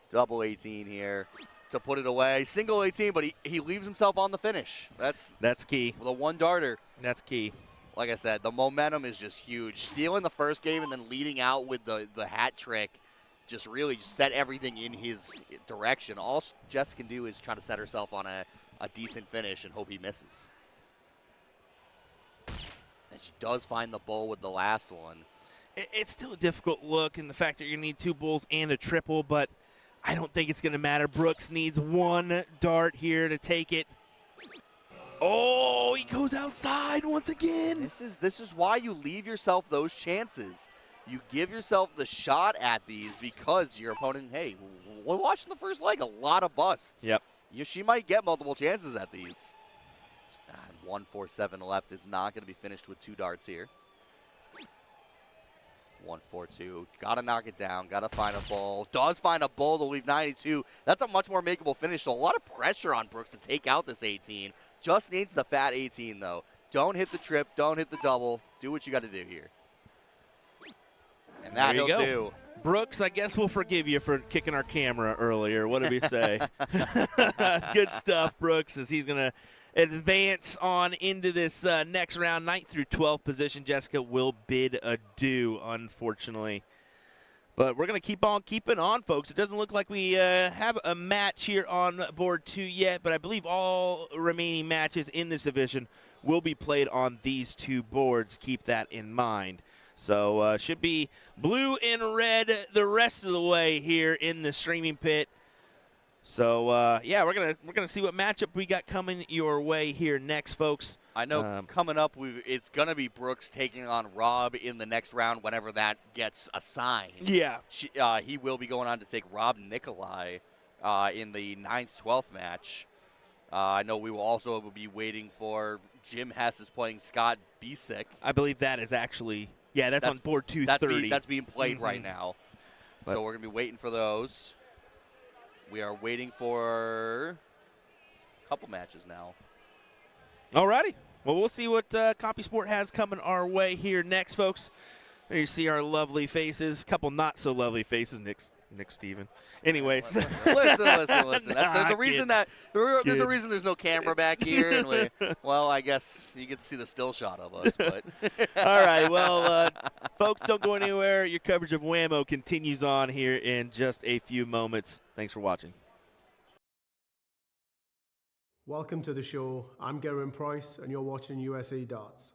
Double 18 here to put it away. Single 18, but he leaves himself on the finish. That's key. The one darter. That's key. Like I said, the momentum is just huge. Stealing the first game and then leading out with the hat trick just really set everything in his direction. All Jess can do is try to set herself on a decent finish and hope he misses. And she does find the bull with the last one. It's still a difficult look in the fact that you're going to need 2 bulls and a triple, but I don't think it's going to matter. Brooks needs 1 dart here to take it. Oh, he goes outside once again. This is why you leave yourself those chances. You give yourself the shot at these because your opponent, hey, we're watching the first leg, a lot of busts. Yep. She might get multiple chances at these. 1-4-7 left is not going to be finished with 2 darts here. 1-4-2. Got to knock it down. Got to find a bull. Does find a bull to leave 92. That's a much more makeable finish. So a lot of pressure on Brooks to take out this 18. Just needs the fat 18, though. Don't hit the trip. Don't hit the double. Do what you got to do here. And that he'll do. Brooks, I guess we'll forgive you for kicking our camera earlier. What did we say? Good stuff, Brooks, as he's going to advance on into this next round. 9th through 12th position. Jessica will bid adieu, unfortunately. But we're going to keep on keeping on, folks. It doesn't look like we have a match here on board 2 yet, but I believe all remaining matches in this division will be played on these 2 boards. Keep that in mind. So should be blue and red the rest of the way here in the streaming pit. So yeah, we're gonna see what matchup we got coming your way here next, folks. I know coming up, it's gonna be Brooks taking on Rob in the next round whenever that gets assigned. Yeah, he will be going on to take Rob Nikolai in the 9th, 12th match. I know we will also be waiting for Jim Hess is playing Scott Bisick. I believe that is actually that's on board 230. That's being played right now. So we're gonna be waiting for those. We are waiting for a couple matches now. Alrighty. Well, we'll see what CompuSport has coming our way here next, folks. There you see our lovely faces. Couple not so lovely faces. Nick Steven. Anyways. Listen. There's a reason there's a reason there's no camera back here. And well, I guess you get to see the still shot of us. But all right. Well, folks, don't go anywhere. Your coverage of WAMO continues on here in just a few moments. Thanks for watching. Welcome to the show. I'm Geraint Price, and you're watching USA Darts.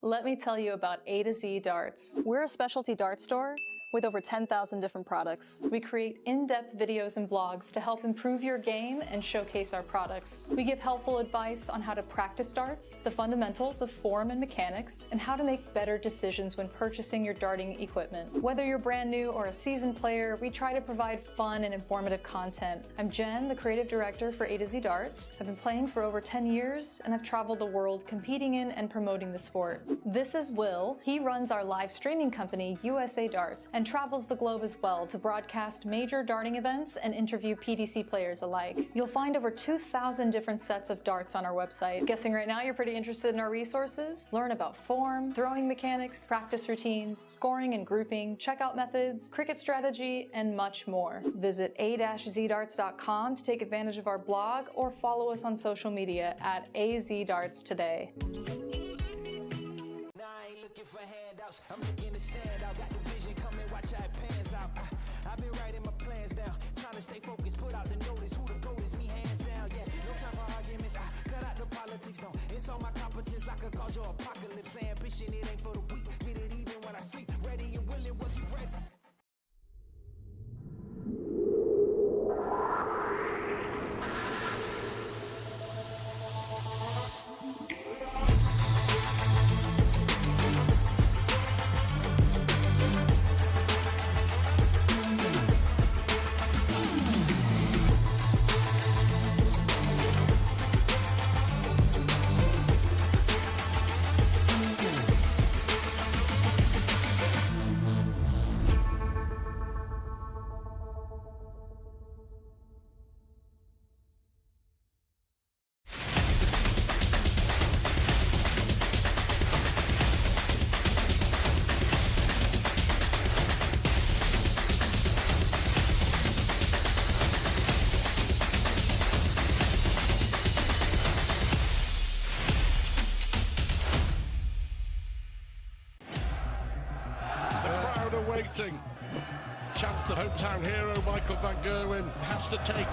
Let me tell you about A to Z Darts. We're a specialty dart store with over 10,000 different products. We create in-depth videos and blogs to help improve your game and showcase our products. We give helpful advice on how to practice darts, the fundamentals of form and mechanics, and how to make better decisions when purchasing your darting equipment. Whether you're brand new or a seasoned player, we try to provide fun and informative content. I'm Jen, the creative director for A to Z Darts. I've been playing for over 10 years and I've traveled the world competing in and promoting the sport. This is Will. He runs our live streaming company, USA Darts, and travels the globe as well to broadcast major darting events and interview PDC players alike. You'll find over 2,000 different sets of darts on our website. Guessing right now you're pretty interested in our resources? Learn about form, throwing mechanics, practice routines, scoring and grouping, checkout methods, cricket strategy, and much more. Visit a-zdarts.com to take advantage of our blog or follow us on social media at AZDarts today. For handouts, I'm looking to stand out. Got the vision coming, watch how it pans out. I've been writing my plans down, trying to stay focused, put out the notice. Who the GOAT is, me hands down. Yeah, no time for arguments. I cut out the politics, no. It's on my competence. I could cause your apocalypse. Ambition, it ain't for the weak. Get it even when I sleep. Ready and willing, what you ready? Waiting. Chance the hometown hero Michael van Gerwen has to take.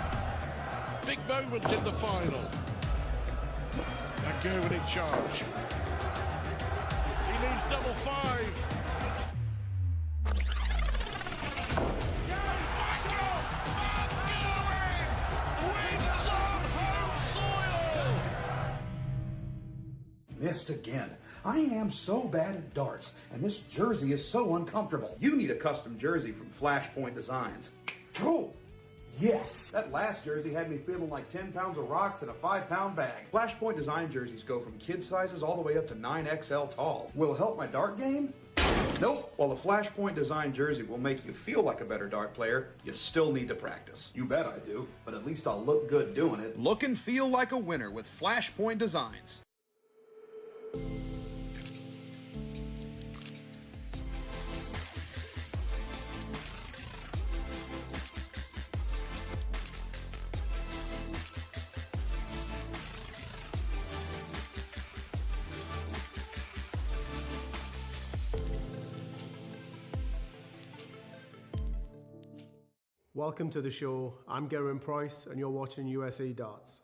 Big moment in the final. Van Gerwen in charge. He needs double five. Michael van Gerwen wins on home soil. Missed again. I am so bad at darts, and this jersey is so uncomfortable. You need a custom jersey from Flashpoint Designs. Oh, yes! That last jersey had me feeling like 10 pounds of rocks in a 5-pound bag. Flashpoint Design jerseys go from kid sizes all the way up to 9XL tall. Will it help my dart game? Nope. While the Flashpoint Design jersey will make you feel like a better dart player, you still need to practice. You bet I do, but at least I'll look good doing it. Look and feel like a winner with Flashpoint Designs. Welcome to the show. I'm Geraint Price and you're watching USA Darts.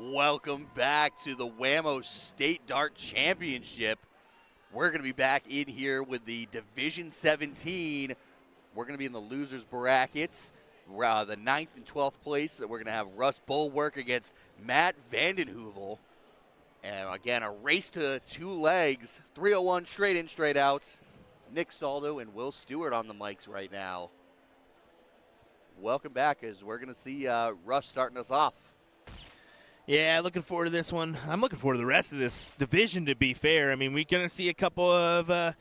Welcome back to the WAMO State Dart Championship. We're going to be back in here with the Division 17. We're going to be in the losers brackets. The 9th and 12th place. We're going to have Russ Bulwark against Matt Vandenheuvel. And again, a race to 2 legs. 301 straight in, straight out. Nick Saldo and Will Stewart on the mics right now. Welcome back, as we're going to see Russ starting us off. Yeah, looking forward to this one. I'm looking forward to the rest of this division, to be fair. I mean, we're going to see a couple of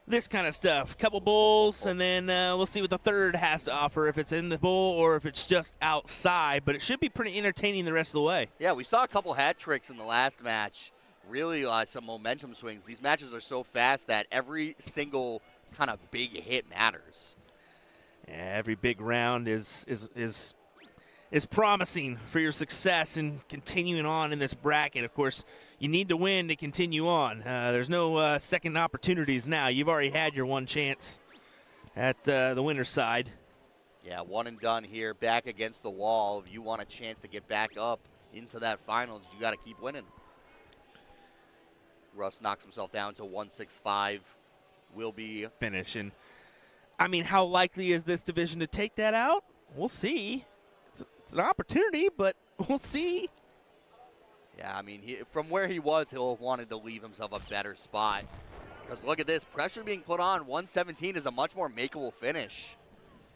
this kind of stuff. A couple bowls, and then we'll see what the third has to offer, if it's in the bowl or if it's just outside. But it should be pretty entertaining the rest of the way. Yeah, we saw a couple hat tricks in the last match. Really some momentum swings. These matches are so fast that every single kind of big hit matters. Yeah, every big round is promising for your success in continuing on in this bracket. Of course, you need to win to continue on. There's no second opportunities now. You've already had your one chance at the winner's side. Yeah, one and done here, back against the wall. If you want a chance to get back up into that finals, you got to keep winning. Russ knocks himself down to 165. Will be finishing. I mean, how likely is this division to take that out? We'll see. It's an opportunity, but we'll see. Yeah, I mean, from where he was, he'll have wanted to leave himself a better spot. Because look at this, pressure being put on. 117 is a much more makeable finish.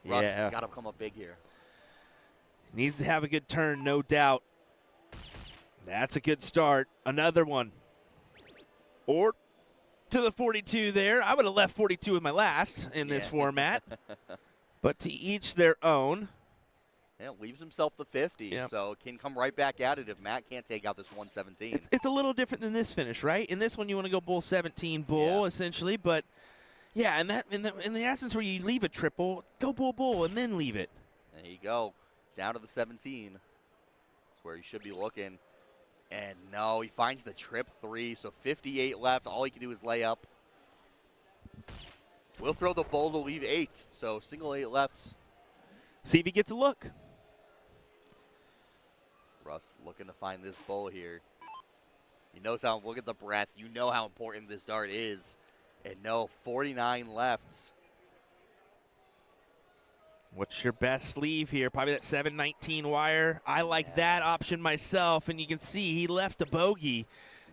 Russ got to come up big here. Needs to have a good turn, no doubt. That's a good start. Another one. Or to the 42 there. I would have left 42 with my last in this format. But to each their own. Yeah, leaves himself the 50, so can come right back at it if Matt can't take out this 117. It's a little different than this finish, right? In this one, you want to go bull 17 bull, essentially. But, yeah, in the essence where you leave a triple, go bull bull and then leave it. There you go. Down to the 17. That's where he should be looking. And no, he finds the trip 3, so 58 left. All he can do is lay up. We'll throw the bull to leave 8, so single 8 left. See if he gets a look. Russ looking to find this bull here. He knows how, look at the breath. You know how important this dart is. And no, 49 left. What's your best sleeve here? Probably that 719 wire. I like that option myself, and you can see he left a bogey.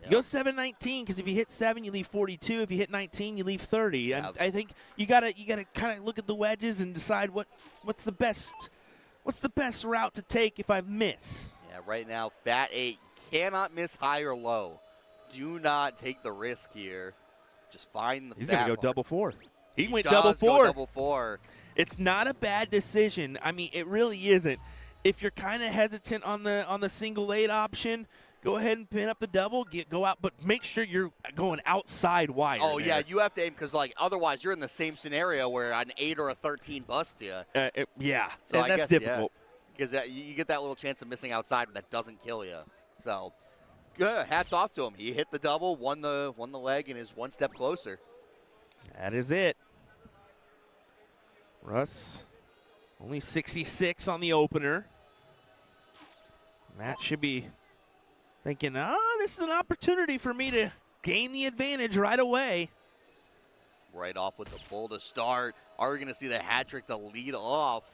You go 719 because if you hit 7, you leave 42. If you hit 19, you leave 30. And I think you gotta kind of look at the wedges and decide what's the best route to take if I miss. Yeah, right now, Fat 8 cannot miss high or low. Do not take the risk here. Just find the He's fat gonna go mark. double 4. He went does double 4. Go double 4. It's not a bad decision. I mean, it really isn't. If you're kind of hesitant on the single 8 option, go ahead and pin up the double, go out, but make sure you're going outside wire. Oh, yeah, you have to aim because, otherwise you're in the same scenario where an 8 or a 13 busts you. Yeah, so and that's difficult. Because you get that little chance of missing outside that doesn't kill you. So, good. Hats off to him. He hit the double, won the leg, and is one step closer. That is it. Russ, only 66 on the opener. Matt should be thinking, this is an opportunity for me to gain the advantage right away. Right off with the bull to start. Are we going to see the hat trick to lead off?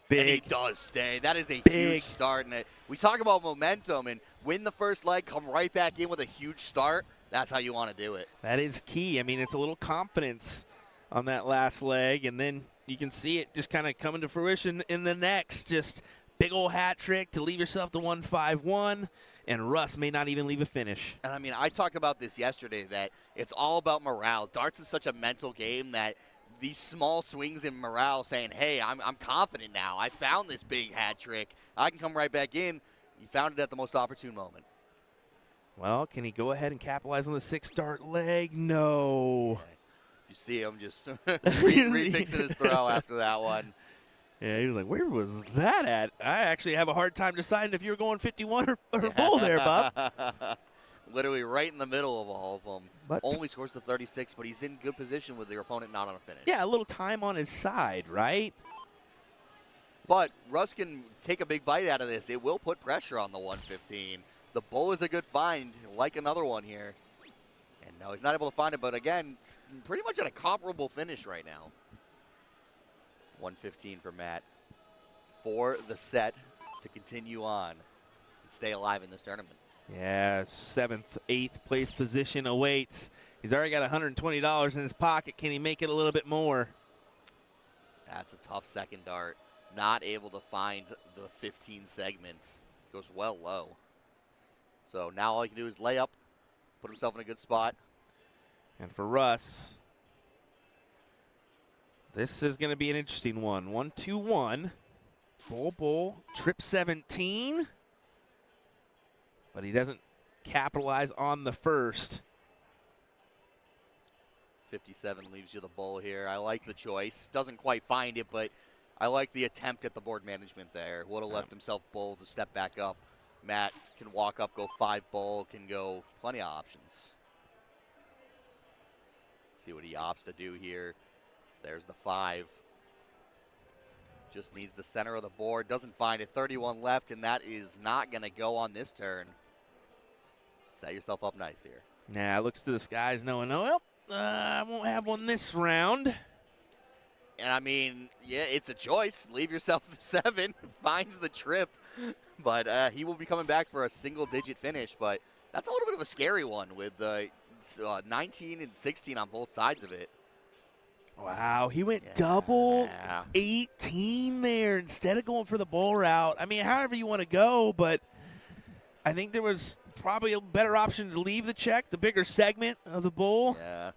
Big. And he does stay. That is a Big. huge start. And we talk about momentum and win the first leg, come right back in with a huge start. That's how you want to do it. That is key. I mean, it's a little confidence on that last leg, and then you can see it just kind of coming to fruition in the next. Just big old hat trick to leave yourself to 151, and Russ may not even leave a finish. And, I mean, I talked about this yesterday, that it's all about morale. Darts is such a mental game that these small swings in morale saying, hey, I'm confident now. I found this big hat trick. I can come right back in. He found it at the most opportune moment. Well, can he go ahead and capitalize on the 6-dart leg? No. Yeah. You see him just refixing his throw after that one. Yeah, he was like, where was that at? I actually have a hard time deciding if you were going 51 or bull there, Bob. Literally right in the middle of all of them. But only scores to 36, but he's in good position with your opponent not on a finish. Yeah, a little time on his side, right? But Russ can take a big bite out of this. It will put pressure on the 115. The bull is a good find, like another one here. And no, he's not able to find it, but again, pretty much at a comparable finish right now. 115 for Matt for the set to continue on and stay alive in this tournament. Yeah, 7th, 8th place position awaits. He's already got $120 in his pocket. Can he make it a little bit more? That's a tough second dart. Not able to find the 15 segments. Goes well low. So now all he can do is lay up, put himself in a good spot. And for Russ, this is going to be an interesting one. 1-2-1. Bull, trip 17. But he doesn't capitalize on the first. 57 leaves you the bull here. I like the choice. Doesn't quite find it, but I like the attempt at the board management there. Would have left himself bull to step back up. Matt can walk up, go 5 bull, can go plenty of options. See what he opts to do here. There's the 5. Just needs the center of the board. Doesn't find it. 31 left, and that is not going to go on this turn. Set yourself up nice here. Nah, looks to the skies knowing, oh, well, I won't have one this round. And I mean, yeah, it's a choice. Leave yourself the 7. Finds the trip. But he will be coming back for a single-digit finish. But that's a little bit of a scary one with 19 and 16 on both sides of it. Wow, he went double 18 there instead of going for the bull route. I mean, however you want to go, but I think there was probably a better option to leave the check, the bigger segment of the bull. Yeah.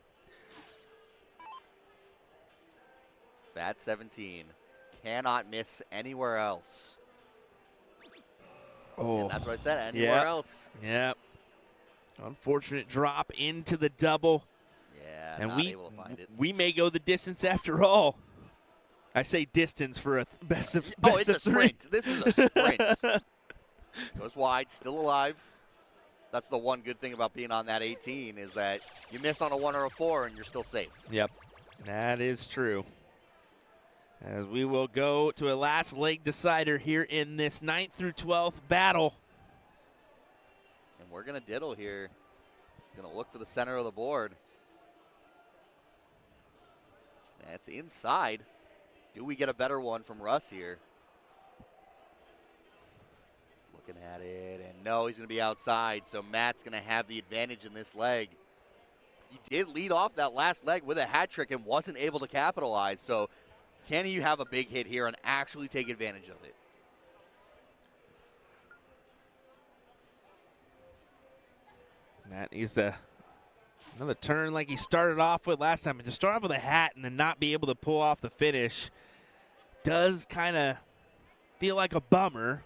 Fat 17. Cannot miss anywhere else. Oh, and that's what I said, anywhere else. Yep. Unfortunate drop into the double. Yeah, and not able to find it. We may go the distance after all. I say distance for a best of it's a three. sprint. This is a sprint. Goes wide, still alive. That's the one good thing about being on that 18 is that you miss on a 1 or a 4 and you're still safe. Yep, that is true. As we will go to a last leg decider here in this 9th through 12th battle. And we're going to diddle here. He's going to look for the center of the board. That's inside. Do we get a better one from Russ here? Looking at it, and no, he's going to be outside, so Matt's going to have the advantage in this leg. He did lead off that last leg with a hat trick and wasn't able to capitalize, so can he have a big hit here and actually take advantage of it? Matt needs another turn like he started off with last time. And to start off with a hat and then not be able to pull off the finish does kind of feel like a bummer.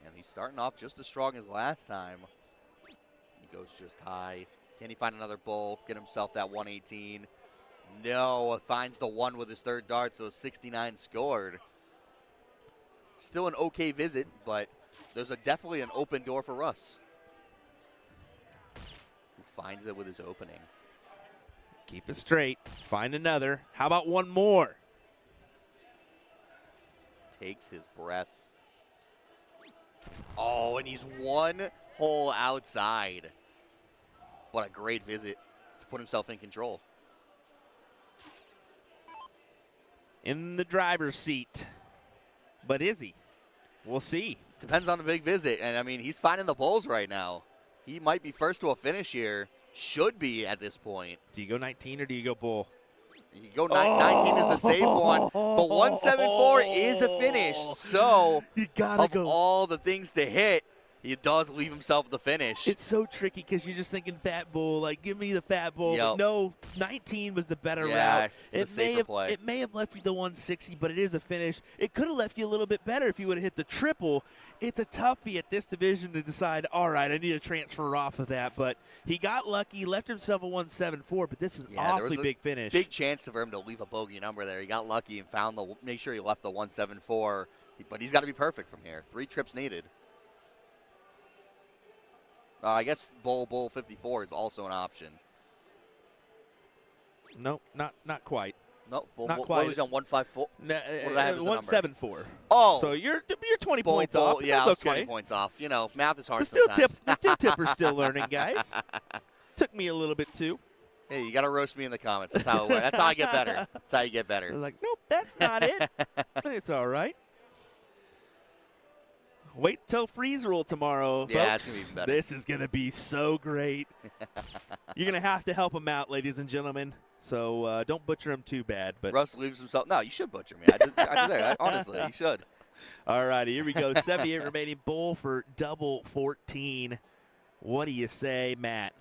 And he's starting off just as strong as last time. He goes just high. Can he find another bull, get himself that 118? No, finds the 1 with his 3rd dart, so 69 scored. Still an okay visit, but there's definitely an open door for Russ. Who finds it with his opening. Keep it straight. Find another. How about one more? Takes his breath. Oh, and he's 1 hole outside. What a great visit to put himself in control. In the driver's seat. But is he? We'll see. Depends on the big visit. And, I mean, he's finding the bulls right now. He might be first to a finish here. Should be at this point. Do you go 19 or do you go bull? You go 19 is the safe one. But 174 is a finish. So, you gotta of go. all the things to hit, he does leave himself the finish. It's so tricky because you're just thinking fat bull, like give me the fat bull. Yep. But no, 19 was the better Yeah, route. it's the safer play. It may have left you the 160, but it is a finish. It could have left you a little bit better if you would have hit the triple. It's a toughie at this division to decide, all right, I need to transfer off of that. But he got lucky, left himself a 174, but this is an awfully big finish. Big chance for him to leave a bogey number there. He got lucky and found make sure he left the 174. But he's got to be perfect from here. 3 trips needed. I guess bull 54 is also an option. Nope, not quite. No, Not what quite. was it on 154? Nah, What did I have as the number? 174. Oh. So you're 20 points off. Yeah, I That's was okay. 20 points off. You know, math is hard The steel sometimes. tipper's still learning, guys. Took me a little bit too. Hey, you got to roast me in the comments. That's how it works. That's how I get better. That's how you get better. They're like, nope, that's not it. It's all right. Wait till freeze rule tomorrow, folks. Yeah, it's going to be even better. This is going to be so great. You're going to have to help him out, ladies and gentlemen. So don't butcher him too bad. But Russ leaves himself. No, you should butcher me. Honestly, you should. all righty, here we go. 78 remaining. Bowl for double 14. What do you say, Matt?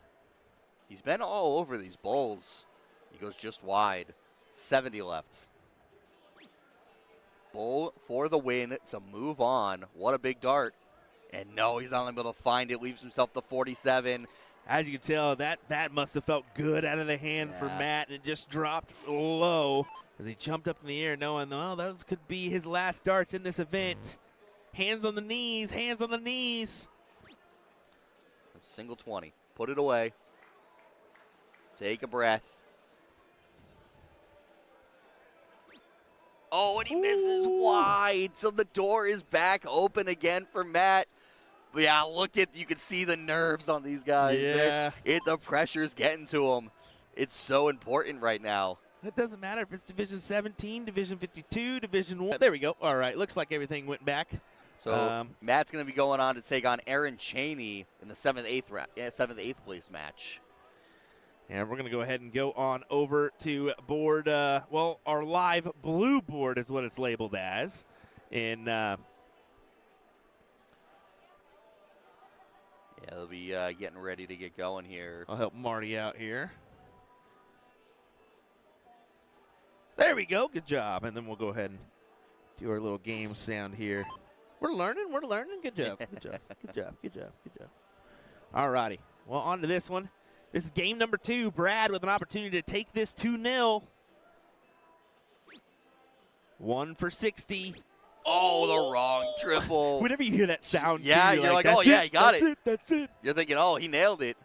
He's been all over these bowls. He goes just wide. 70 left. Bowl for the win to move on. What a big dart. And no, he's not able to find it. Leaves himself the 47. As you can tell, that must have felt good out of the hand for Matt, and it just dropped low as he jumped up in the air knowing, well, those could be his last darts in this event. Hands on the knees, hands on the knees. Single 20. Put it away. Take a breath. Oh, and he misses wide. So the door is back open again for Matt. But yeah, you can see the nerves on these guys. Yeah. The pressure's getting to them. It's so important right now. It doesn't matter if it's Division 17, Division 52, Division 1. There we go. All right, looks like everything went back. So Matt's going to be going on to take on Aaron Cheney in the 7th-8th place match. And we're going to go ahead and go on over to board, our live blue board is what it's labeled as. They'll be getting ready to get going here. I'll help Marty out here. There we go. Good job. And then we'll go ahead and do our little game sound here. We're learning. Good job. Good job. All righty. Well, on to this one. This is game number 2. Brad with an opportunity to take this 2-0. 1 for 60. Oh, the wrong triple. Whenever you hear that sound, yeah, too, you're like, that's oh, yeah, he got it. That's it. You're thinking, oh, he nailed it.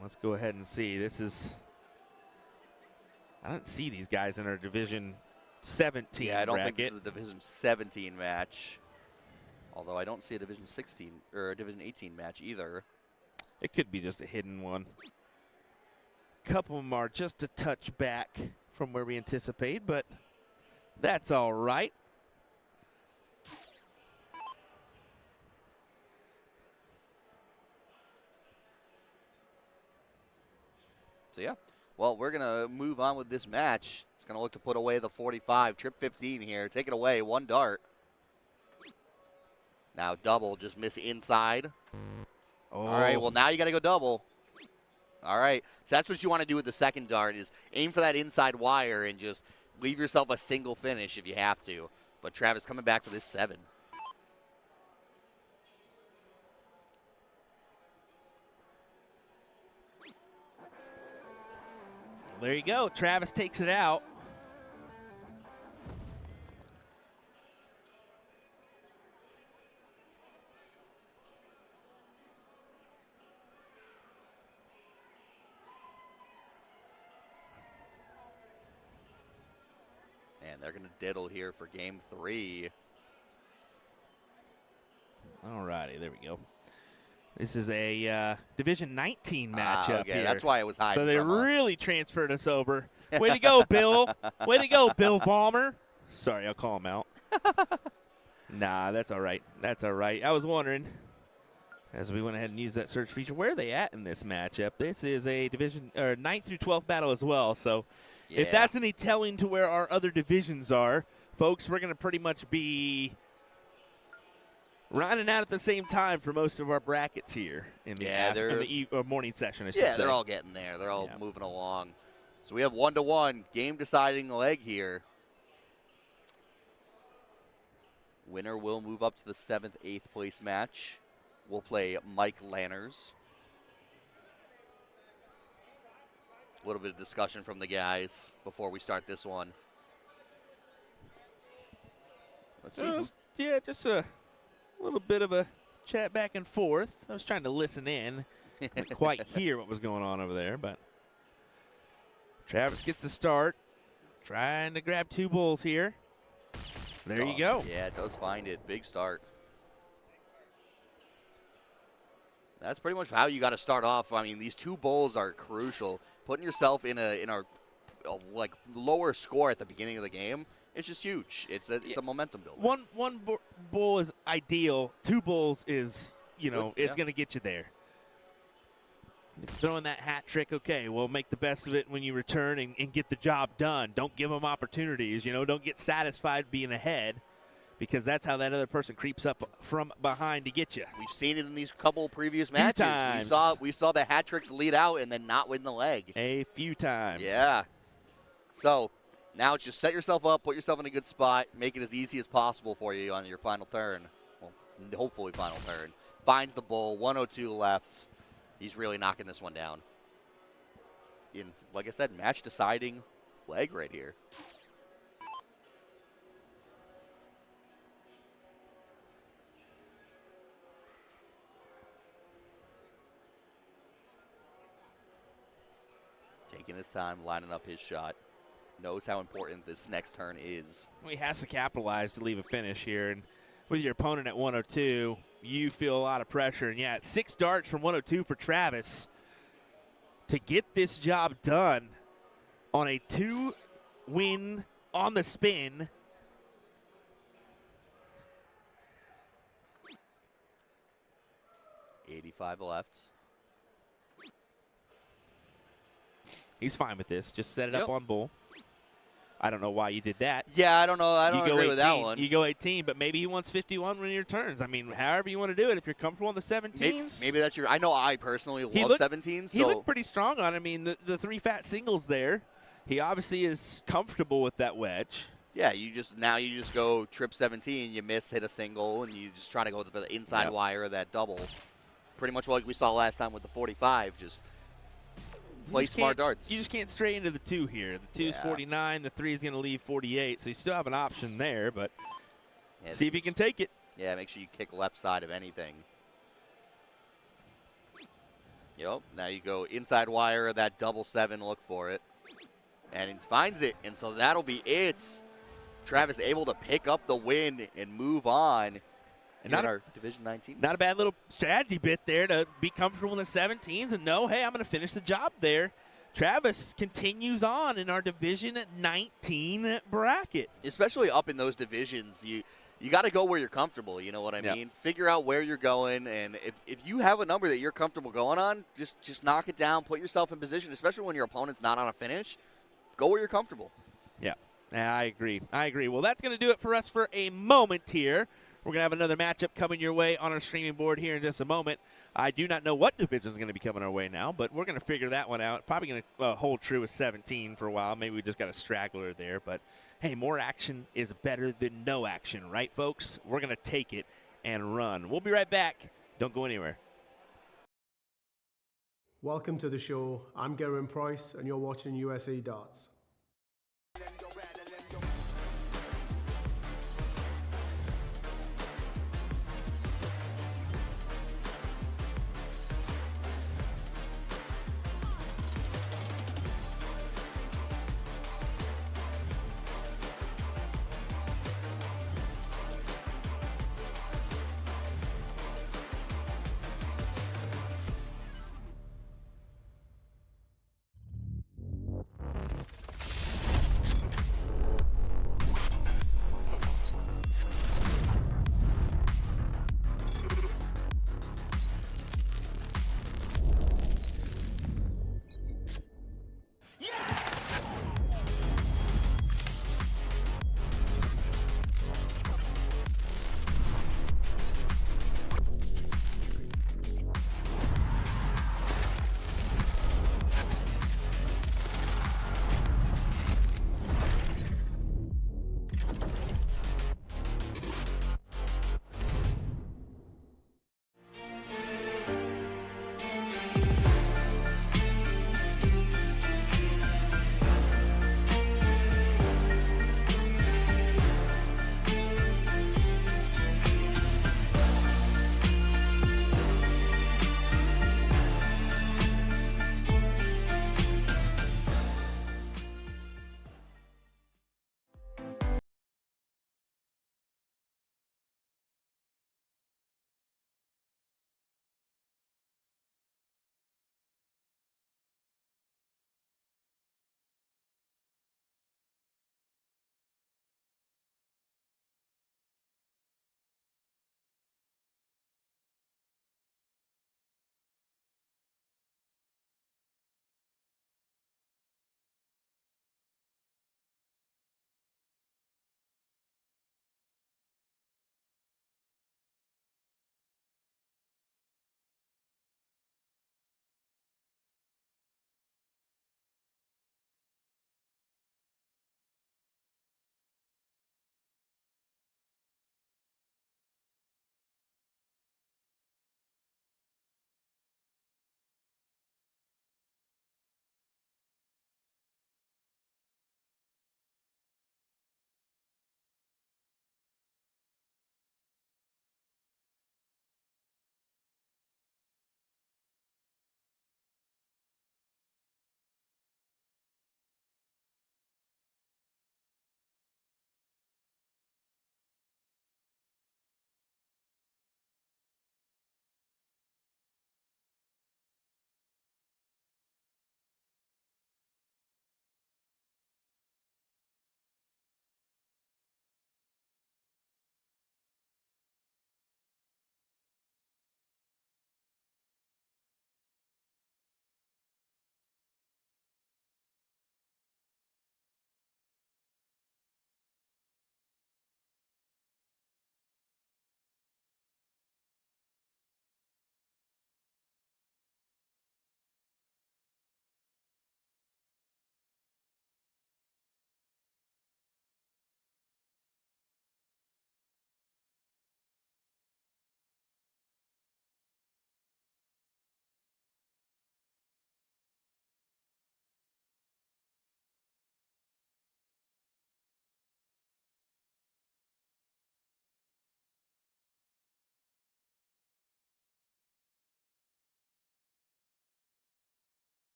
Let's go ahead and see. I don't see these guys in our Division 17 Yeah, I don't bracket. think this is a Division 17 match. Although I don't see a Division 16 or a Division 18 match either. It could be just a hidden one. A couple of them are just a touch back from where we anticipate, but that's all right. So, yeah. Well, we're going to move on with this match. It's going to look to put away the 45. Trip 15 here. Take it away. 1 dart. Now double. Just miss inside. Oh. All right. Well, now you got to go double. All right. So that's what you want to do with the second dart is aim for that inside wire and just leave yourself a single finish if you have to. But Travis coming back for this 7. There you go. Travis takes it out. And they're going to diddle here for game 3. All righty. There we go. This is a Division 19 matchup okay. here. That's why it was high. So they really transferred us over. Way to go, Bill. Way to go, Bill Vollmer. Sorry, I'll call him out. Nah, that's all right. That's all right. I was wondering, as we went ahead and used that search feature, where are they at in this matchup? This is a Division 9th through 12th battle as well. So if that's any telling to where our other divisions are, folks, we're going to pretty much be running out at the same time for most of our brackets here in the morning session, I should say. They're all getting there. They're all moving along. So we have 1-1 game deciding leg here. Winner will move up to the 7th, 8th place match. We'll play Mike Lanners. A little bit of discussion from the guys before we start this one. Let's see. Just a little bit of a chat back and forth. I was trying to listen in. Couldn't quite hear what was going on over there, but Travis gets the start. Trying to grab 2 bulls here. There you go. Yeah, it does find it. Big start. That's pretty much how you got to start off. I mean, these 2 bulls are crucial. Putting yourself in a like lower score at the beginning of the game, it's just huge. It's a momentum builder. One bull is ideal. 2 bulls is, you know, Good, it's going to get you there. Throwing that hat trick, okay, well, make the best of it when you return and get the job done. Don't give them opportunities, you know. Don't get satisfied being ahead, because that's how that other person creeps up from behind to get you. We've seen it in these couple previous matches. Times. We saw the hat tricks lead out and then not win the leg. A few times. Yeah. So now it's just set yourself up, put yourself in a good spot, make it as easy as possible for you on your final turn. Well, hopefully final turn. Finds the bull, 102 left. He's really knocking this one down. In, like I said, match deciding leg right here. Taking his time, lining up his shot. Knows how important this next turn is. He has to capitalize to leave a finish here. And with your opponent at 102, you feel a lot of pressure. And, yeah, it's 6 darts from 102 for Travis to get this job done on a 2-win on the spin. $85 left. He's fine with this. Just set it up on bull. I don't know why you did that. Yeah, I don't know. I don't agree 18, with that one. You go 18, but maybe he wants 51 when your turns. I mean, however you want to do it. If you're comfortable on the 17s. Maybe that's your – I know I personally love 17s. He looked pretty strong on it. I mean, the 3 fat singles there. He obviously is comfortable with that wedge. Yeah, you just go trip 17, you miss, hit a single, and you just try to go for the inside wire of that double. Pretty much like we saw last time with the 45, just play smart darts. You just can't stray into the 2 here. The 2 is 49, the 3 is going to leave 48, so you still have an option there, but see if you can take it. Yeah, make sure you kick left side of anything. Yep, now you go inside wire of that double 7, look for it. And he finds it, and so that'll be it. Travis able to pick up the win and move on. And not our Division 19. Not a bad little strategy bit there to be comfortable in the 17s and know, hey, I'm going to finish the job there. Travis continues on in our Division 19 bracket. Especially up in those divisions, you got to go where you're comfortable, you know what I mean? Figure out where you're going, and if you have a number that you're comfortable going on, just knock it down, put yourself in position, especially when your opponent's not on a finish. Go where you're comfortable. Yeah, I agree. Well, that's going to do it for us for a moment here. We're going to have another matchup coming your way on our streaming board here in just a moment. I do not know what division is going to be coming our way now, but we're going to figure that one out. Probably going to hold true with 17 for a while. Maybe we just got a straggler there. But, hey, more action is better than no action, right, folks? We're going to take it and run. We'll be right back. Don't go anywhere. Welcome to the show. I'm Gerwin Price, and you're watching USA Darts.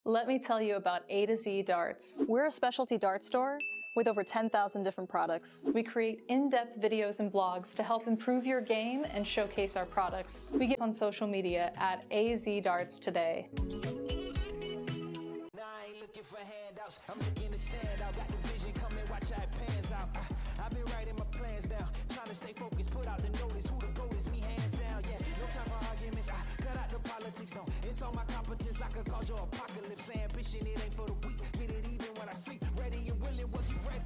Let me tell you about A to Z Darts. We're a specialty dart store with over 10,000 different products. We create in-depth videos and blogs to help improve your game and showcase our products. We get on social media at AZ Darts today. Looking for handouts, I'm looking to stand out. Got the vision coming, watch how it pans out. I've been writing my plans down, trying to stay focused, put out the notice. Who the goat is, me hands down. Yeah, no time for arguments. I cut out the politics, no. It's all my competence. I could cause your apocalypse. Ambition, it ain't for the weak. Get it even when I sleep. Ready and willing, what you ready?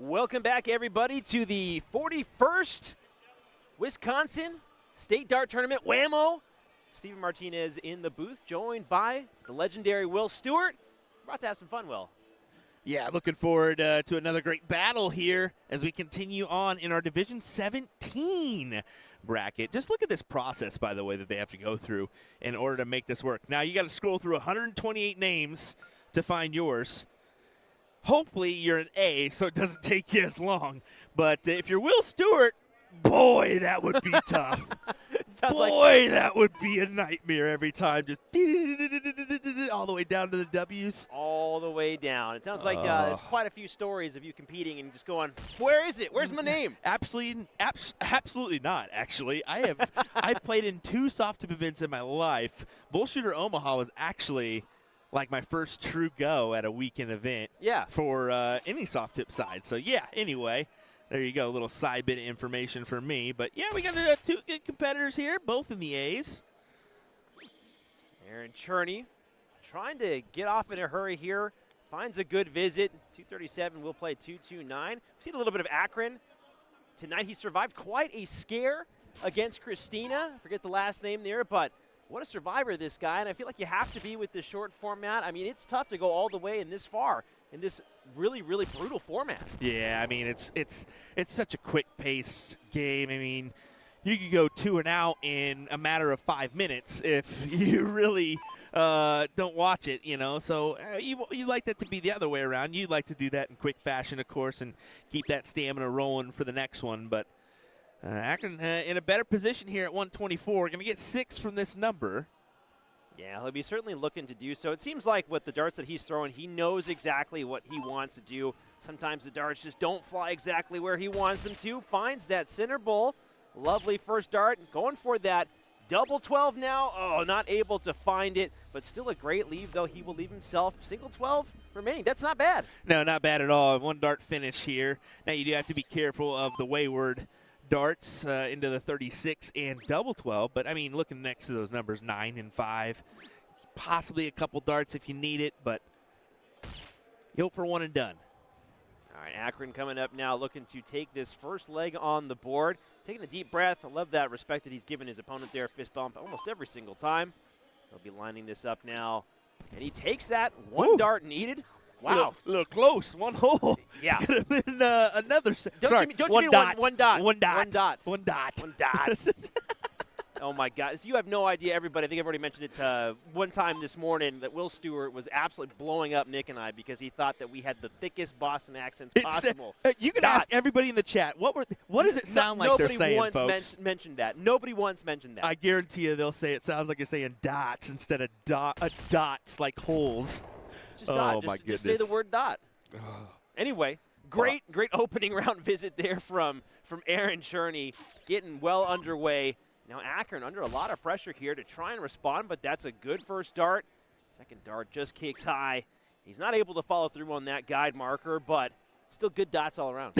Welcome back, everybody, to the 41st Wisconsin State Dart Tournament. WAMO. Steven Martinez in the booth, joined by the legendary Will Stewart. We're about to have some fun, Will. Yeah, looking forward to another great battle here as we continue on in our Division 17 bracket. Just look at this process, by the way, that they have to go through in order to make this work. Now, you got to scroll through 128 names to find yours. Hopefully you're an A, so it doesn't take you as long. But if you're Will Stewart, boy, that would be tough. Boy, that would be a nightmare every time. Just all the way down to the W's. All the way down. It sounds like there's quite a few stories of you competing and just going, where is it? Where's my name? Absolutely not, actually. I've played in 2 soft tip events in my life. Bullshooter Omaha was actually like my first true go at a weekend event for any soft tip side. So, yeah, anyway, there you go, a little side bit of information for me. But, yeah, we got 2 good competitors here, both in the A's. Aaron Cherney trying to get off in a hurry here. Finds a good visit. 237 will play 229. We've seen a little bit of Akron. Tonight he survived quite a scare against Christina. I forget the last name there, but what a survivor, this guy, and I feel like you have to be with this short format. I mean, it's tough to go all the way and this far in this really, really brutal format. Yeah, I mean, it's such a quick-paced game. I mean, you could go 2 and out in a matter of 5 minutes if you really don't watch it, you know. So you like that to be the other way around. You like to do that in quick fashion, of course, and keep that stamina rolling for the next one. But Akron in a better position here at 124. Going to get 6 from this number. Yeah, he'll be certainly looking to do so. It seems like with the darts that he's throwing, he knows exactly what he wants to do. Sometimes the darts just don't fly exactly where he wants them to. Finds that center bowl. Lovely first dart. Going for that double 12 now. Oh, not able to find it, but still a great leave, though. He will leave himself single 12 remaining. That's not bad. No, not bad at all. 1 dart finish here. Now you do have to be careful of the wayward darts into the 36 and double 12, but I mean, looking next to those numbers, 9 and 5, possibly a couple darts if you need it, but you hope for 1 and done. All right, Akron coming up now, looking to take this first leg on the board. Taking a deep breath. I love that respect that he's given his opponent there. Fist bump almost every single time. He'll be lining this up now, and he takes that. 1 dart needed. Wow. A little close. 1 hole. Yeah. Could have been another. Don't you mean 1 dot. 1 dot. 1 dot. 1 dot. 1 dot. Oh, my God. So you have no idea, everybody. I think I've already mentioned it one time this morning that Will Stewart was absolutely blowing up Nick and I because he thought that we had the thickest Boston accents possible. You can ask everybody in the chat. What does it sound like they're saying, folks? Nobody once mentioned that. Nobody once mentioned that. I guarantee you they'll say it sounds like you're saying dots instead of dots like holes. Just dot. My Just goodness. say the word dot. Anyway, great opening round visit there from Aaron Cherney, getting well underway. Now Akron under a lot of pressure here to try and respond, but that's a good first dart. Second dart just kicks high. He's not able to follow through on that guide marker, but still good dots all around.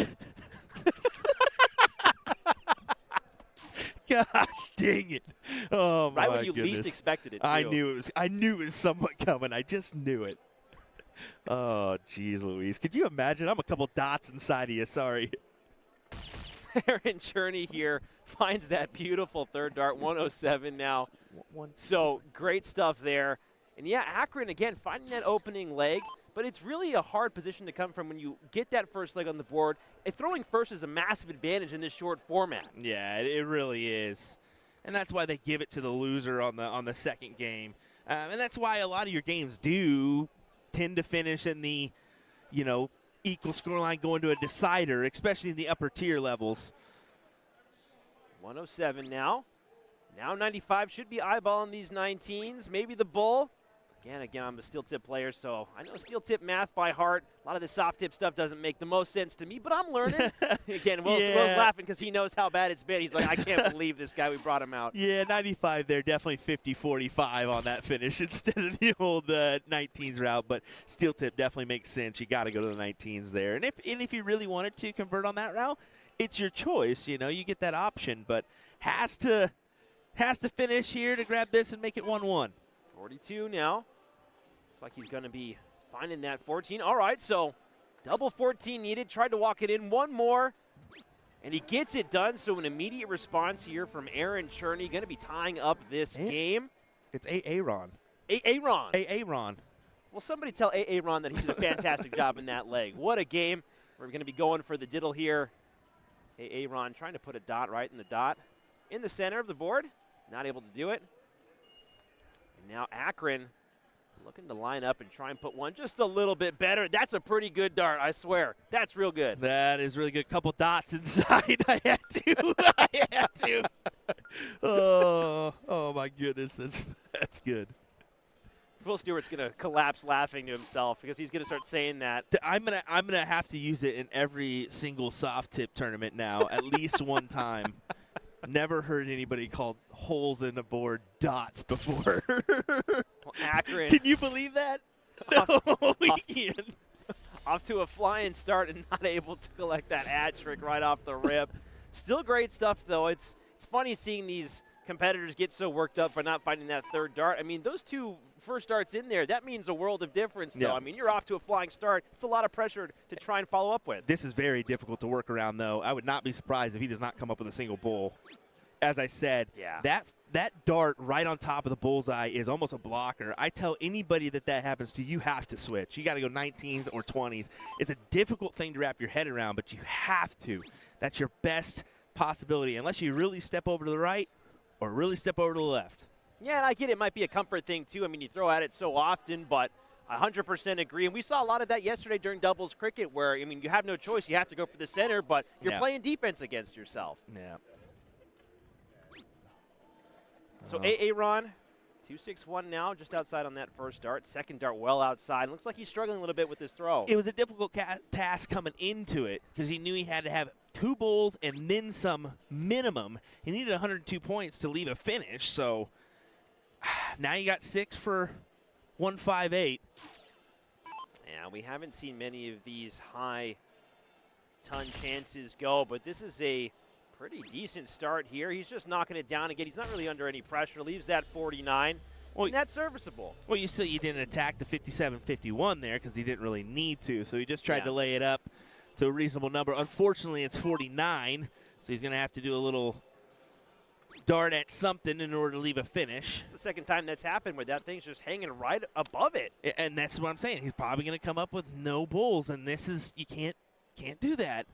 Gosh, dang it! Oh my Right when you goodness. least expected it, too. I knew it was somewhat coming. I just knew it. Oh, geez, Louise. Could you imagine? I'm a couple dots inside of you. Sorry. Aaron Cherney here finds that beautiful third dart, 107 now. So great stuff there. And yeah, Akron, again, finding that opening leg, but it's really a hard position to come from when you get that first leg on the board. Throwing first is a massive advantage in this short format. Yeah, it really is. And that's why they give it to the loser on the second game. And that's why a lot of your games do tend to finish in the, equal scoreline going to a decider, especially in the upper tier levels. 107 now. Now 95 should be eyeballing these 19s. Maybe the bull. Again, I'm a steel tip player, so I know steel tip math by heart. A lot of the soft tip stuff doesn't make the most sense to me, but I'm learning. Again, Will's laughing because he knows how bad it's been. He's like, I can't believe this guy, we brought him out. Yeah, 95 there, definitely 50-45 on that finish instead of the old 19s route, but steel tip definitely makes sense. You got to go to the 19s there. And if you really wanted to convert on that route, it's your choice. You get that option, but has to finish here to grab this and make it 1-1. 42 now. Looks like he's going to be finding that 14. All right, so double 14 needed. Tried to walk it in. One more, and he gets it done. So an immediate response here from Aaron Cherney. Going to be tying up this game. It's Aaron. Aaron. Aaron. Well, somebody tell Aaron that he did a fantastic job in that leg. What a game. We're going to be going for the diddle here. Aaron trying to put a dot right in the dot. In the center of the board. Not able to do it. And now Akron looking to line up and try and put one just a little bit better. That's a pretty good dart, I swear. That's real good. That is really good. Couple dots inside. I had to. Oh my goodness. That's good. Will Stewart's going to collapse laughing to himself because he's going to start saying that. I'm gonna have to use it in every single soft tip tournament now, at least one time. Never heard anybody call holes in the board dots before. Well, Akron. Can you believe that? No, we can't. Off to a flying start and not able to collect that hat trick right off the rip. Still great stuff, though. It's funny seeing these competitors get so worked up for not finding that third dart. I mean, those two first darts in there, that means a world of difference, though. Yeah. I mean, you're off to a flying start. It's a lot of pressure to try and follow up with. This is very difficult to work around, though. I would not be surprised if he does not come up with a single bull. As I said, yeah. that dart right on top of the bullseye is almost a blocker. I tell anybody that happens to, you have to switch. You got to go 19s or 20s. It's a difficult thing to wrap your head around, but you have to. That's your best possibility, unless you really step over to the right or really step over to the left. Yeah, and I get it might be a comfort thing, too. I mean, you throw at it so often, but I 100% agree. And we saw a lot of that yesterday during doubles cricket where, I mean, you have no choice. You have to go for the center, but you're playing defense against yourself. Yeah. So Aaron, 2-6-1 now, just outside on that first dart. Second dart well outside. Looks like he's struggling a little bit with this throw. It was a difficult task coming into it because he knew he had to have 2 bulls and then some minimum. He needed 102 points to leave a finish, so now you got 6 for 158. Yeah, we haven't seen many of these high ton chances go, but this is a pretty decent start here. He's just knocking it down again. He's not really under any pressure. Leaves that 49. Well, and that's serviceable. Well, you didn't attack the 57-51 there because he didn't really need to, so he just tried to lay it up to a reasonable number. Unfortunately, it's 49, so he's going to have to do a little dart at something in order to leave a finish. It's the second time that's happened where that thing's just hanging right above it. And that's what I'm saying. He's probably going to come up with no bulls, and this is, you can't do that.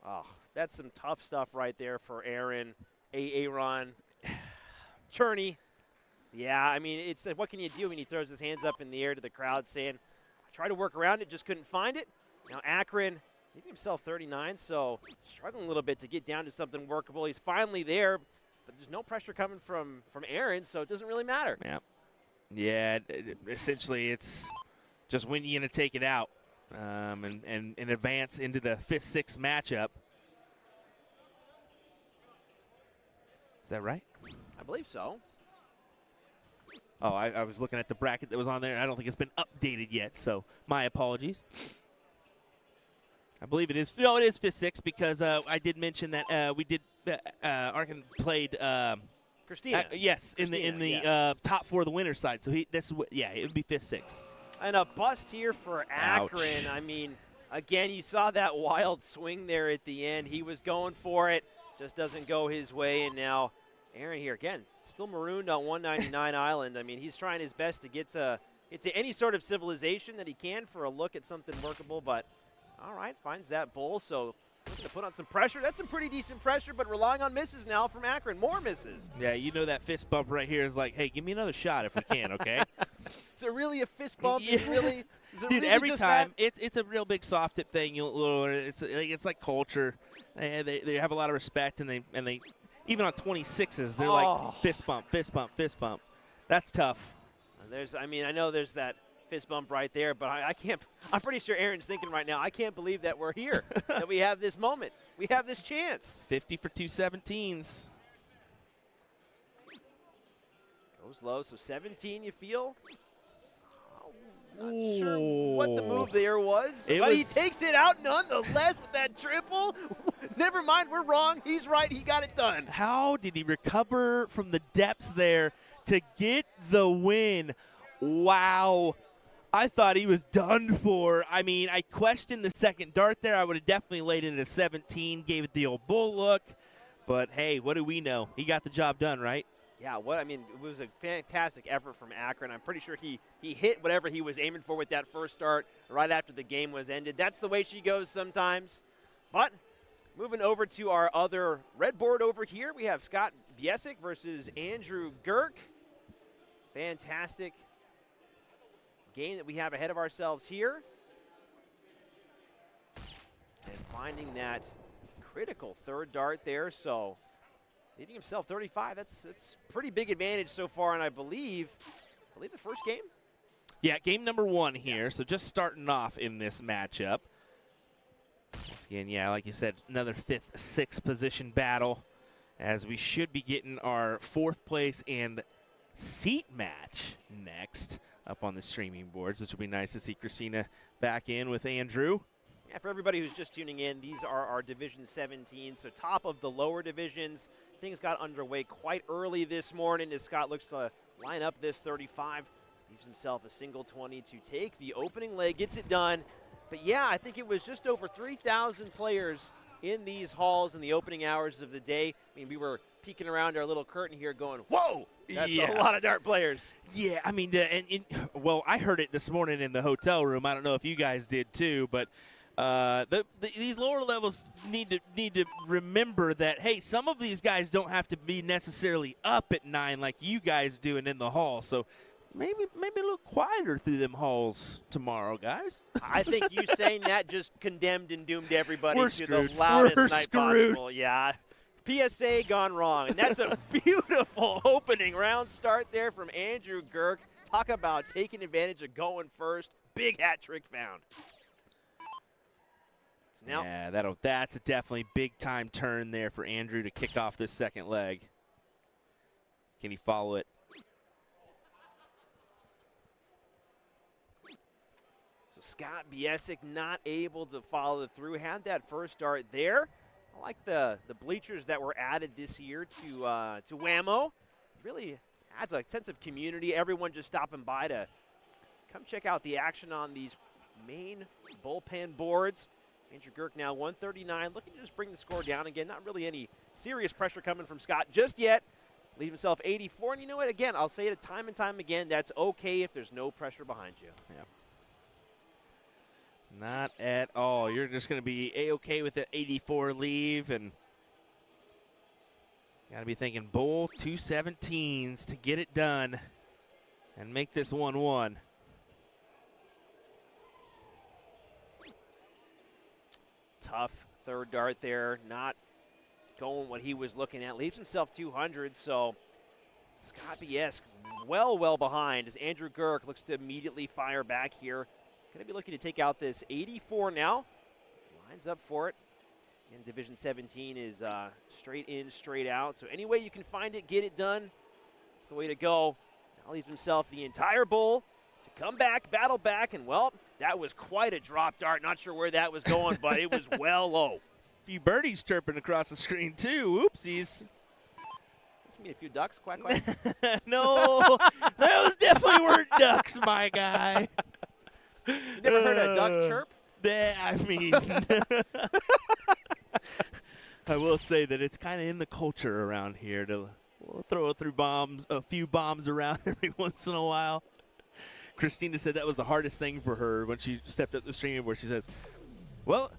Oh, that's some tough stuff right there for Aaron. Aaron Cherney. Yeah, I mean, it's what can you do when he throws his hands up in the air to the crowd saying, I tried to work around it, just couldn't find it. Now Akron, maybe himself 39, so struggling a little bit to get down to something workable. He's finally there, but there's no pressure coming from Aaron, so it doesn't really matter. Yeah, essentially it's just when you're going to take it out and advance into the 5th-6th matchup. Is that right? I believe so. Oh, I was looking at the bracket that was on there. I don't think it's been updated yet, so my apologies. I believe it is. No, it is fifth, sixth because I did mention that we did. Arkin played. Christina. Yes, Christina, in the yeah. top 4 of the winner's side. So it would be fifth, sixth. And a bust here for Akron. Ouch. I mean, again, you saw that wild swing there at the end. He was going for it, just doesn't go his way. And now Aaron here again, still marooned on 199 Island. I mean, he's trying his best to get to any sort of civilization that he can for a look at something workable. But all right, finds that bull. So looking to put on some pressure. That's some pretty decent pressure, but relying on misses now from Akron. More misses. Yeah, you know that fist bump right here is like, hey, give me another shot if we can, okay? Is it really a fist bump? Yeah. Is it Dude, really every just time that? it's a real big soft tip thing. It's like culture. They have a lot of respect, and they even on 26s they're like fist bump, fist bump, fist bump. That's tough. I know there's that fist bump right there, but I can't. I'm pretty sure Aaron's thinking right now, I can't believe that we're here, that we have this moment, we have this chance. 50 for 217s. Goes low, so 17. You feel? Not sure what the move there was, but he takes it out nonetheless with that triple. Never mind, we're wrong. He's right. He got it done. How did he recover from the depths there to get the win? Wow. I thought he was done for. I mean, I questioned the second dart there. I would have definitely laid it at a 17, gave it the old bull look. But, hey, what do we know? He got the job done, right? Yeah, it was a fantastic effort from Akron. I'm pretty sure he hit whatever he was aiming for with that first start right after the game was ended. That's the way she goes sometimes. But moving over to our other red board over here, we have Scott Biesic versus Andrew Girk. Fantastic game that we have ahead of ourselves here. And finding that critical third dart there, so leading himself 35. That's pretty big advantage so far, and I believe the first game. Yeah, game number 1 here, so just starting off in this matchup. Once again, yeah, like you said, another 5th, 6th position battle, as we should be getting our 4th place and seat match next up on the streaming boards, which will be nice to see Christina back in with Andrew. Yeah, for everybody who's just tuning in, these are our Division 17, so top of the lower divisions. Things got underway quite early this morning as Scott looks to line up this 35. Leaves himself a single 20 to take the opening leg, gets it done. But yeah, I think it was just over 3,000 players in these halls in the opening hours of the day. I mean, we were peeking around our little curtain here going, whoa, that's a lot of dart players. Yeah, I mean, well, I heard it this morning in the hotel room. I don't know if you guys did too, but these lower levels need to remember that, hey, some of these guys don't have to be necessarily up at 9 like you guys do and in the hall. So maybe a little quieter through them halls tomorrow, guys. I think you saying that just condemned and doomed everybody We're to screwed. the loudest We're night screwed. possible. Yeah. PSA gone wrong. And that's a beautiful opening round start there from Andrew Girk. Talk about taking advantage of going first. Big hat trick found. So now, yeah, that's a definitely big-time turn there for Andrew to kick off this second leg. Can he follow it? so Scott Biesic not able to follow through. Had that first start there. I like the bleachers that were added this year to WAMO. Really adds a sense of community. Everyone just stopping by to come check out the action on these main bullpen boards. Andrew Girk now 139, looking to just bring the score down again. Not really any serious pressure coming from Scott just yet. Leave himself 84, and you know what? Again, I'll say it time and time again. That's okay if there's no pressure behind you. Yeah. Not at all. You're just going to be A-okay with the 84 leave, and got to be thinking bull 217s to get it done and make this 1-1. Tough third dart there, not going what he was looking at. Leaves himself 200, so Scott Biesic well behind as Andrew Girk looks to immediately fire back here. Going to be looking to take out this 84 now. Lines up for it. And Division 17 is straight in, straight out. So any way you can find it, get it done. That's the way to go. Now leaves himself the entire bowl to come back, battle back, and, well, That was quite a drop dart. Not sure where that was going, but it was well low. A few birdies chirping across the screen, too. Oopsies. You mean a few ducks? Quack, quack. No, those definitely weren't ducks, my guy. You never heard a duck chirp? I mean, I will say that it's kind of in the culture around here to throw a few bombs around every once in a while. Christina said that was the hardest thing for her when she stepped up the stream, where she says, well,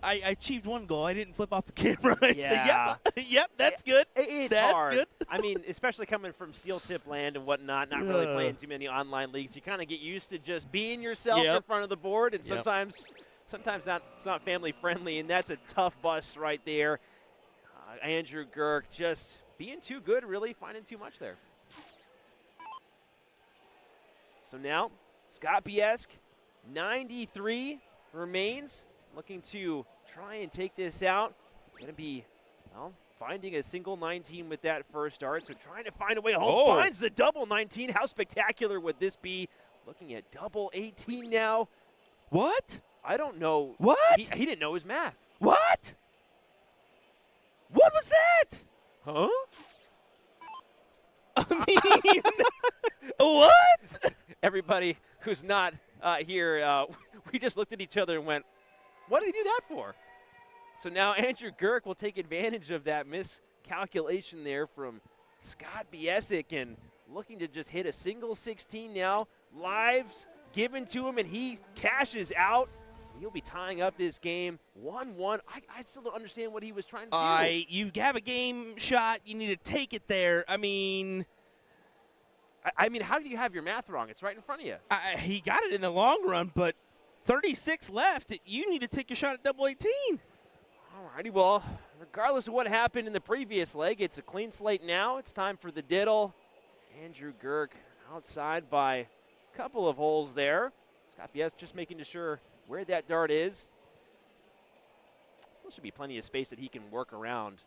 I achieved one goal. I didn't flip off the camera. I Yeah. said, yep, that's good. It's that's hard. good. I mean, especially coming from Steel Tip Land and whatnot, not really playing too many online leagues, you kind of get used to just being yourself in front of the board, and sometimes it's not family friendly, and that's a tough bust right there. Andrew Girk just being too good, really finding too much there. So now, Scott Biesk, 93 remains, looking to try and take this out. Going to be, well, finding a single 19 with that first start, so trying to find a way home. Finds the double 19. How spectacular would this be? Looking at double 18 now. What? I don't know. What? He didn't know his math. What? What was that? Huh? I mean, what? Everybody who's not here, we just looked at each other and went, what did he do that for? So now Andrew Girk will take advantage of that miscalculation there from Scott Biesic and looking to just hit a single 16 now. Lives given to him, and he cashes out. He'll be tying up this game 1-1. I still don't understand what he was trying to do. You have a game shot. You need to take it there. I mean, how do you have your math wrong? It's right in front of you. he got it in the long run, but 36 left. You need to take your shot at double 18. All righty, well, regardless of what happened in the previous leg, it's a clean slate now. It's time for the diddle. Andrew Girk outside by a couple of holes there. Scott Bies just making sure where that dart is. Still should be plenty of space that he can work around.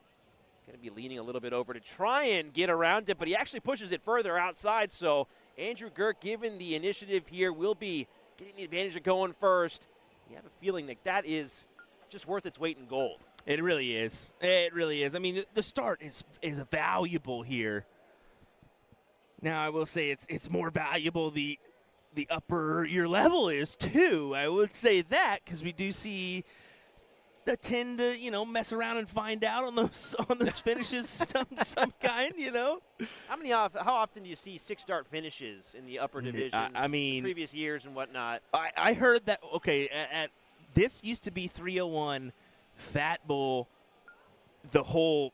Going to be leaning a little bit over to try and get around it, but he actually pushes it further outside. So Andrew Girk, given the initiative here, will be getting the advantage of going first. You have a feeling that that is just worth its weight in gold. It really is. It really is. I mean, the start is valuable here. Now, I will say it's more valuable the upper your level is too. I would say that because we do see that tend to mess around and find out on those finishes some kind. How often do you see 6-dart finishes in the upper divisions? I mean, previous years and whatnot. I heard that. Okay, at this used to be 301 Fat Bull. The whole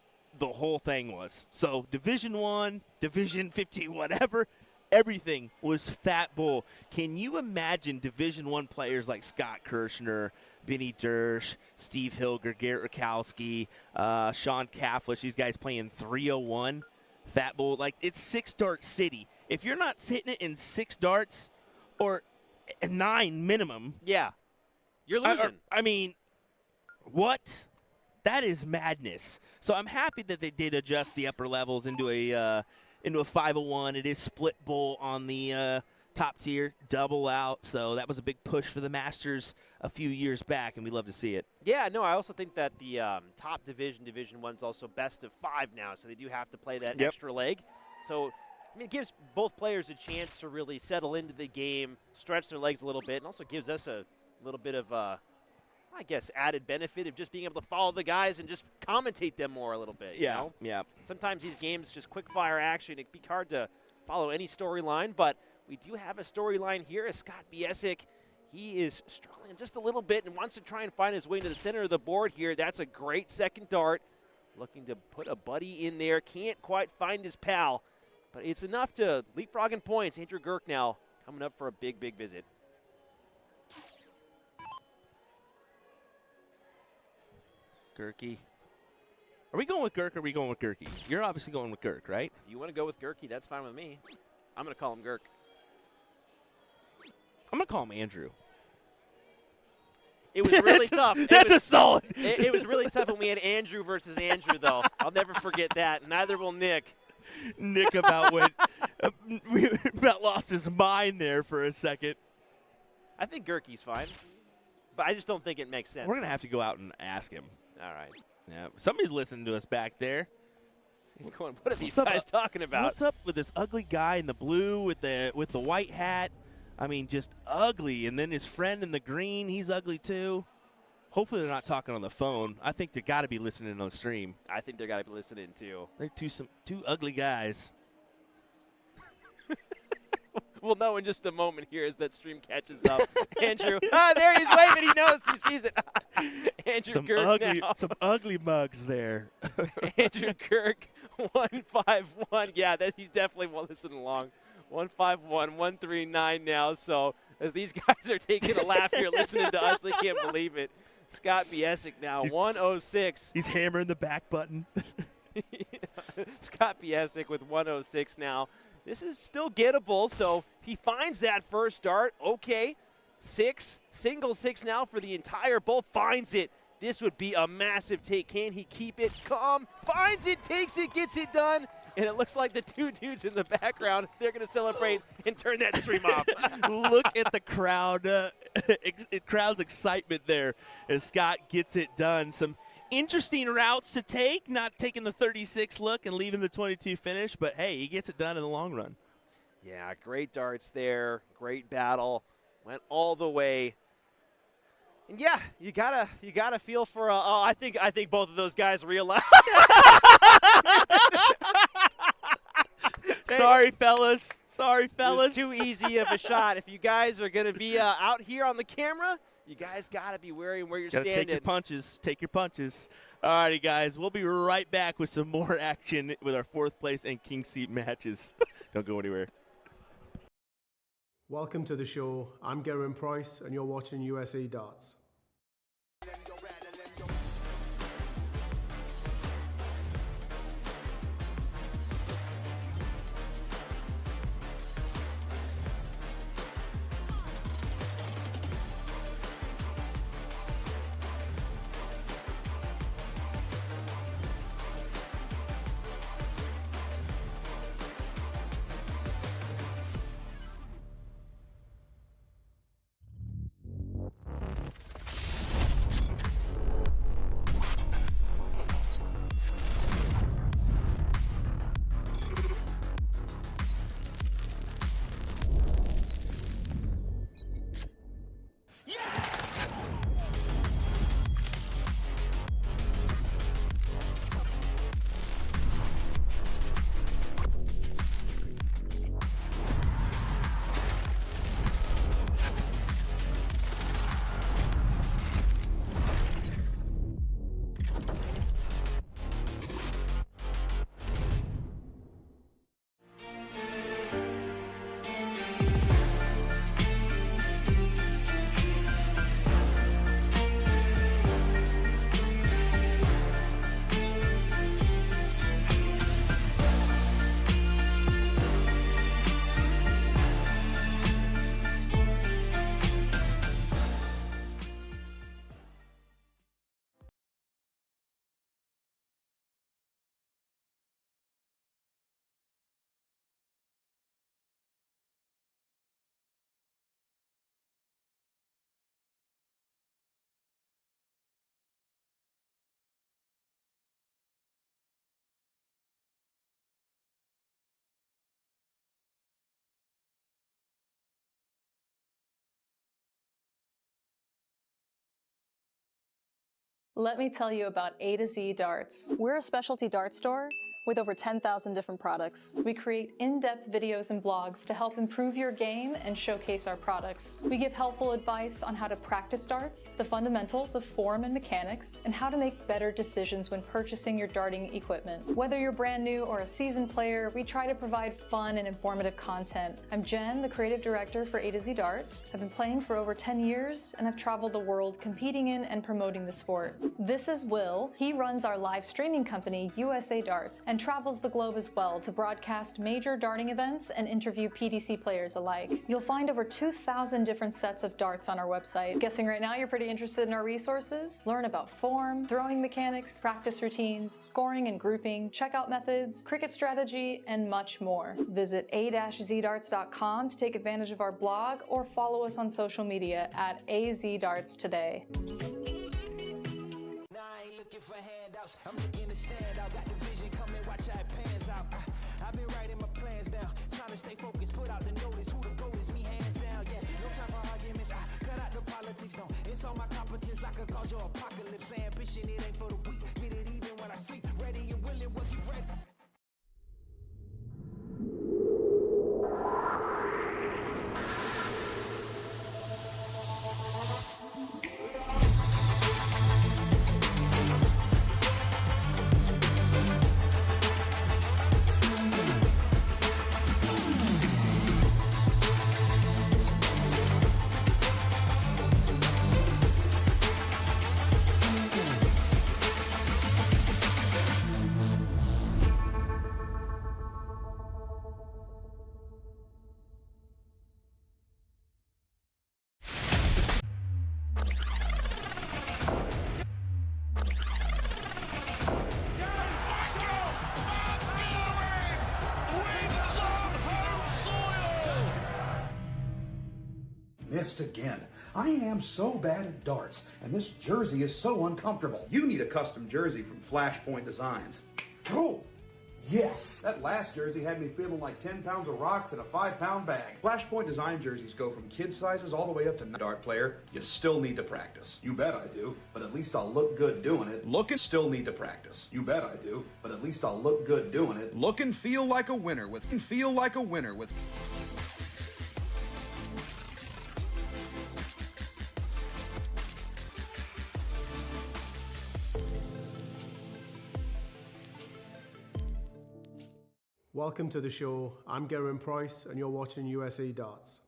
thing was so Division 1, Division 50, whatever. Everything was Fat Bull. Can you imagine Division 1 players like Scott Kirshner, Benny Dersch, Steve Hilger, Garrett Rakowski, Sean Kafflich, these guys playing 301 Fat Bull? Like, it's 6-dart city. If you're not hitting it in 6 darts or 9 minimum. Yeah, you're losing. I mean, what? That is madness. So I'm happy that they did adjust the upper levels into a 501. It is split bowl on the top tier, double out. So that was a big push for the Masters a few years back, and we love to see it. Yeah, no, I also think that the top Division 1 is also best of 5 now, so they do have to play that extra leg. So, I mean, it gives both players a chance to really settle into the game, stretch their legs a little bit, and also gives us a little bit of, I guess, added benefit of just being able to follow the guys and just commentate them more a little bit. You know? Yeah. Sometimes these games, just quick-fire action, it can be hard to follow any storyline, but we do have a storyline here as Scott Biesic. He is struggling just a little bit and wants to try and find his way into the center of the board here. That's a great second dart. Looking to put a buddy in there. Can't quite find his pal, but it's enough to leapfrog in points. Andrew Girk now coming up for a big, big visit. Gerke. Are we going with Girk or are we going with Gerke? You're obviously going with Girk, right? If you want to go with Gerke, that's fine with me. I'm going to call him Girk. I'm going to call him Andrew. It was really tough. That's a solid. It was really tough when we had Andrew versus Andrew, though. I'll never forget that. Neither will Nick. Nick about lost his mind there for a second. I think Gerke's fine, but I just don't think it makes sense. We're going to have to go out and ask him. All right. Yeah, somebody's listening to us back there. He's going, what are these What's up, guys talking about? What's up with this ugly guy in the blue with the white hat? I mean, just ugly. And then his friend in the green, he's ugly too. Hopefully they're not talking on the phone. I think they got to be listening on the stream. I think they're got to be listening too. They're two ugly guys. We'll know in just a moment here as that stream catches up. Andrew, there he's waving. He knows. He sees it. Andrew Kirk now. Some ugly mugs there. Andrew Kirk, 151. Yeah, he's definitely listening along. 151, 139 now. So as these guys are taking a laugh here, listening to us, they can't believe it. Scott Biesic now, 106. He's hammering the back button. Scott Biesic with 106 now. This is still gettable, so he finds that first dart. Okay, single six now for the entire bowl. Finds it. This would be a massive take. Can he keep it? Finds it, takes it, gets it done. And it looks like the two dudes in the background, they're going to celebrate and turn that stream off. Look at the crowd, crowd's excitement there as Scott gets it done. Some interesting routes to take, not taking the 36 look and leaving the 22 finish, but hey, he gets it done in the long run. Yeah, great darts there, great battle, went all the way. And yeah, you gotta feel for. I think both of those guys realize. Sorry, fellas. It was too easy of a shot. If you guys are gonna be out here on the camera, you guys got to be wary where you're standing. Take your punches. Take your punches. All righty, guys. We'll be right back with some more action with our 4th place and king seat matches. Don't go anywhere. Welcome to the show. I'm Gerwin Price, and you're watching USA Darts. Let me tell you about A to Z Darts. We're a specialty dart store with over 10,000 different products. We create in-depth videos and blogs to help improve your game and showcase our products. We give helpful advice on how to practice darts, the fundamentals of form and mechanics, and how to make better decisions when purchasing your darting equipment. Whether you're brand new or a seasoned player, we try to provide fun and informative content. I'm Jen, the creative director for A to Z Darts. I've been playing for over 10 years, and I've traveled the world competing in and promoting the sport. This is Will. He runs our live streaming company, USA Darts, and travels the globe as well to broadcast major darting events and interview PDC players alike. You'll find over 2,000 different sets of darts on our website. Guessing right now you're pretty interested in our resources? Learn about form, throwing mechanics, practice routines, scoring and grouping, checkout methods, cricket strategy, and much more. Visit a-zdarts.com to take advantage of our blog or follow us on social media at AZDarts today. For handouts, I'm looking to stand out. Got the vision coming, watch how it pans out. I've been writing my plans down, trying to stay focused, put out the notice. Who the goat is, me hands down. Yeah, no time for arguments. I cut out the politics, no. It's all my competence. I could cause your apocalypse. Ambition, it ain't for the weak. Get it even when I sleep. Ready and willing, what you ready? Missed again. I am so bad at darts, and this jersey is so uncomfortable. You need a custom jersey from Flashpoint Designs. Oh, yes! That last jersey had me feeling like 10 pounds of rocks in a 5-pound bag. Flashpoint Design jerseys go from kid sizes all the way up to dart player. You still need to practice. You bet I do, but at least I'll look good doing it. Look and still need to practice. You bet I do, but at least I'll look good doing it. Look and feel like a winner with Welcome to the show. I'm Geraint Price, and you're watching USA Darts.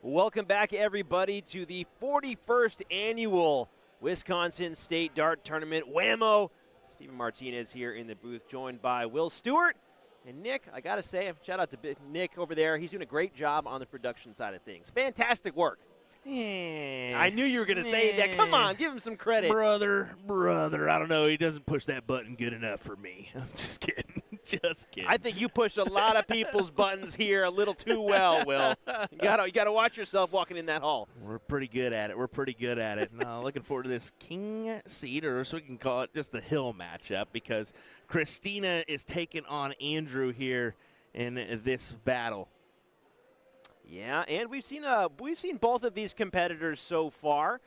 Welcome back, everybody, to the 41st annual Wisconsin State Dart Tournament. WAMO. Stephen Martinez here in the booth, joined by Will Stewart. And Nick, I got to say, shout out to Nick over there. He's doing a great job on the production side of things. Fantastic work. I knew you were going to say that. Come on, give him some credit. Brother, I don't know. He doesn't push that button good enough for me. I'm just kidding. Just kidding. I think you pushed a lot of people's buttons here a little too well, Will. You gotta watch yourself walking in that hall. We're pretty good at it. We're pretty good at it. No, looking forward to this King seed, or so we can call it just the hill matchup, because Christina is taking on Andrew here in this battle. Yeah, and we've seen both of these competitors so far.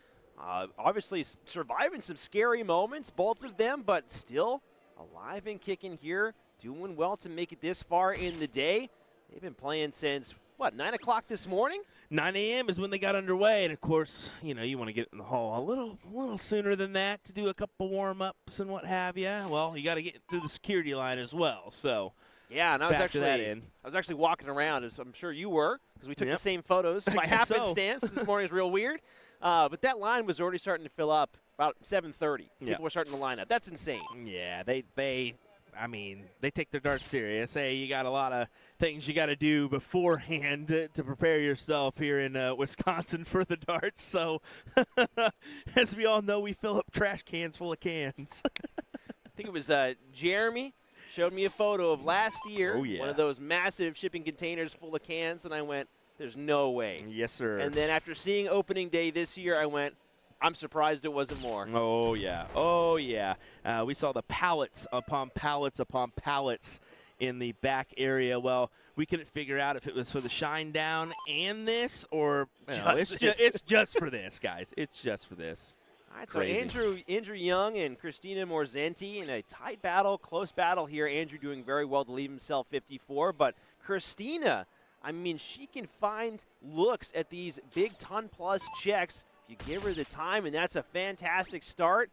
Obviously surviving some scary moments, both of them, but still alive and kicking here, doing well to make it this far in the day. They've been playing since, what, 9 o'clock this morning? 9 a.m. is when they got underway, and of course, you want to get in the hall a little sooner than that to do a couple warm-ups and what have you. Well, you got to get through the security line as well, so yeah, and I was actually walking around, as I'm sure you were, because we took the same photos by happenstance. So. This morning is real weird, but that line was already starting to fill up about 7:30. People were starting to line up. That's insane. Yeah, they take their darts serious. Hey, you got a lot of things you got to do beforehand to prepare yourself here in Wisconsin for the darts. So, as we all know, we fill up trash cans full of cans. I think it was Jeremy showed me a photo of last year, one of those massive shipping containers full of cans, and I went, there's no way. Yes, sir. And then after seeing opening day this year, I went, I'm surprised it wasn't more. Oh, yeah. Oh, yeah. We saw the pallets upon pallets upon pallets in the back area. Well, we couldn't figure out if it was for the shine down and this, or it's just for this, guys. It's just for this. All right, so Andrew Young and Christina Morzenti in a tight battle, close battle here. Andrew doing very well to leave himself 54, but Christina, I mean, she can find looks at these big ton-plus checks. You give her the time, and that's a fantastic start.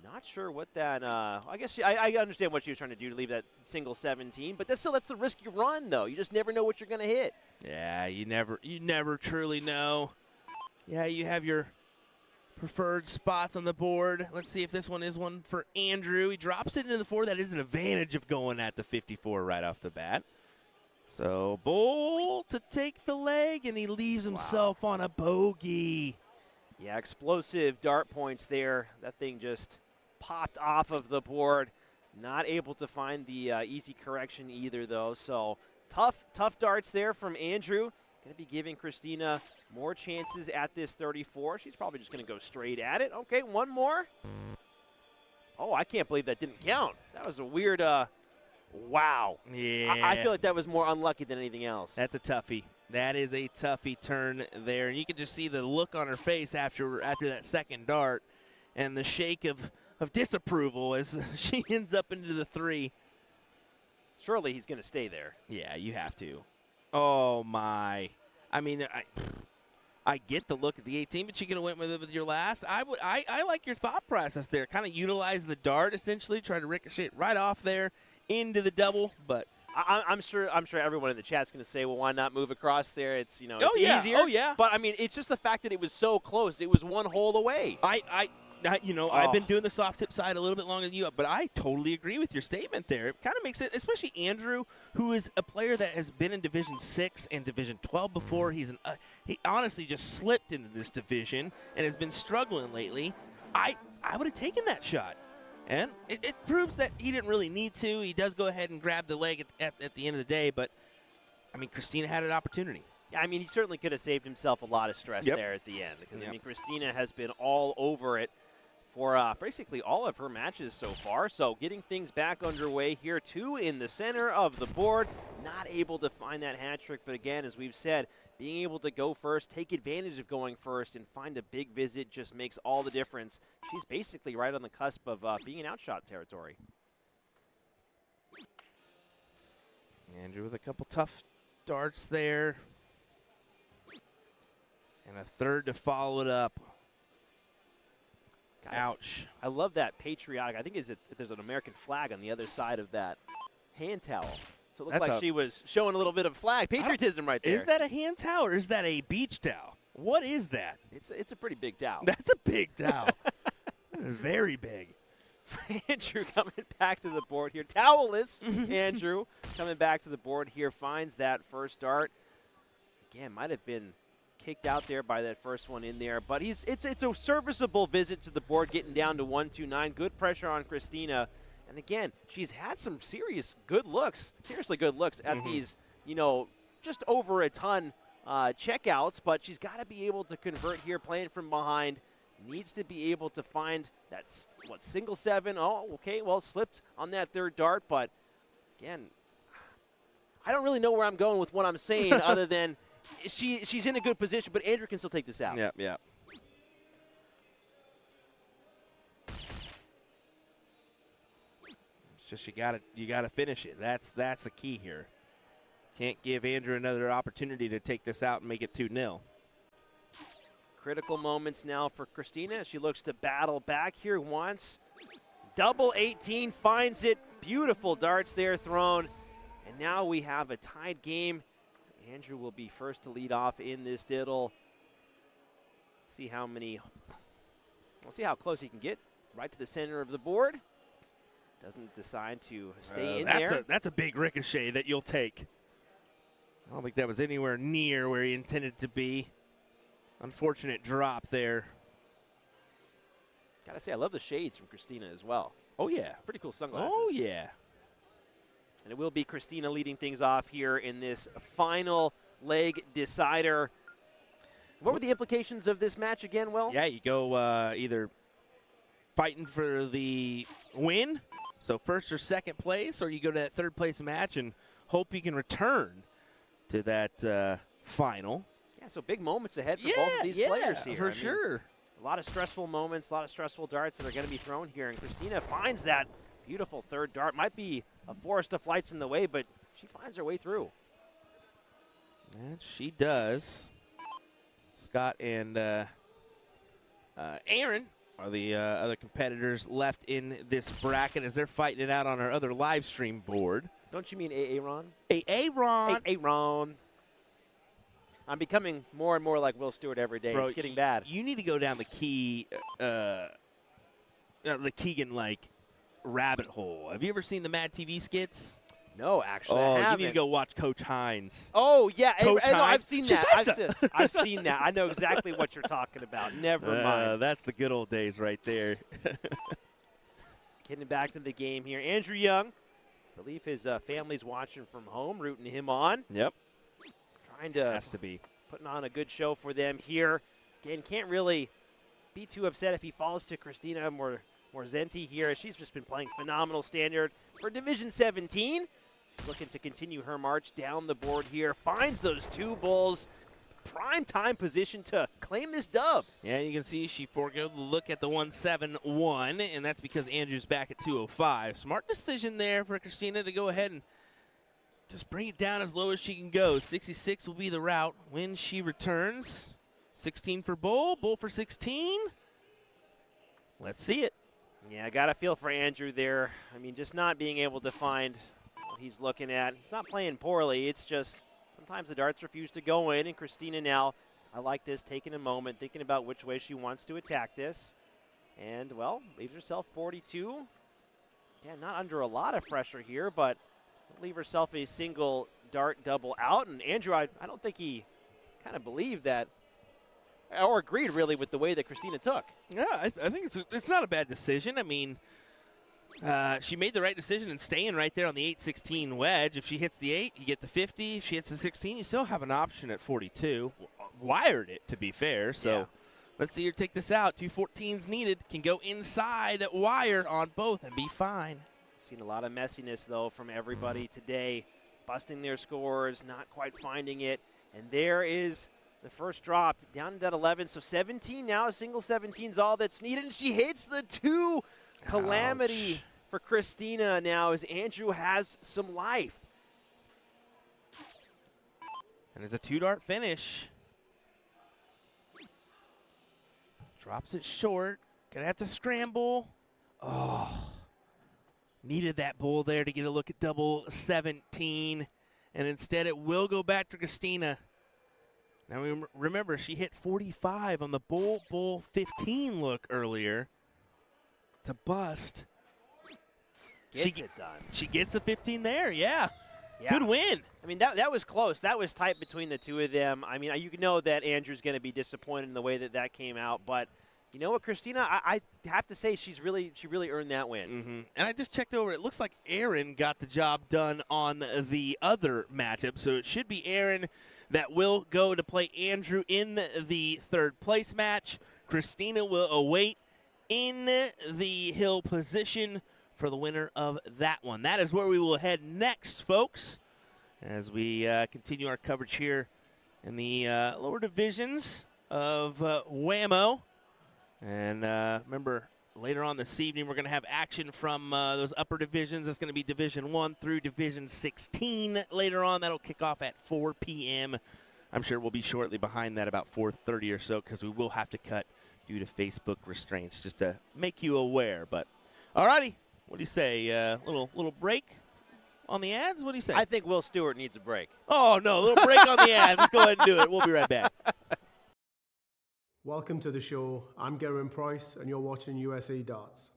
Not sure what that I guess I understand what she was trying to do to leave that single 17, but that's the risk you run, though. You just never know what you're going to hit. Yeah, you never truly know. Yeah, you have your preferred spots on the board. Let's see if this one is one for Andrew. He drops it into the 4. That is an advantage of going at the 54 right off the bat. So, Bull to take the leg, and he leaves himself on a bogey. Yeah, explosive dart points there. That thing just popped off of the board. Not able to find the easy correction either, though. So tough darts there from Andrew. Going to be giving Christina more chances at this 34. She's probably just going to go straight at it. Okay, one more. Oh, I can't believe that didn't count. That was a weird, wow. Yeah. I feel like that was more unlucky than anything else. That's a toughie. That is a toughie turn there. And you can just see the look on her face after that second dart and the shake of disapproval as she ends up into the 3. Surely he's going to stay there. Yeah, you have to. Oh, my. I mean, I get the look at the 18, but you could have went with it with your last. I like your thought process there. Kind of utilize the dart, essentially, try to ricochet right off there into the double, but I'm sure everyone in the chat's going to say, well, why not move across there? It's, it's easier. Oh, yeah. But, I mean, it's just the fact that it was so close. It was one hole away. I've been doing the soft tip side a little bit longer than you, but I totally agree with your statement there. It kind of makes it, especially Andrew, who is a player that has been in Division 6 and Division 12 before. He honestly just slipped into this division and has been struggling lately. I would have taken that shot. And it proves that he didn't really need to. He does go ahead and grab the leg at the end of the day, but, I mean, Christina had an opportunity. I mean, he certainly could have saved himself a lot of stress there at the end because, I mean, Christina has been all over it for basically all of her matches so far. So getting things back underway here, 2 in the center of the board. Not able to find that hat trick, but again, as we've said, being able to go first, take advantage of going first, and find a big visit just makes all the difference. She's basically right on the cusp of being in outshot territory. Andrew with a couple tough darts there. And a third to follow it up. Guys, ouch. I love that patriotic. I think there's an American flag on the other side of that hand towel. So it looked like she was showing a very flag. Patriotism right there. Is that a hand towel or is that a beach towel? What is that? It's a pretty big towel. That's a big towel. Very big. So Andrew coming back to the board here. Towelless Andrew coming back to the board here. Finds that first dart. Again, might have been kicked out there by that first one in there. But it's a serviceable visit to the board, getting down to 129. Good pressure on Christina. And And again, she's had some seriously good looks at these, just over a ton checkouts, but she's got to be able to convert here, playing from behind. Needs to be able to find that, single 7. Oh, okay, well, slipped on that third dart, but again, I don't really know where I'm going with what I'm saying other than she's in a good position, but Andrew can still take this out. Yeah. It's just you gotta finish it. That's the key here. Can't give Andrew another opportunity to take this out and make it 2-0. Critical moments now for Christina. She looks to battle back here once. Double 18, finds it. Beautiful darts there thrown. And now we have a tied game. Andrew will be first to lead off in this diddle. We'll see how close he can get. Right to the center of the board. Doesn't decide to stay in there. That's a big ricochet that you'll take. I don't think that was anywhere near where he intended to be. Unfortunate drop there. Gotta say, I love the shades from Christina as well. Oh, yeah. Pretty cool sunglasses. Oh, yeah. And it will be Christina leading things off here in this final leg decider. What were the implications of this match again, Will? Yeah, you go either fighting for the win, so first or second place, or you go to that third place match and hope you can return to that final. Yeah, so big moments ahead for both of these players here. For sure. A lot of stressful moments, a lot of stressful darts that are going to be thrown here. And Christina finds that beautiful third dart. Might be a forest of flights in the way, but she finds her way through. And she does. Scott and Aaron are the other competitors left in this bracket as they're fighting it out on our other live stream board. Don't you mean Aaron? Aaron. Aaron. I'm becoming more and more like Will Stewart every day. Bro, it's getting bad. You need to go down the Keegan rabbit hole. Have you ever seen the Mad TV skits? No, actually, I Oh, haven't. you need to go watch Coach Hines. Oh, yeah. Coach No, I've Hines. seen She that. says I've seen that. I know exactly what you're talking about. Never mind. That's the good old days right there. Getting back to the game here. Andrew Young, I believe his family's watching from home, rooting him on. Yep. Trying to Has to be. putting on a good show for them here. Again, can't really be too upset if he falls to Christina Morzenti here. She's just been playing phenomenal standard for Division 17. She's looking to continue her march down the board here. Finds those two bulls. Prime time position to claim this dub. Yeah, you can see she forgoed the look at the 171, and that's because Andrew's back at 205. Smart decision there for Christina to go ahead and just bring it down as low as she can go. 66 will be the route when she returns. 16 for Bull, Bull for 16. Let's see it. Yeah, I got to feel for Andrew there. I mean, just not being able to find what he's looking at. He's not playing poorly. It's just sometimes the darts refuse to go in, and Christina now, I like this, taking a moment, thinking about which way she wants to attack this. And, well, leaves herself 42. Yeah, not under a lot of pressure here, but leave herself a single dart double out. And Andrew, I don't think he kind of believed that or agreed really with the way that Christina took. Yeah, I think it's not a bad decision. I mean, she made the right decision in staying right there on the 8-16 wedge. If she hits the 8, you get the 50. If she hits the 16, you still have an option at 42. Wired it, to be fair. So Yeah. Let's see her take this out. 2 14s needed. Can go inside wire on both and be fine. Seen a lot of messiness, though, from everybody today. Busting their scores, not quite finding it. And there is the first drop down to that 11. So 17 now, single 17 is all that's needed. And she hits the 2. Calamity Ouch. for Christina now as Andrew has some life. And it's a 2-dart finish. Drops it short. Gonna have to scramble. Oh. Needed that bull there to get a look at double 17. And instead it will go back to Christina. Now remember, she hit 45 on the bull 15 look earlier to bust. Gets it done. She gets the 15 there, yeah. Yeah. Good win. I mean, that was close. That was tight between the two of them. I mean, you know that Andrew's going to be disappointed in the way that came out, but You know what, Christina? I have to say she really earned that win. Mm-hmm. And I just checked over. It looks like Aaron got the job done on the other matchup, so it should be Aaron that will go to play Andrew in the third place match. Christina will await in the hill position for the winner of that one. That is where we will head next, folks, as we continue our coverage here in the lower divisions of WAMO. And remember, later on this evening, we're going to have action from those upper divisions. That's going to be Division 1 through Division 16 later on. That'll kick off at 4 p.m. I'm sure we'll be shortly behind that, about 4:30 or so, because we will have to cut due to Facebook restraints, just to make you aware. But, all righty, what do you say? Little break on the ads? What do you say? I think Will Stewart needs a break. Oh, no, a little break on the ads. Let's go ahead and do it. We'll be right back. Welcome to the show. I'm Gerwin Price, and you're watching USA Darts.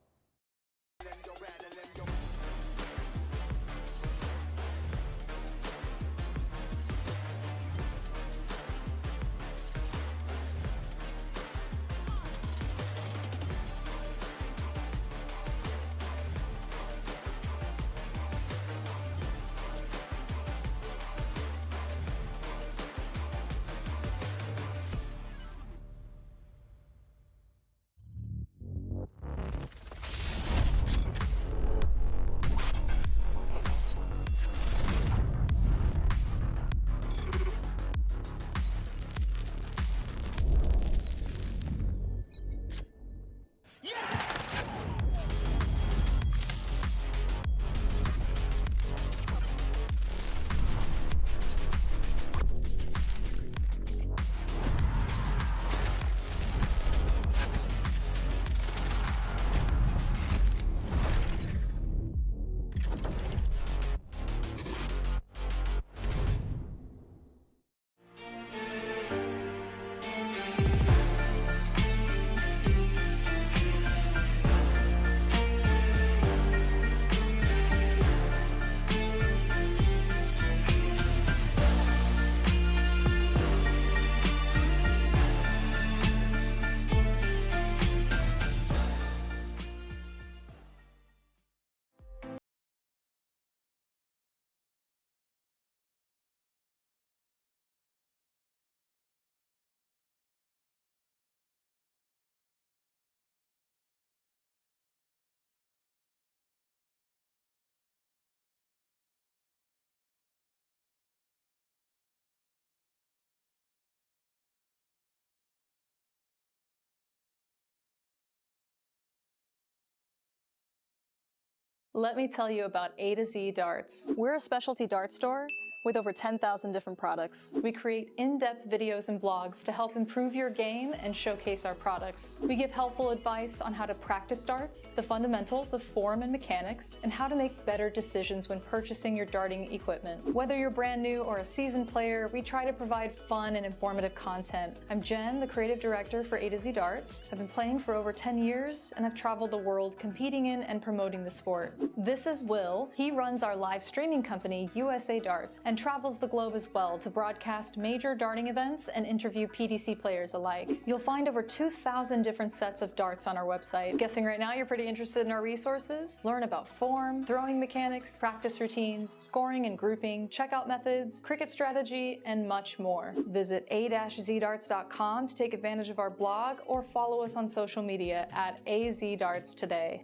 Let me tell you about A to Z Darts. We're a specialty dart store with over 10,000 different products. We create in-depth videos and blogs to help improve your game and showcase our products. We give helpful advice on how to practice darts, the fundamentals of form and mechanics, and how to make better decisions when purchasing your darting equipment. Whether you're brand new or a seasoned player, we try to provide fun and informative content. I'm Jen, the creative director for A to Z Darts. I've been playing for over 10 years, and I've traveled the world competing in and promoting the sport. This is Will. He runs our live streaming company, USA Darts, and travels the globe as well to broadcast major darting events and interview PDC players alike. You'll find over 2,000 different sets of darts on our website. Guessing right now you're pretty interested in our resources? Learn about form, throwing mechanics, practice routines, scoring and grouping, checkout methods, cricket strategy, and much more. Visit a-zdarts.com to take advantage of our blog or follow us on social media at AZDarts today.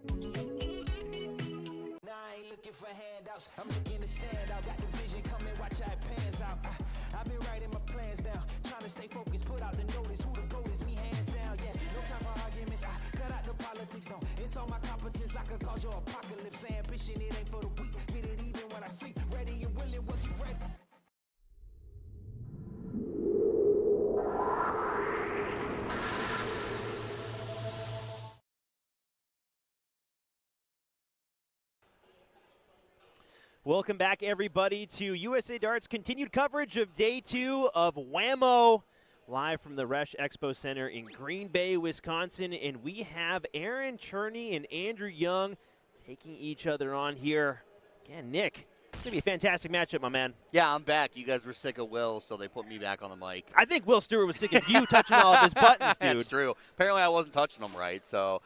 For handouts, I'm looking to stand out. Got the vision coming, watch how it pans out. I've been writing my plans down, trying to stay focused, put out the notice. Who the GOAT is, me hands down. Yeah, no time for arguments. I cut out the politics, no. It's all my competence. I could cause your apocalypse. Ambition, it ain't for the weak. Get it even when I sleep. Ready and willing, what you ready? Welcome back, everybody, to USA Darts' continued coverage of Day 2 of WAMO, live from the Resch Expo Center in Green Bay, Wisconsin. And we have Aaron Cherney and Andrew Young taking each other on here. Again, Nick, It's going to be a fantastic matchup, my man. Yeah, I'm back. You guys were sick of Will, so they put me back on the mic. I think Will Stewart was sick of you touching all of his buttons, dude. That's true. Apparently, I wasn't touching them right, so.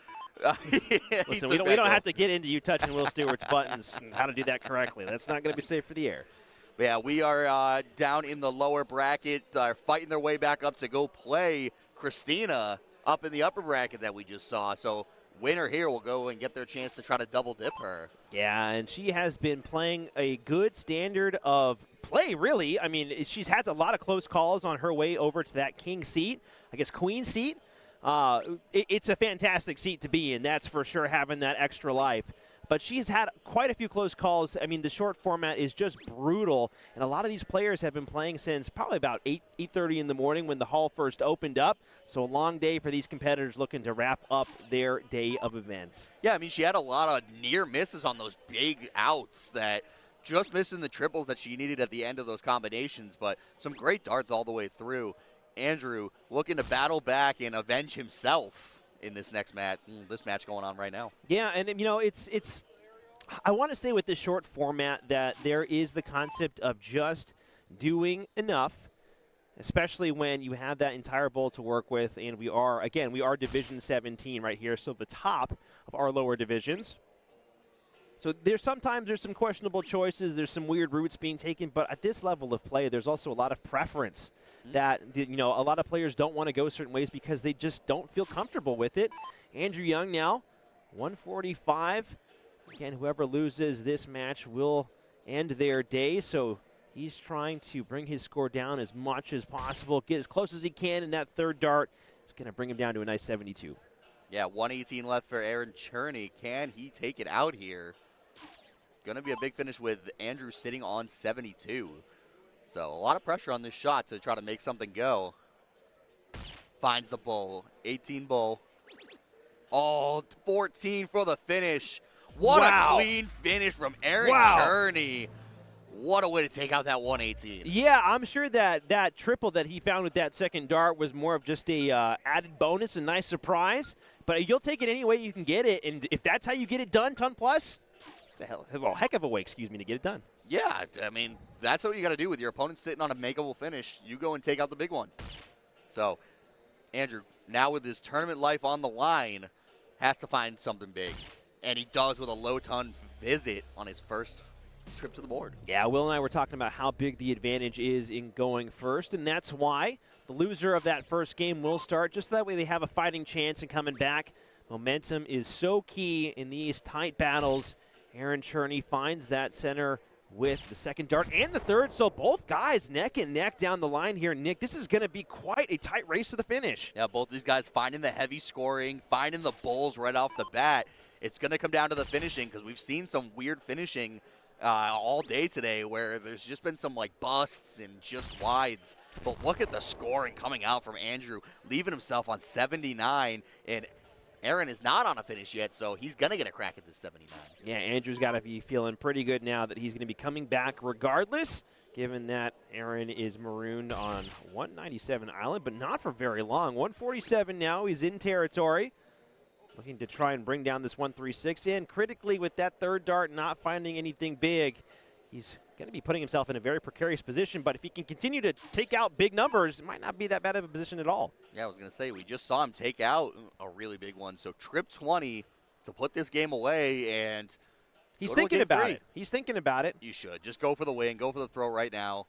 Listen, we don't have to get into you touching Will Stewart's buttons and how to do that correctly. That's not going to be safe for the air. But yeah, we are down in the lower bracket, fighting their way back up to go play Christina up in the upper bracket that we just saw. So winner here will go and get their chance to try to double dip her. Yeah, and she has been playing a good standard of play, really. I mean, she's had a lot of close calls on her way over to that king seat, I guess queen seat. It's a fantastic seat to be in, that's for sure, having that extra life. But she's had quite a few close calls. I mean, the short format is just brutal, and a lot of these players have been playing since probably about 8:30 in the morning when the hall first opened up. So a long day for these competitors looking to wrap up their day of events. Yeah, I mean, she had a lot of near misses on those big outs that just missing the triples that she needed at the end of those combinations, but some great darts all the way through. Andrew looking to battle back and avenge himself in this next match, this match going on right now. Yeah, and you know, it's I want to say with this short format that there is the concept of just doing enough, especially when you have that entire bowl to work with, and we are Division 17 right here, so the top of our lower divisions. So sometimes there's some questionable choices, there's some weird routes being taken, but at this level of play, there's also a lot of preference that, you know, a lot of players don't want to go certain ways because they just don't feel comfortable with it. Andrew Young now, 145. Again, whoever loses this match will end their day, so he's trying to bring his score down as much as possible, get as close as he can, and that third dart is going to bring him down to a nice 72. Yeah, 118 left for Aaron Cherney. Can he take it out here? Going to be a big finish with Andrew sitting on 72. So a lot of pressure on this shot to try to make something go. Finds the bull. 18 bull. Oh, 14 for the finish. What a clean finish from Aaron Cherney. What a way to take out that 118. Yeah, I'm sure that triple that he found with that second dart was more of just a added bonus, a nice surprise. But you'll take it any way you can get it, and if that's how you get it done, ton plus, it's a heck of a way, to get it done. Yeah, I mean, that's what you got to do with your opponent sitting on a makeable finish. You go and take out the big one. So, Andrew, now with his tournament life on the line, has to find something big. And he does with a low ton visit on his first trip to the board. Yeah, Will and I were talking about how big the advantage is in going first, and that's why the loser of that first game will start, just that way they have a fighting chance in coming back. Momentum is so key in these tight battles. Aaron Cherney finds that center with the second dart and the third, so both guys neck and neck down the line here. Nick, this is going to be quite a tight race to the finish. Yeah, both these guys finding the heavy scoring, finding the bulls right off the bat. It's going to come down to the finishing because we've seen some weird finishing all day today where there's just been some like busts and just wides. But look at the scoring coming out from Andrew, leaving himself on 79, and Aaron is not on a finish yet, so he's going to get a crack at this 79. Yeah, Andrew's got to be feeling pretty good now that he's going to be coming back regardless, given that Aaron is marooned on 197 Island, but not for very long. 147 now, he's in territory. Looking to try and bring down this 136 in. Critically, with that third dart not finding anything big, he's going to be putting himself in a very precarious position, but if he can continue to take out big numbers, it might not be that bad of a position at all. Yeah, I was going to say, we just saw him take out a really big one. So trip 20 to put this game away, and he's thinking about it. He's thinking about it. You should. Just go for the win. Go for the throw right now.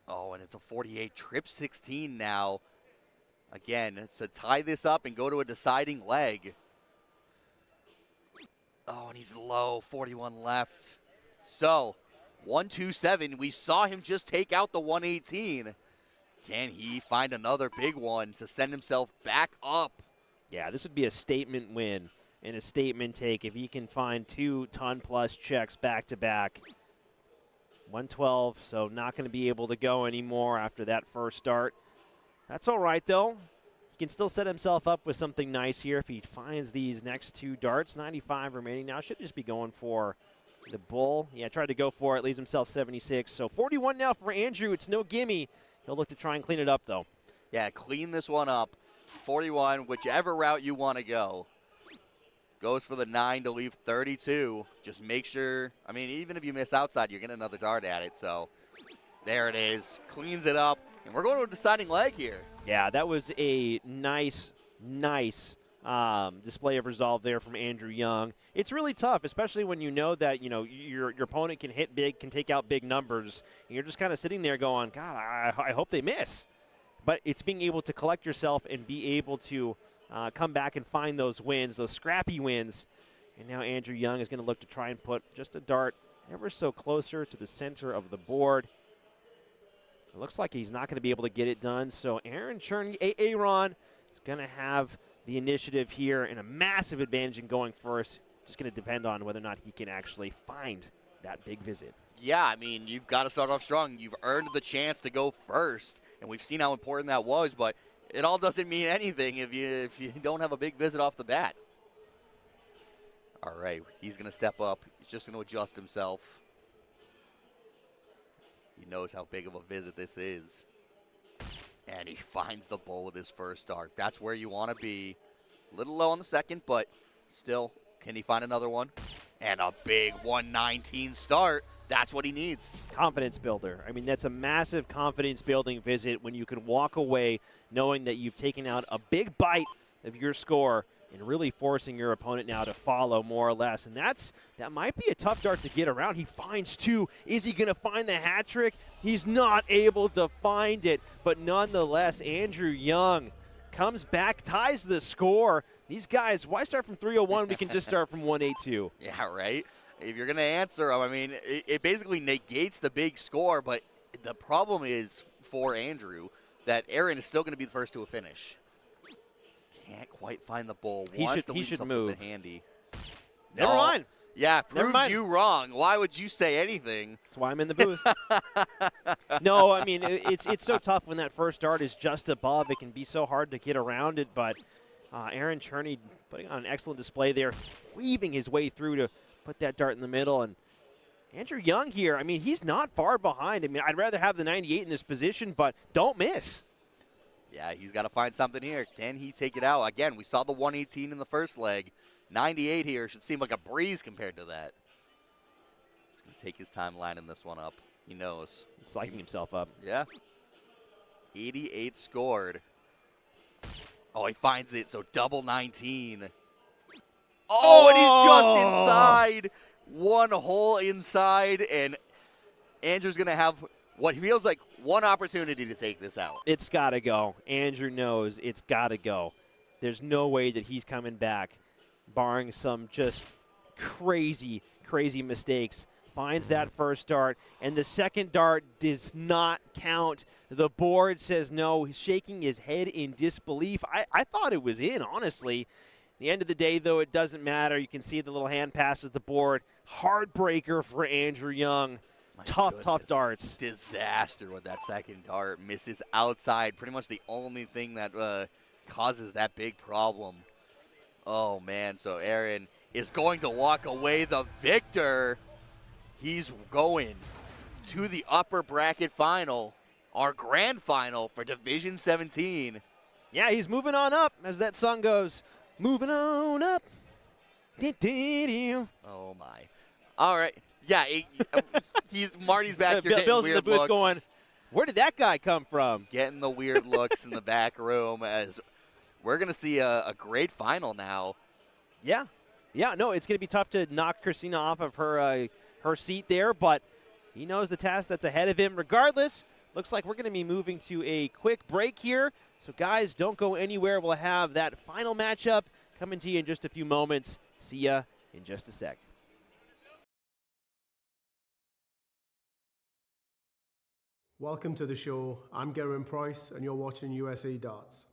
Oh, and it's a 48. Trip 16 now. Again, it's to tie this up and go to a deciding leg. Oh, and he's low. 41 left. So, 127. We saw him just take out the 118. Can he find another big one to send himself back up? Yeah, this would be a statement win and a statement take if he can find 2 ton-plus checks back-to-back. 112, so not going to be able to go anymore after that first start. That's all right, though. He can still set himself up with something nice here if he finds these next 2 darts. 95 remaining now. Should just be going for the bull. Yeah, tried to go for it. Leaves himself 76. So 41 now for Andrew. It's no gimme. He'll look to try and clean it up, though. Yeah, clean this one up. 41, whichever route you want to go. Goes for the 9 to leave 32. Just make sure, I mean, even if you miss outside, you're getting another dart at it. So there it is. Cleans it up. And we're going to a deciding leg here. Yeah, that was a nice display of resolve there from Andrew Young. It's really tough, especially when you know that your opponent can hit big, can take out big numbers, and you're just kind of sitting there going, God, I hope they miss. But it's being able to collect yourself and be able to come back and find those wins, those scrappy wins. And now Andrew Young is going to look to try and put just a dart ever so closer to the center of the board. It looks like he's not going to be able to get it done. So Aaron Aaron is going to have the initiative here and a massive advantage in going first. Just going to depend on whether or not he can actually find that big visit. Yeah, I mean, you've got to start off strong. You've earned the chance to go first, and we've seen how important that was, but it all doesn't mean anything if you don't have a big visit off the bat. All right, he's going to step up. He's just going to adjust himself. He knows how big of a visit this is. And he finds the bull with his first dart. That's where you want to be. A little low on the second, but still, can he find another one? And a big 119 start. That's what he needs. Confidence builder. I mean, that's a massive confidence-building visit when you can walk away knowing that you've taken out a big bite of your score and really forcing your opponent now to follow more or less. And that might be a tough dart to get around. He finds two. Is he going to find the hat trick? He's not able to find it. But nonetheless, Andrew Young comes back, ties the score. These guys, why start from 301? We can just start from 182. Yeah, right? If you're going to answer him, I mean, it basically negates the big score. But the problem is for Andrew that Aaron is still going to be the first to a finish. Can't quite find the bull. He should move. Handy. Never mind. Yeah, Never proves mind. you wrong. Why would you say anything? That's why I'm in the booth. No, I mean, it's so tough when that first dart is just above. It can be so hard to get around it, but Aaron Cherney putting on an excellent display there, weaving his way through to put that dart in the middle. And Andrew Young here, I mean, he's not far behind. I mean, I'd rather have the 98 in this position, but don't miss. Yeah, he's got to find something here. Can he take it out? Again, we saw the 118 in the first leg. 98 here should seem like a breeze compared to that. He's going to take his time lining this one up. He knows. He's psyching himself up. Yeah. 88 scored. Oh, he finds it, so double 19. Oh, and he's just inside. One hole inside, and Andrew's going to have what feels like one opportunity to take this out. It's got to go. Andrew knows it's got to go. There's no way that he's coming back, barring some just crazy, crazy mistakes. Finds that first dart, and the second dart does not count. The board says no. He's shaking his head in disbelief. I thought it was in, honestly. At the end of the day, though, it doesn't matter. You can see the little hand passes the board. Heartbreaker for Andrew Young. Tough darts. Disaster with that second dart. Misses outside. Pretty much the only thing that causes that big problem. Oh, man. So Aaron is going to walk away the victor. He's going to the upper bracket final, our grand final for Division 17. Yeah, he's moving on up, as that song goes. Moving on up. Oh, my. All right. Yeah, Marty's back here getting Bill's weird in the booth looks. going, where did that guy come from? Getting the weird looks in the back room as we're going to see a great final now. Yeah. Yeah, no, it's going to be tough to knock Christina off of her seat there, but he knows the task that's ahead of him. Regardless, looks like we're going to be moving to a quick break here. So, guys, don't go anywhere. We'll have that final matchup coming to you in just a few moments. See ya in just a sec. Welcome to the show. I'm Geraint Price, and you're watching USA Darts.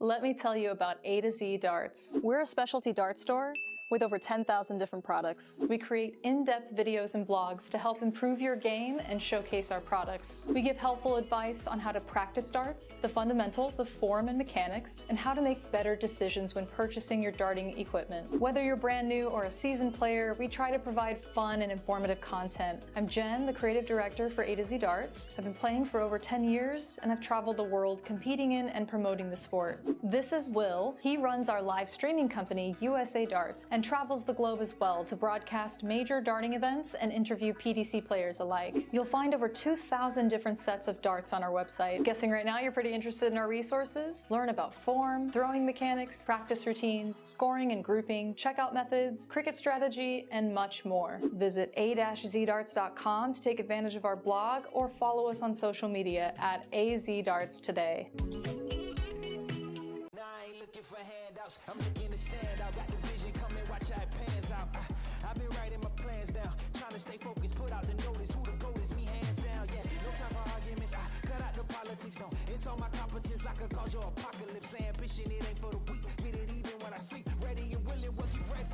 Let me tell you about A to Z Darts. We're a specialty dart store with over 10,000 different products. We create in-depth videos and blogs to help improve your game and showcase our products. We give helpful advice on how to practice darts, the fundamentals of form and mechanics, and how to make better decisions when purchasing your darting equipment. Whether you're brand new or a seasoned player, we try to provide fun and informative content. I'm Jen, the creative director for A to Z Darts. I've been playing for over 10 years, and I've traveled the world competing in and promoting the sport. This is Will. He runs our live streaming company, USA Darts, and travels the globe as well to broadcast major darting events and interview PDC players alike. You'll find over 2,000 different sets of darts on our website. Guessing right now you're pretty interested in our resources? Learn about form, throwing mechanics, practice routines, scoring and grouping, checkout methods, cricket strategy, and much more. Visit a-zdarts.com to take advantage of our blog or follow us on social media at azdarts today. For handouts, I'm looking to stand out. Got the vision coming, watch how it pans out. I've been writing my plans down, trying to stay focused, put out the notice. Who the GOAT is, me hands down. Yeah, no time for arguments. Cut out the politics, no. It's all my competence. I could cause your apocalypse. Ambition, it ain't for the weak. Get it even when I sleep. Ready and willing, what you ready?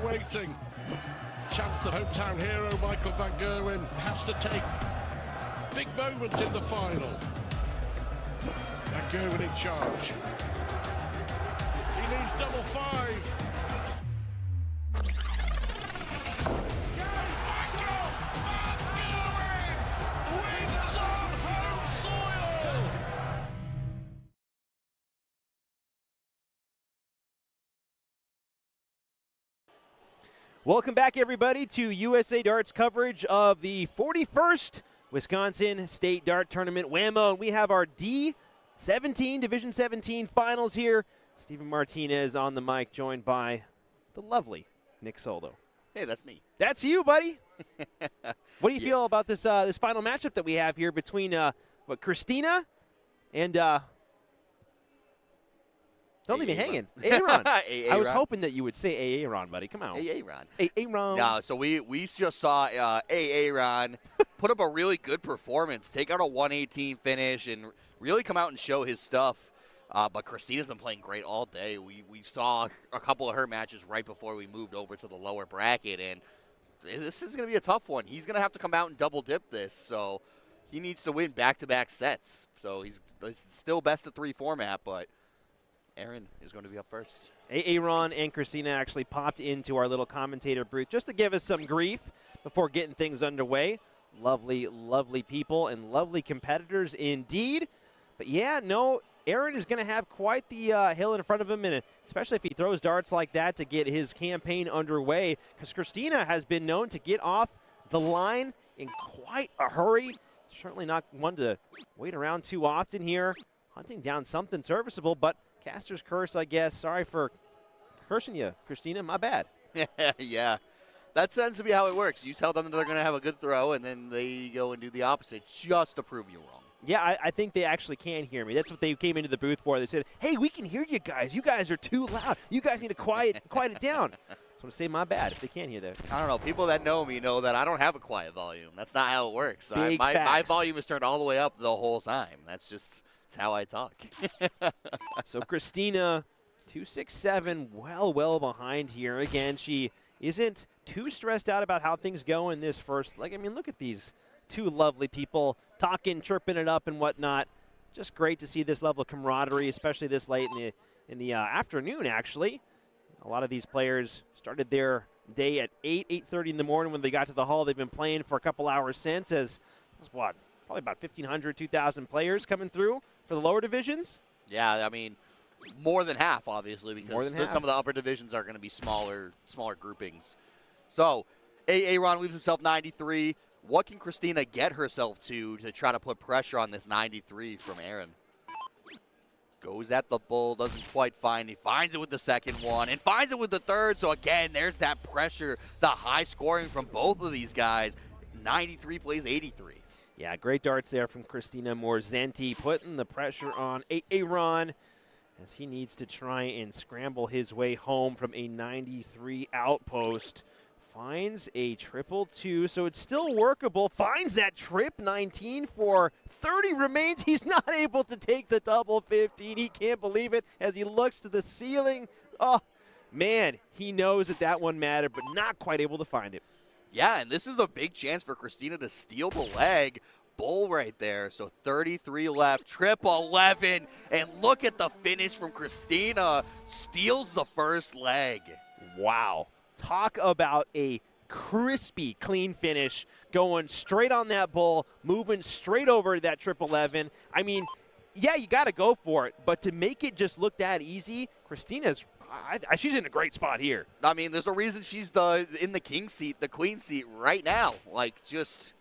Waiting. Chance the hometown hero Michael van Gerwen has to take big moments in the final. Van Gerwen in charge. He needs double five. Michael van Gerwen wins on home soil. Welcome back, everybody, to USA Darts coverage of the 41st Wisconsin State Dart Tournament, WAMO. We have our D17, Division 17 finals here. Stephen Martinez on the mic, joined by the lovely Nick Soldo. Hey, that's me. That's you, buddy. What do you feel about this this final matchup that we have here between Christina and don't leave me hanging. Aaron. I was hoping that you would say Aaron, buddy. Come on. Aaron. Aaron. No, so we just saw Aaron put up a really good performance, take out a 118 finish, and really come out and show his stuff. But Christina's been playing great all day. We saw a couple of her matches right before we moved over to the lower bracket, and this is going to be a tough one. He's going to have to come out and double dip this, so he needs to win back-to-back sets. So it's still best of 3 format, but Aaron is going to be up first. Aaron and Christina actually popped into our little commentator booth just to give us some grief before getting things underway. Lovely, lovely people and lovely competitors indeed. But yeah, no, Aaron is going to have quite the hill in front of him, and especially if he throws darts like that to get his campaign underway, because Christina has been known to get off the line in quite a hurry. Certainly not one to wait around too often here, hunting down something serviceable, but Caster's curse, I guess. Sorry for cursing you, Christina. My bad. Yeah. That tends to be how it works. You tell them that they're going to have a good throw, and then they go and do the opposite just to prove you wrong. Yeah, I think they actually can hear me. That's what they came into the booth for. They said, hey, we can hear you guys. You guys are too loud. You guys need to quiet it down. So I'm say my bad if they can't hear that. I don't know. People that know me know that I don't have a quiet volume. That's not how it works. My volume is turned all the way up the whole time. That's how I talk. So Christina, 267, well behind here. Again, she isn't too stressed out about how things go in this first leg. I mean, look at these two lovely people talking, chirping it up and whatnot. Just great to see this level of camaraderie, especially this late in in the afternoon, actually. A lot of these players started their day at 8:30 in the morning when they got to the hall. They've been playing for a couple hours since, as what, probably about 1,500, 2,000 players coming through for the lower divisions. Yeah, I mean, more than half, obviously, because half. some of the upper divisions are going to be smaller groupings. So, Aaron leaves himself 93. What can Christina get herself to try to put pressure on this 93 from Aaron? Goes at the bull, doesn't quite find. He finds it with the second one and finds it with the third. So, again, there's that pressure, the high scoring from both of these guys. 93 plays 83. Yeah, great darts there from Christina Morzenti, putting the pressure on Aaron as he needs to try and scramble his way home from a 93 outpost. Finds a 222, so it's still workable. Finds that trip 19 for 30 remains. He's not able to take the double 15. He can't believe it as he looks to the ceiling. Oh, man, he knows that one mattered, but not quite able to find it. Yeah, and this is a big chance for Christina to steal the leg. Bull right there. So 33 left, trip 11, and look at the finish from Christina. Steals the first leg. Wow. Talk about a crispy, clean finish, going straight on that bull, moving straight over to that trip 11. I mean, yeah, you got to go for it, but to make it just look that easy, Christina's she's in a great spot here. I mean, there's a reason she's in the king seat, the queen seat right now. Like, just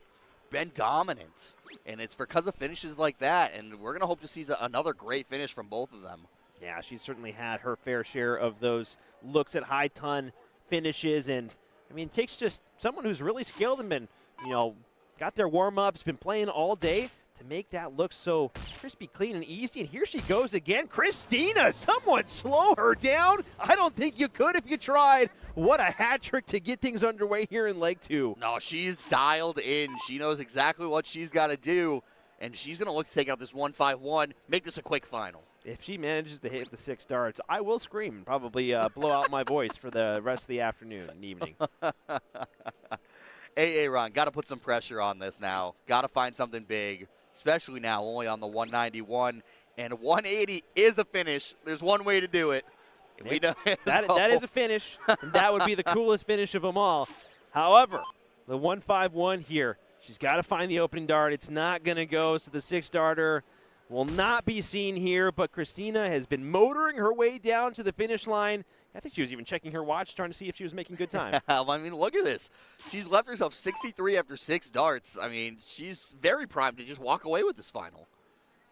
been dominant. And it's because of finishes like that, and we're going to hope to see another great finish from both of them. Yeah, she's certainly had her fair share of those looks at high ton finishes, and I mean, it takes just someone who's really skilled and been, got their warm-ups, been playing all day to make that look so crispy, clean, and easy. And here she goes again. Christina, someone slow her down. I don't think you could if you tried. What a hat trick to get things underway here in leg 2. No, she's dialed in. She knows exactly what she's got to do, and she's going to look to take out this 151, make this a quick final. If she manages to hit the 6 darts, I will scream and probably blow out my voice for the rest of the afternoon and evening. Aaron, got to put some pressure on this now. Got to find something big, especially now only on the 191. And 180 is a finish. There's one way to do it. We know that is a finish, and that would be the coolest finish of them all. However, the 151 here, she's got to find the opening dart. It's not going to go, so the 6 darter will not be seen here, but Christina has been motoring her way down to the finish line. I think she was even checking her watch, trying to see if she was making good time. I mean, look at this. She's left herself 63 after 6 darts. I mean, she's very primed to just walk away with this final.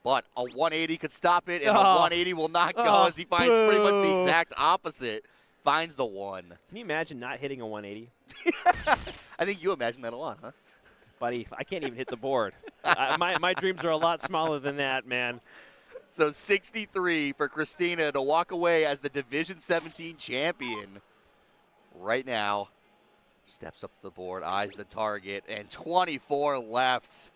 But a 180 could stop it, and a 180 will not go as he finds pretty much the exact opposite. Finds the 1. Can you imagine not hitting a 180? I think you imagine that a lot, huh? Buddy, I can't even hit the board. My dreams are a lot smaller than that, man. So 63 for Christina to walk away as the Division 17 champion. Right now, steps up to the board, eyes the target, and 24 left.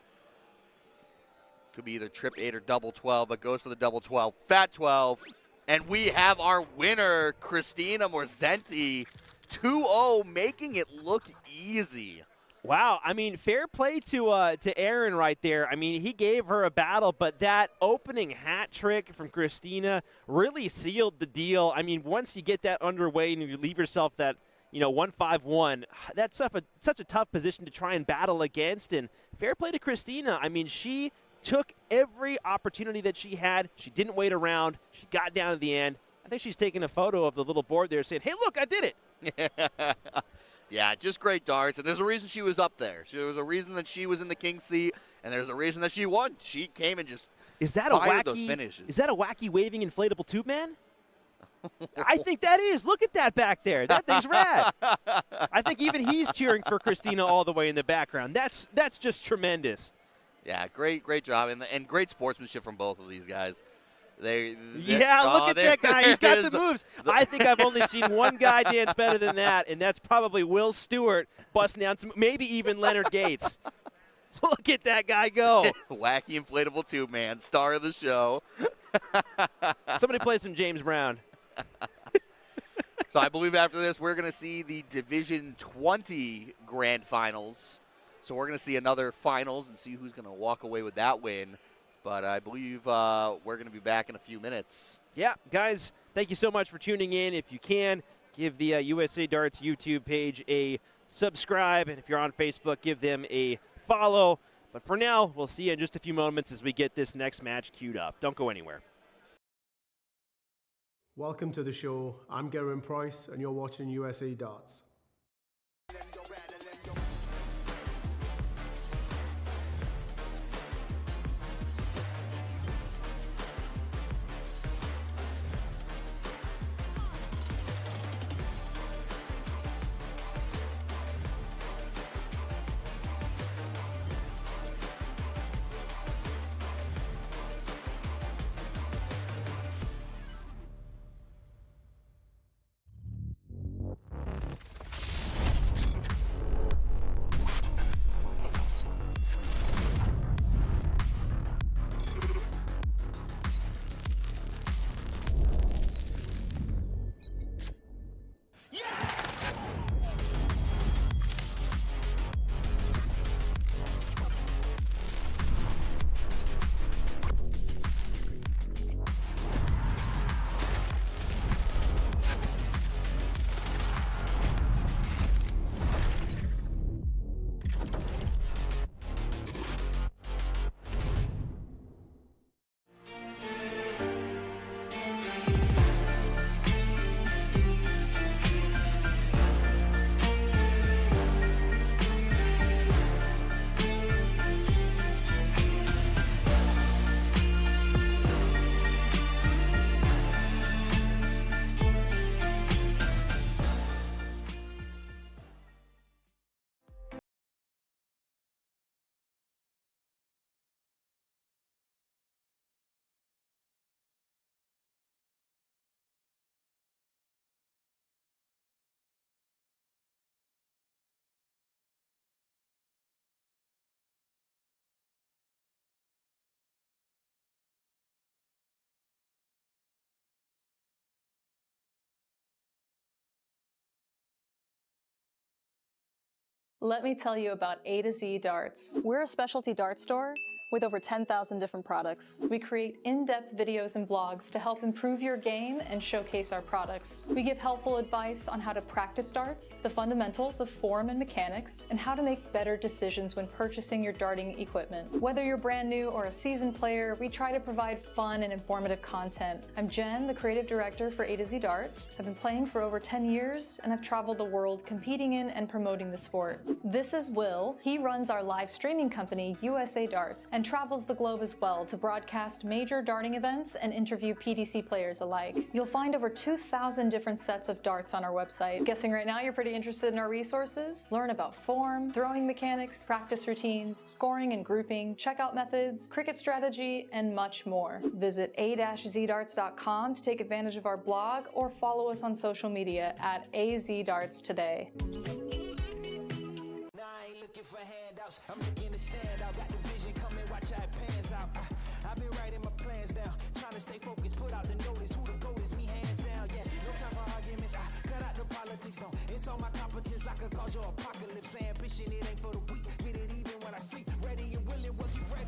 Could be either trip 8 or double 12, but goes for the double 12. Fat 12. And we have our winner, Christina Morzenti, 2-0, making it look easy. Wow, I mean, fair play to Aaron right there. I mean, he gave her a battle, but that opening hat trick from Christina really sealed the deal. I mean, once you get that underway and you leave yourself that, 151, that's such a tough position to try and battle against. And fair play to Christina. I mean, she took every opportunity that she had. She didn't wait around. She got down to the end. I think she's taking a photo of the little board there saying, hey, look, I did it. Yeah, just great darts, and there's a reason she was up there. There was a reason that she was in the king seat, and there's a reason that she won. She came and just fired those finishes. Is that a wacky waving inflatable tube man? I think that is. Look at that back there. That thing's rad. I think even he's cheering for Christina all the way in the background. That's just tremendous. Yeah, great job, and great sportsmanship from both of these guys. Look at that guy. He's got the moves. I think I've only seen one guy dance better than that, and that's probably Will Stewart busting down some, maybe even Leonard Gates. Look at that guy go. Wacky inflatable tube man, star of the show. Somebody play some James Brown. So I believe after this, we're going to see the Division 20 Grand Finals. So we're going to see another finals and see who's going to walk away with that win. But I believe we're going to be back in a few minutes. Yeah, guys, Thank you so much for tuning in. If you can, give the USA Darts YouTube page a subscribe. And if you're on Facebook, give them a follow. But for now, we'll see you in just a few moments as we get this next match queued up. Don't go anywhere. Welcome to the show. I'm Gerwin Price, and you're watching USA Darts. Let me tell you about A to Z Darts. We're a specialty dart store with over 10,000 different products. We create in-depth videos and blogs to help improve your game and showcase our products. We give helpful advice on how to practice darts, the fundamentals of form and mechanics, and how to make better decisions when purchasing your darting equipment. Whether you're brand new or a seasoned player, we try to provide fun and informative content. I'm Jen, the creative director for A to Z Darts. I've been playing for over 10 years, and I've traveled the world competing in and promoting the sport. This is Will. He runs our live streaming company, USA Darts, and travels the globe as well to broadcast major darting events and interview PDC players alike. You'll find over 2,000 different sets of darts on our website. Guessing right now you're pretty interested in our resources? Learn about form, throwing mechanics, practice routines, scoring and grouping, checkout methods, cricket strategy, and much more. Visit a-zdarts.com to take advantage of our blog or follow us on social media at AZDarts today. Looking for handouts, I'm looking to stand out. Got the vision coming, watch how it pans out. I've been writing my plans down, trying to stay focused, put out the notice. Who the GOAT is, me hands down. Yeah, no time for arguments. Cut out the politics, no. It's all my competence. I could cause your apocalypse. Ambition, it ain't for the weak. Get it even when I sleep. Ready and willing, will you ready?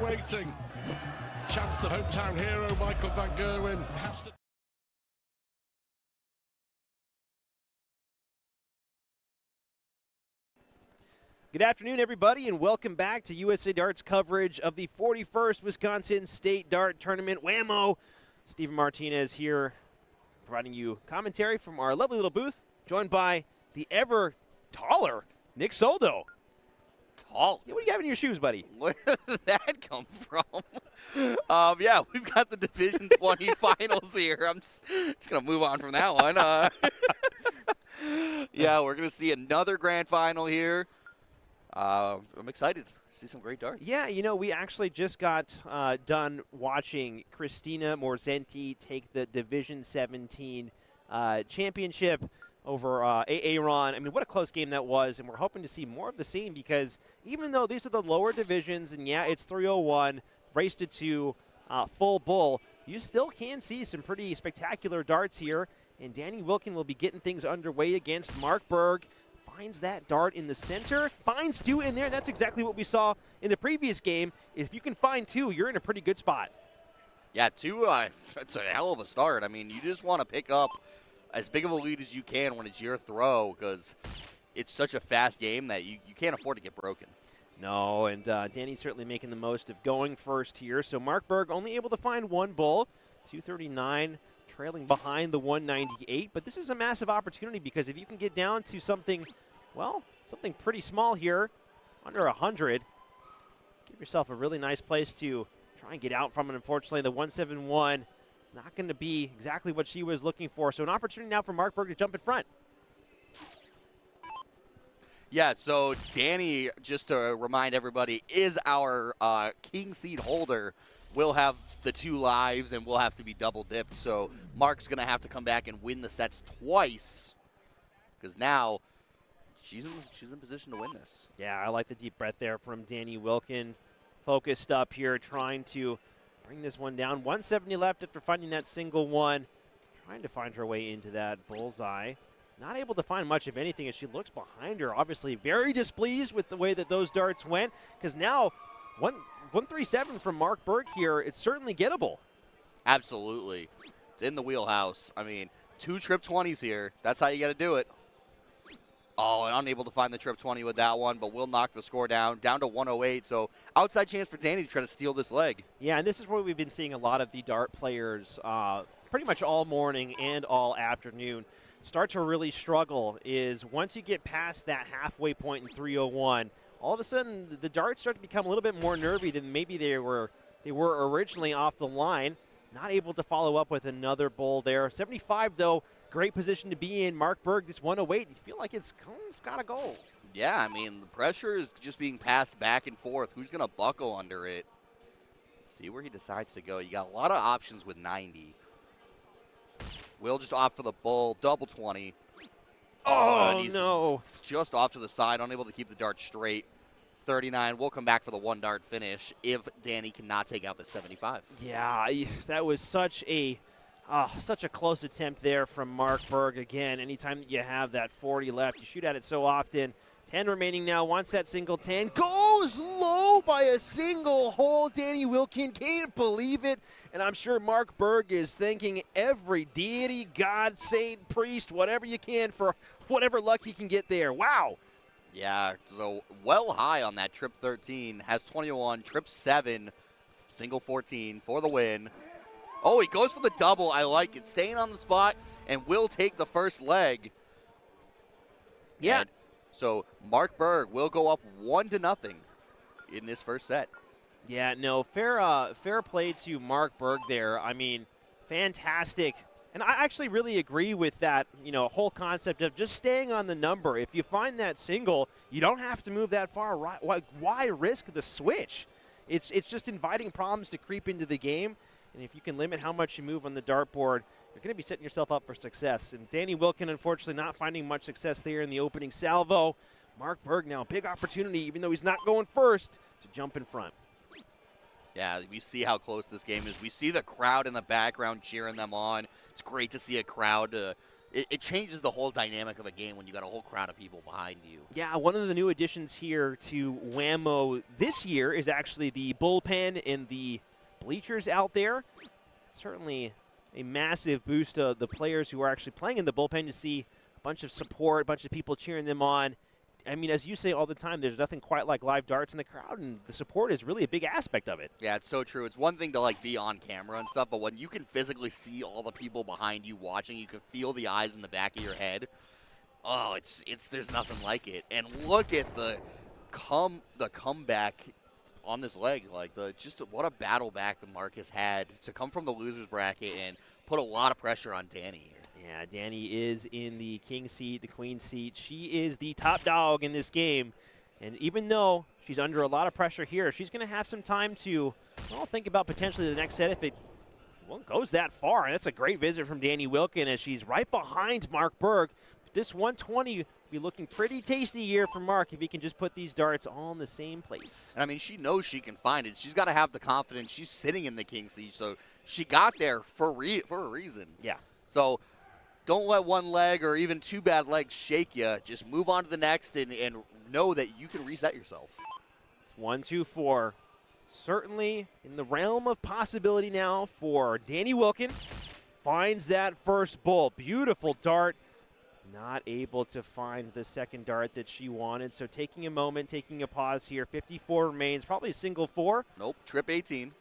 Waiting. Chance the hometown hero, Michael van Gerwen, has to... Good afternoon, everybody, and welcome back to USA Darts coverage of the 41st Wisconsin State Dart Tournament. WAMO. Steven Martinez here providing you commentary from our lovely little booth, joined by the ever taller Nick Soldo. Tall. Yeah, what do you have in your shoes, buddy? Where did that come from? Yeah, we've got the Division 20 finals here. I'm just going to move on from that one. Yeah, we're going to see another grand final here. I'm excited to see some great darts. Yeah, you know, we actually just got done watching Christina Morzenti take the Division 17 championship over Aaron. I mean, what a close game that was, and we're hoping to see more of the same because even though these are the lower divisions, and yeah, it's 301, race to 2, full bull, you still can see some pretty spectacular darts here, and Danny Wilkin will be getting things underway against Mark Berg. Finds that dart in the center, finds 2 in there. That's exactly what we saw in the previous game. If you can find 2, you're in a pretty good spot. Yeah, 2, it's a hell of a start. I mean, you just want to pick up as big of a lead as you can when it's your throw because it's such a fast game that you can't afford to get broken. No, and Danny's certainly making the most of going first here. So Mark Berg only able to find 1 bull, 239, trailing behind the 198. But this is a massive opportunity because if you can get down to something, well, something pretty small here, under 100, give yourself a really nice place to try and get out from it. Unfortunately, the 171 not going to be exactly what she was looking for. So an opportunity now for Mark Berg to jump in front. Yeah, so Danny, just to remind everybody, is our king seed holder. We'll have the 2 lives, and we'll have to be double dipped. So Mark's going to have to come back and win the sets twice because now she's in position to win this. Yeah, I like the deep breath there from Danny Wilkin. Focused up here, trying to bring this one down. 170 left after finding that single one. Trying to find her way into that bullseye. Not able to find much of anything as she looks behind her. Obviously very displeased with the way that those darts went because now 137 from Mark Berg here. It's certainly gettable. Absolutely. It's in the wheelhouse. I mean, 2 trip 20s here. That's how you got to do it. Oh, and unable to find the trip 20 with that one, but we'll knock the score down to 108. So outside chance for Danny to try to steal this leg. Yeah, and this is where we've been seeing a lot of the dart players pretty much all morning and all afternoon start to really struggle is once you get past that halfway point in 301, all of a sudden the darts start to become a little bit more nervy than maybe they were originally off the line. Not able to follow up with another bull there. 75, though, great position to be in. Mark Berg, this 108, you feel like it's got to go. Yeah, I mean, the pressure is just being passed back and forth. Who's going to buckle under it? See where he decides to go. You got a lot of options with 90. Will just opt for the bull, double 20. Oh, no. Just off to the side, unable to keep the dart straight. 39. We'll come back for the 1 dart finish if Danny cannot take out the 75. Yeah, that was such a close attempt there from Mark Berg. Again, anytime that you have that 40 left, you shoot at it so often. 10 remaining now, wants that single 10. Goes low by a single hole. Danny Wilkin can't believe it. And I'm sure Mark Berg is thanking every deity, god, saint, priest, whatever you can for whatever luck he can get there. Wow. Yeah, so well high on that trip 13. Has 21, trip 7, single 14 for the win. Oh, he goes for the double. I like it. Staying on the spot and will take the first leg. Yeah. And so Mark Berg will go up 1-0 in this first set. Yeah, no, fair play to Mark Berg there. I mean, fantastic. And I actually really agree with that, whole concept of just staying on the number. If you find that single, you don't have to move that far. Why risk the switch? It's just inviting problems to creep into the game. And if you can limit how much you move on the dartboard, you're going to be setting yourself up for success. And Danny Wilkin, unfortunately, not finding much success there in the opening salvo. Mark Berg now, big opportunity, even though he's not going first, to jump in front. Yeah, we see how close this game is. We see the crowd in the background cheering them on. It's great to see a crowd. It changes the whole dynamic of a game when you got a whole crowd of people behind you. Yeah, one of the new additions here to WAMO this year is actually the bullpen and the bleachers out there. Certainly a massive boost to the players who are actually playing in the bullpen to see a bunch of support, a bunch of people cheering them on. I mean, as you say all the time, there's nothing quite like live darts in the crowd, and the support is really a big aspect of it. Yeah, it's so true. It's one thing to like be on camera and stuff, but when you can physically see all the people behind you watching, you can feel the eyes in the back of your head. Oh, it's there's nothing like it. And look at the comeback on this leg. Like just what a battle back Mark has had to come from the losers bracket and put a lot of pressure on Danny here. Yeah, Danny is in the king seat, the queen seat. She is the top dog in this game. And even though she's under a lot of pressure here, she's going to have some time to, well, think about potentially the next set if it goes that far. And that's a great visit from Danny Wilkin as she's right behind Mark Berg. But this 120 will be looking pretty tasty here for Mark if he can just put these darts all in the same place. And I mean, she knows she can find it. She's got to have the confidence. She's sitting in the king seat, so she got there for a reason. Yeah. So don't let one leg or even two bad legs shake you. Just move on to the next and know that you can reset yourself. It's 1, 2, 4. Certainly in the realm of possibility now for Danny Wilkin. Finds that first bull. Beautiful dart. Not able to find the second dart that she wanted. So taking a moment, taking a pause here. 54 remains. Probably a single 4. Nope, trip 18.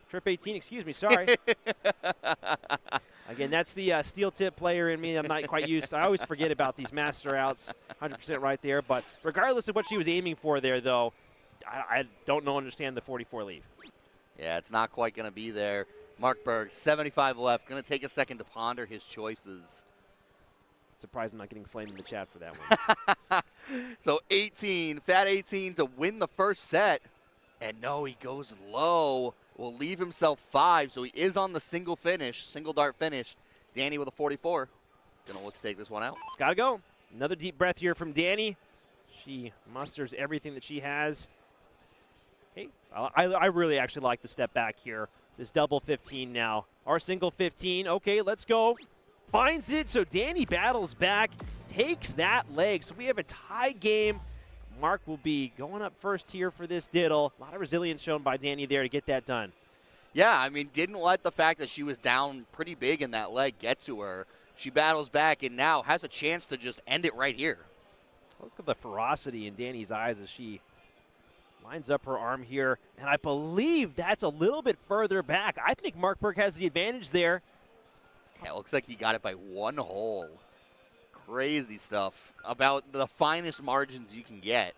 Trip 18, excuse me, sorry. Again, that's the steel tip player in me. I'm not quite used to. I always forget about these master outs. 100% right there. But regardless of what she was aiming for there, though, I don't understand the 44 leave. Yeah, it's not quite going to be there. Mark Berg, 75 left. Going to take a second to ponder his choices. Surprised I'm not getting flamed in the chat for that one. So 18, Fat 18 to win the first set. And no, he goes low. Will leave himself 5, so he is on the single dart finish. Danny with a 44. Gonna look to take this one out. It's got to go. Another deep breath here from Danny. She musters everything that she has. Hey, I really actually like the step back here. This double 15 now. Our single 15. Okay, let's go. Finds it, so Danny battles back, takes that leg. So we have a tie game. Mark will be going up first here for this diddle. A lot of resilience shown by Danny there to get that done. Yeah, I mean, didn't let the fact that she was down pretty big in that leg get to her. She battles back and now has a chance to just end it right here. Look at the ferocity in Danny's eyes as she lines up her arm here. And I believe that's a little bit further back. I think Mark Berg has the advantage there. Yeah, it looks like he got it by 1 hole. Crazy stuff. About the finest margins you can get.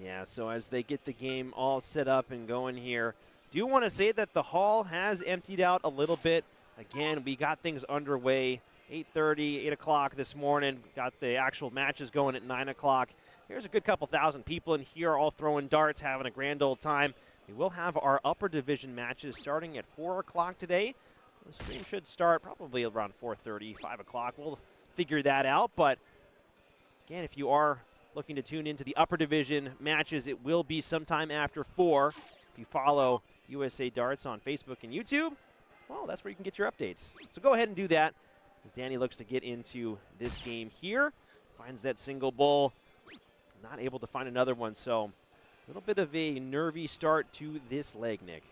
Yeah, so as they get the game all set up and going here, do want to say that the hall has emptied out a little bit. Again, we got things underway 8:30, 8 o'clock this morning. Got the actual matches going at 9 o'clock. There's a good couple thousand people in here all throwing darts, having a grand old time. We will have our upper division matches starting at 4 o'clock today. The stream should start probably around 4:30, 5 o'clock. We'll figure that out. But, again, if you are looking to tune into the upper division matches, it will be sometime after 4. If you follow USA Darts on Facebook and YouTube, well, that's where you can get your updates. So go ahead and do that as Danny looks to get into this game here. Finds that single bull. Not able to find another one, so a little bit of a nervy start to this leg, Nick.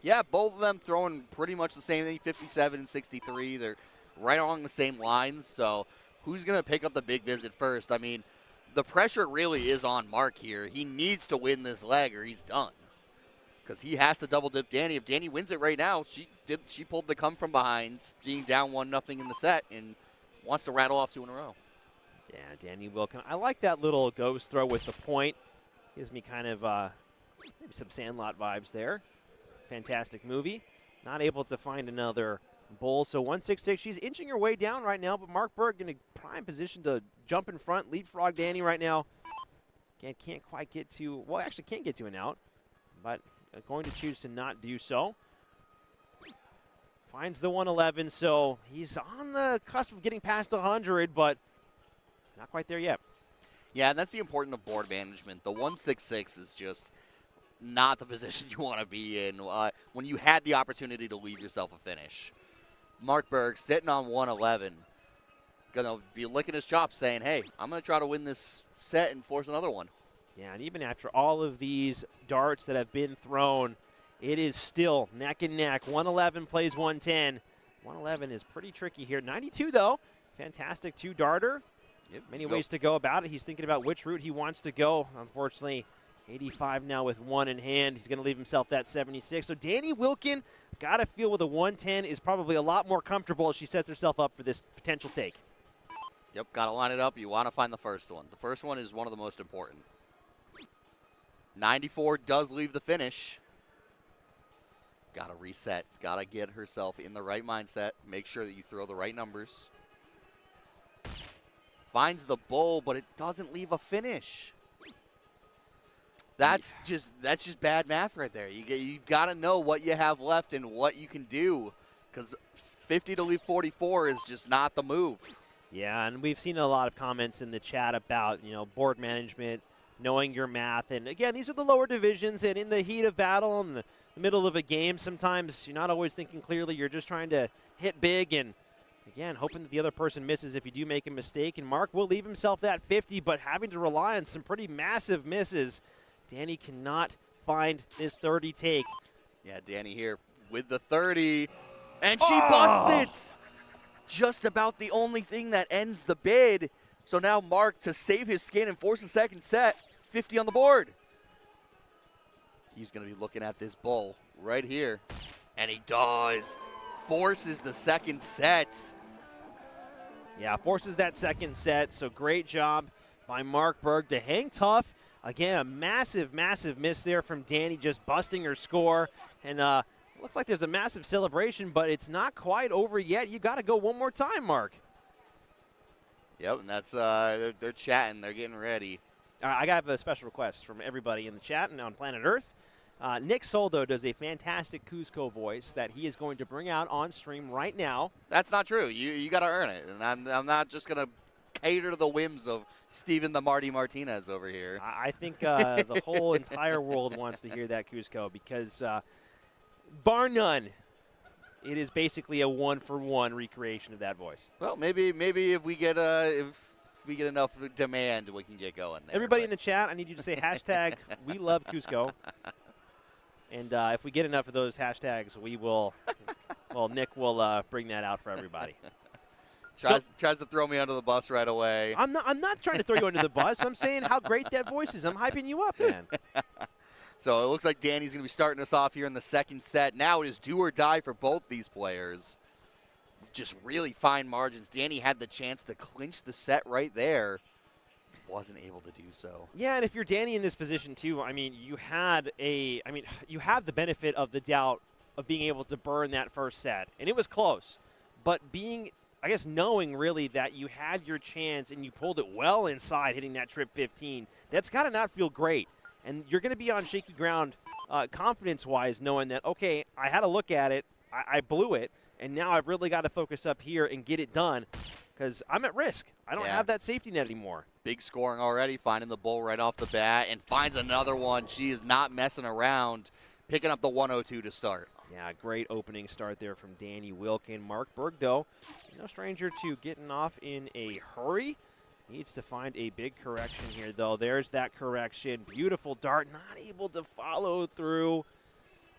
Yeah, both of them throwing pretty much the same thing, 57 and 63. They're right along the same lines, so who's going to pick up the big visit first? I mean, the pressure really is on Mark here. He needs to win this leg or he's done because he has to double dip Danny. If Danny wins it right now, she pulled the come from behind, being down 1-0 in the set, and wants to rattle off 2 in a row. Yeah, Danny Wilkin. I like that little ghost throw with the point. Gives me kind of maybe some Sandlot vibes there. Fantastic movie. Not able to find another bull. So 166. She's inching her way down right now, but Mark Berg in a prime position to jump in front, leapfrog Danny right now. Again, can't quite get to, well, actually can't get to an out, but going to choose to not do so. Finds the 111, so he's on the cusp of getting past 100, but not quite there yet. Yeah, and that's the importance of board management. The 166 is just not the position you want to be in when you had the opportunity to leave yourself a finish. Mark Berg sitting on 111, going to be licking his chops saying, hey, I'm going to try to win this set and force another one. Yeah, and even after all of these darts that have been thrown, it is still neck and neck. 111 plays 110. 111 is pretty tricky here. 92, though. Fantastic 2-darter. Yep, Many ways to go about it. He's thinking about which route he wants to go. Unfortunately, 85 now with one in hand. He's going to leave himself that 76. So Danny Wilkin, got to feel with a 110, is probably a lot more comfortable as she sets herself up for this potential take. Yep, got to line it up. You want to find the first one. The first one is one of the most important. 94 does leave the finish. Got to reset. Got to get herself in the right mindset. Make sure that you throw the right numbers. Finds the bull, but it doesn't leave a finish. That's just bad math right there. You've got to know what you have left and what you can do, because 50 to leave 44 is just not the move. Yeah, and we've seen a lot of comments in the chat about, board management, knowing your math. And again, these are the lower divisions, and in the heat of battle, in the middle of a game, sometimes you're not always thinking clearly. You're just trying to hit big and, again, hoping that the other person misses if you do make a mistake. And Mark will leave himself that 50, but having to rely on some pretty massive misses. Danny cannot find his 30 take. Yeah, Danny here with the 30, and she busts it. Just about the only thing that ends the bid. So now Mark, to save his skin and force the second set, 50 on the board. He's going to be looking at this bull right here, and he does. Forces the second set. Yeah, forces that second set, so great job by Mark Berg to hang tough. Again, a massive, massive miss there from Danny, just busting her score. And looks like there's a massive celebration, but it's not quite over yet. You got to go one more time, Mark. Yep, and that's they're chatting. They're getting ready. I got a special request from everybody in the chat and on Planet Earth. Nick Soldo does a fantastic Cusco voice that he is going to bring out on stream right now. That's not true. You got to earn it, and I'm not just going to cater to the whims of Steven the Marty Martinez over here. I think the whole entire world wants to hear that Cusco because, bar none, it is basically a one-for-one recreation of that voice. Well, maybe if we get enough demand, we can get going there. Everybody in the chat, I need you to say hashtag we love Cusco. And if we get enough of those hashtags, we will, well, Nick will bring that out for everybody. Tries to throw me under the bus right away. I'm not trying to throw you under the bus. I'm saying how great that voice is. I'm hyping you up, man. So it looks like Danny's going to be starting us off here in the second set. Now it is do or die for both these players. Just really fine margins. Danny had the chance to clinch the set right there. Wasn't able to do so. Yeah, and if you're Danny in this position too, you have the benefit of the doubt of being able to burn that first set. And it was close. But knowing really that you had your chance and you pulled it well inside hitting that trip 15, that's got to not feel great. And you're going to be on shaky ground confidence-wise, knowing that, okay, I had a look at it, I blew it, and now I've really got to focus up here and get it done because I'm at risk. I don't have that safety net anymore. Big scoring already, finding the bull right off the bat, and finds another one. She is not messing around, picking up the 102 to start. Yeah, great opening start there from Danny Wilkin. Mark Berg, though, no stranger to getting off in a hurry. Needs to find a big correction here, though. There's that correction. Beautiful dart, not able to follow through.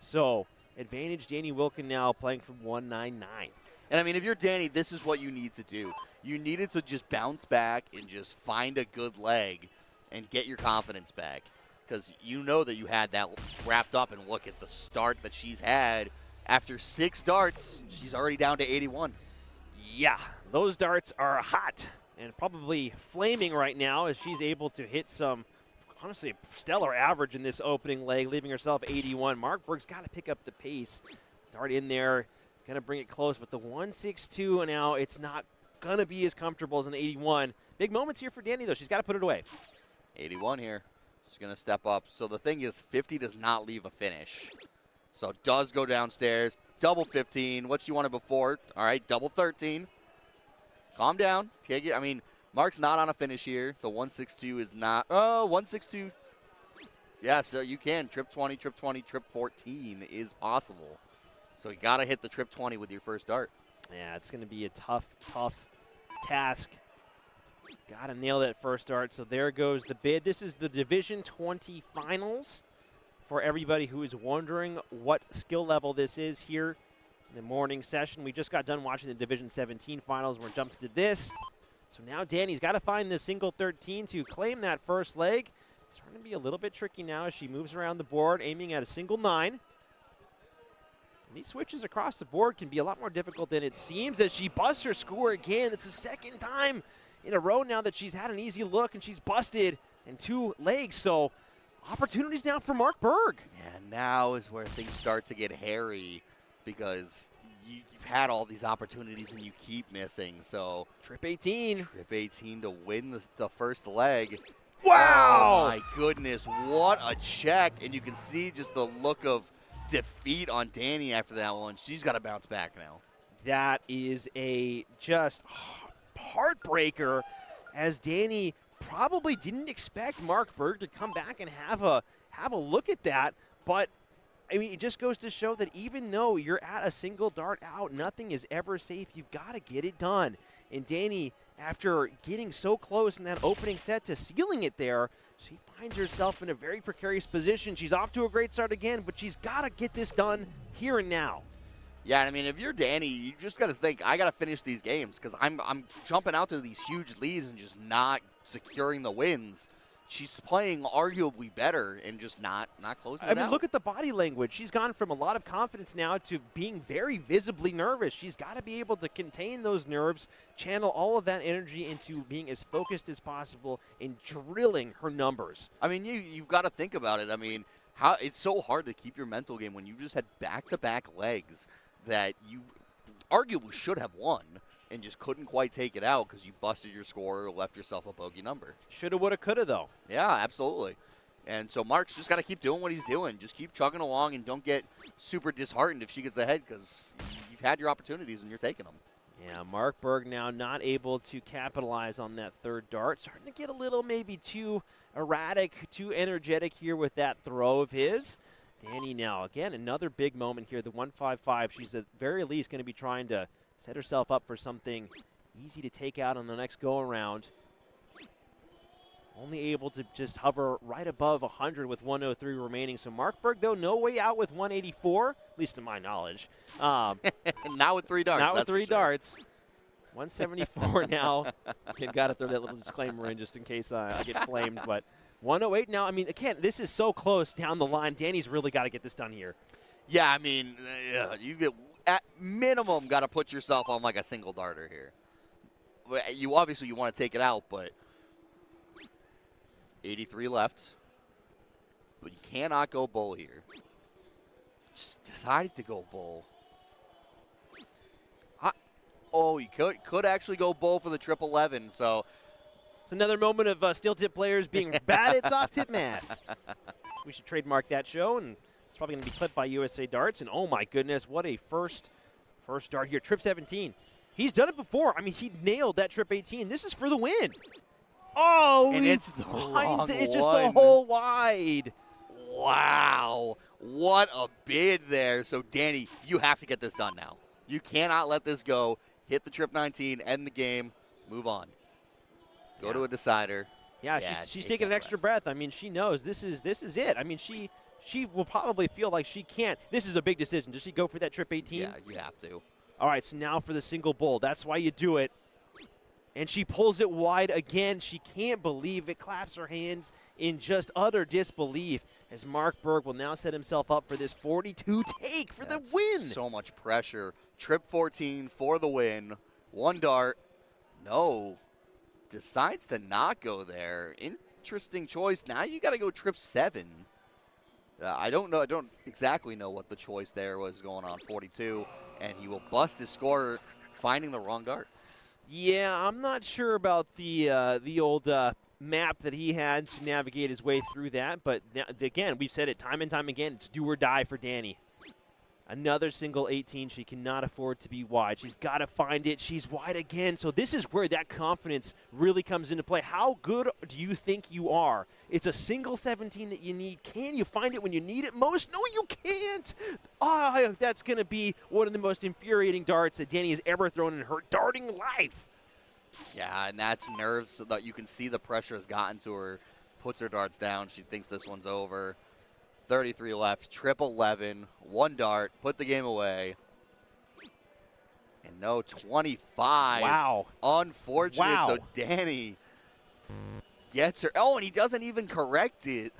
So, advantage Danny Wilkin now playing from 199. And, if you're Danny, this is what you need to do. You needed to just bounce back and just find a good leg and get your confidence back. Because you know that you had that wrapped up, and look at the start that she's had. After 6 darts, she's already down to 81. Yeah, those darts are hot and probably flaming right now as she's able to hit some, honestly, stellar average in this opening leg, leaving herself 81. Mark Berg's got to pick up the pace. Dart in there, going to bring it close, but the 162 now, it's not going to be as comfortable as an 81. Big moments here for Danny, though. She's got to put it away. 81 here. She's going to step up. So the thing is, 50 does not leave a finish. So does go downstairs. Double 15. What she wanted before. All right, double 13. Calm down. Mark's not on a finish here. The 162 is not. Oh, 162. Yeah, so you can. Trip 20, trip 20, trip 14 is possible. So you got to hit the trip 20 with your first dart. Yeah, it's going to be a tough task. Got to nail that first dart. So there goes the bid. This is the Division 20 finals. For everybody who is wondering what skill level this is here in the morning session. We just got done watching the Division 17 finals. We're jumping to this. So now Danny's got to find the single 13 to claim that first leg. It's starting to be a little bit tricky now as she moves around the board, aiming at a single 9. And these switches across the board can be a lot more difficult than it seems as she busts her score again. It's the second time in a row now that she's had an easy look and she's busted in 2 legs. So opportunities now for Mark Berg. Yeah, now is where things start to get hairy because you've had all these opportunities and you keep missing. So Trip 18. Trip 18 to win the first leg. Wow! Oh my goodness, what a check. And you can see just the look of defeat on Danny after that one. She's got to bounce back now. That is a just heartbreaker as Danny probably didn't expect Mark Berg to come back and have a look at that. But, I mean, it just goes to show that even though you're at a single dart out, nothing is ever safe. You've got to get it done. And Danny, after getting so close in that opening set to sealing it there, she finds herself in a very precarious position. She's off to a great start again, but she's got to get this done here and now. Yeah, I mean, if you're Danny, you just got to think, I got to finish these games because I'm jumping out to these huge leads and just not securing the wins. She's playing arguably better and just not closing it out. Look at the body language. She's gone from a lot of confidence now to being very visibly nervous. She's got to be able to contain those nerves, channel all of that energy into being as focused as possible and drilling her numbers. I mean, you've got to think about it. I mean, how it's so hard to keep your mental game when you just had back-to-back legs that you arguably should have won and just couldn't quite take it out because you busted your score or left yourself a bogey number. Shoulda, woulda, coulda, though. Yeah, absolutely. And so Mark's just got to keep doing what he's doing. Just keep chugging along and don't get super disheartened if she gets ahead because you've had your opportunities and you're taking them. Yeah, Mark Berg now not able to capitalize on that third dart. Starting to get a little maybe too erratic, too energetic here with that throw of his. Danny now, again, another big moment here, the 155. She's at very least going to be trying to set herself up for something easy to take out on the next go-around. Only able to just hover right above 100 with 103 remaining. So Mark Berg, though, no way out with 184, at least to my knowledge. Not with 3 darts. Not with 3 darts. 174 now. Got to throw that little disclaimer in just in case I get flamed. But 108 now. I mean, again, this is so close down the line. Danny's really got to get this done here. Yeah, I mean, you get at minimum got to put yourself on like a single darter here. You obviously you want to take it out, but 83 left. But you cannot go bull here. Just decided to go bull. Oh, you could actually go bull for the 1111. So it's another moment of steel tip players being bad at soft tip math. We should trademark that show, and it's probably going to be clipped by USA Darts. And oh my goodness, what a first dart here. Trip 17. He's done it before. I mean, he nailed that trip 18. This is for the win. Oh, and it's the wrong it's just a hole wide. Wow, what a bid there. So Danny, you have to get this done now. You cannot let this go. Hit the trip 19, end the game, move on. Go to a decider. Yeah, she's taking an extra breath. I mean, she knows this is it. I mean, she will probably feel like she can't. This is a big decision. Does she go for that trip 18? Yeah, you have to. All right, so now for the single bull. That's why you do it. And she pulls it wide again. She can't believe it. Claps her hands in just utter disbelief as Mark Berg will now set himself up for this 42 take for the win. So much pressure. Trip 14 for the win. 1 dart. No. Decides to not go there. Interesting choice. Now you got to go trip 7. I don't know. I don't exactly know what the choice there was going on. 42, and he will bust his score, finding the wrong dart. Yeah, I'm not sure about the old map that he had to navigate his way through that. But again, we've said it time and time again. It's do or die for Danny. Another single 18. She cannot afford to be wide. She's got to find it. She's wide again. So this is where that confidence really comes into play. How good do you think you are? It's a single 17 that you need. Can you find it when you need it most? No, you can't. Oh, that's going to be one of the most infuriating darts that Danny has ever thrown in her darting life. Yeah, and that's nerves so that you can see the pressure has gotten to her. Puts her darts down. She thinks this one's over. 33 left, trip 11, 1 dart, put the game away. And No, 25. Wow. Unfortunate. Wow. So Danny gets her. Oh, and he doesn't even correct it.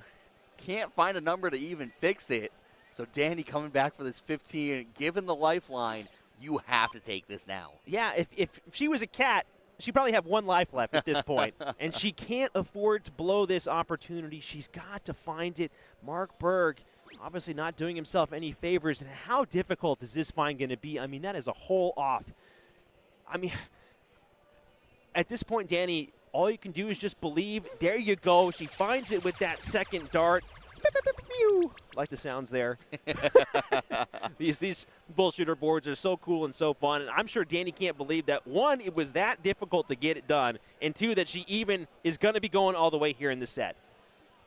Can't find a number to even fix it. So Danny coming back for this 15. Given the lifeline, you have to take this now. Yeah, if she was a cat, she'd probably have one life left at this point. And she can't afford to blow this opportunity. She's got to find it. Mark Berg obviously not doing himself any favors. And how difficult is this find going to be? I mean, that is a hole off. I mean, at this point, Danny, all you can do is just believe. There you go. She finds it with that second dart. Like the sounds there. These bullshooter boards are so cool and so fun. And I'm sure Danny can't believe that, one, it was that difficult to get it done, and two, that she even is going to be going all the way here in the set.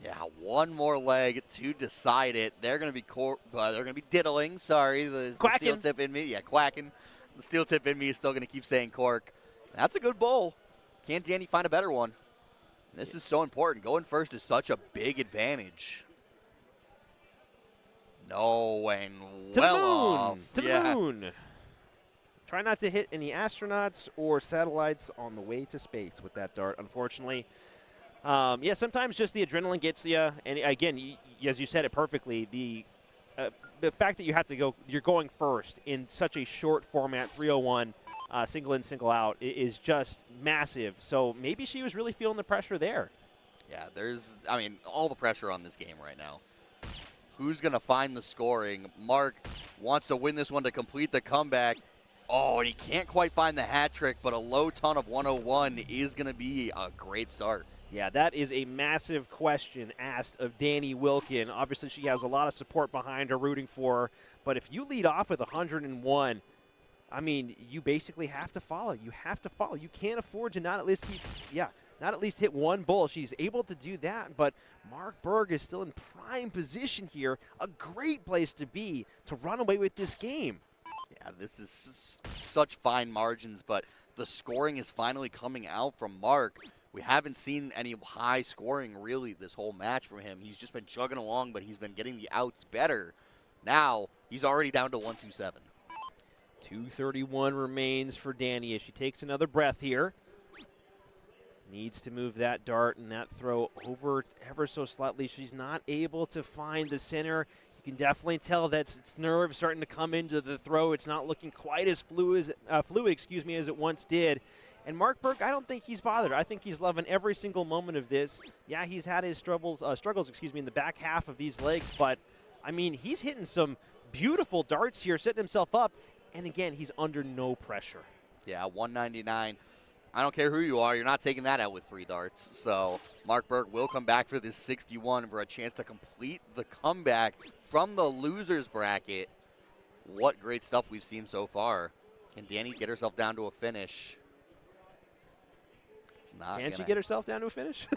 Yeah, one more leg to decide it. They're going to be diddling. Sorry, the steel tip in me. Yeah, quacking. The steel tip in me is still going to keep saying cork. That's a good bowl. Can't Danny find a better one? This is so important. Going first is such a big advantage. No, and to well the moon. off. To the moon. Try not to hit any astronauts or satellites on the way to space with that dart, unfortunately. Yeah, sometimes just the adrenaline gets you. And again, as you said it perfectly, the fact that you have to go, you're going first in such a short format, 301, single in, single out, is just massive. So maybe she was really feeling the pressure there. Yeah, all the pressure on this game right now. Who's going to find the scoring? Mark wants to win this one to complete the comeback. Oh, and he can't quite find the hat trick, but a low ton of 101 is going to be a great start. Yeah, that is a massive question asked of Danny Wilkin. Obviously, she has a lot of support behind her rooting for her. But if you lead off with 101, I mean, you basically have to follow. You have to follow. You can't afford to not at least hit one bull. She's able to do that, but Mark Berg is still in prime position here. A great place to be to run away with this game. Yeah, this is such fine margins, but the scoring is finally coming out from Mark. We haven't seen any high scoring really this whole match from him. He's just been chugging along, but he's been getting the outs better. Now he's already down to 127. 2:31 remains for Danny as she takes another breath here. Needs to move that dart and that throw over ever so slightly. She's not able to find the center. You can definitely tell that it's nerves starting to come into the throw. It's not looking quite as fluid as it once did. And Mark Berg, I don't think he's bothered. I think he's loving every single moment of this. Yeah, he's had his struggles in the back half of these legs, but, I mean, he's hitting some beautiful darts here, setting himself up, and again, he's under no pressure. Yeah, 199. I don't care who you are, you're not taking that out with 3 darts. So Mark Berg will come back for this 61 for a chance to complete the comeback from the loser's bracket. What great stuff we've seen so far. Can Danny get herself down to a finish? Can she get herself down to a finish?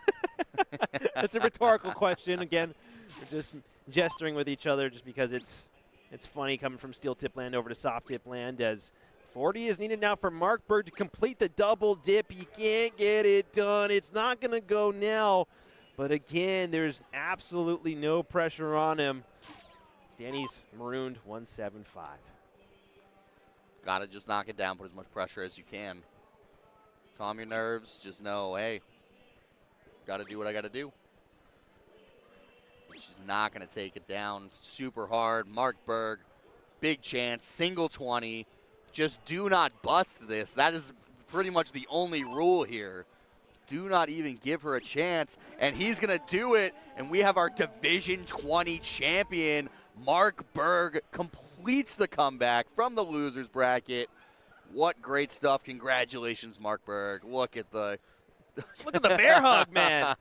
That's a rhetorical question. Again, we're just gesturing with each other just because it's funny coming from steel tip land over to soft tip land, as 40 is needed now for Mark Berg to complete the double dip. He can't get it done. It's not going to go now. But again, there's absolutely no pressure on him. Danny's marooned 175. Got to just knock it down, put as much pressure as you can. Calm your nerves. Just know, hey, got to do what I got to do. She's not going to take it down super hard. Mark Berg, big chance, single 20. Just do not bust this. That is pretty much the only rule here. Do not even give her a chance. And he's going to do it. And we have our Division 20 champion. Mark Berg completes the comeback from the loser's bracket. What great stuff. Congratulations, Mark Berg. Look at the bear hug, man.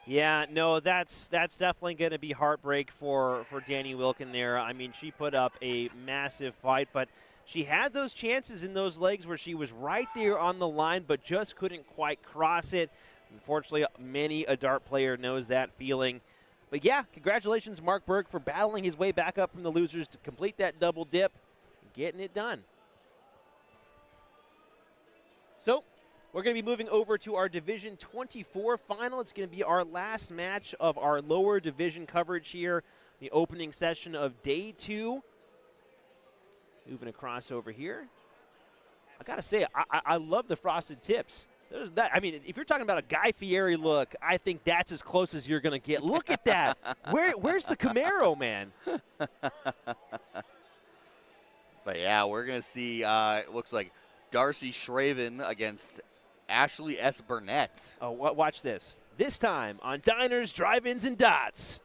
Yeah, no, that's definitely going to be heartbreak for Danny Wilkin there. I mean, she put up a massive fight, but she had those chances in those legs where she was right there on the line, but just couldn't quite cross it. Unfortunately, many a dart player knows that feeling. But yeah, congratulations, Mark Berg, for battling his way back up from the losers to complete that double dip and getting it done. So we're going to be moving over to our Division 24 final. It's going to be our last match of our lower division coverage here, the opening session of Day 2. Moving across over here. I got to say, I love the frosted tips. There's that. I mean, if you're talking about a Guy Fieri look, I think that's as close as you're going to get. Look at that. Where's the Camaro, man? But, yeah, we're going to see, it looks like Darcy Schraven against Ashley S. Burnett. Oh, watch this. This time on Diners, Drive-Ins, and Dots.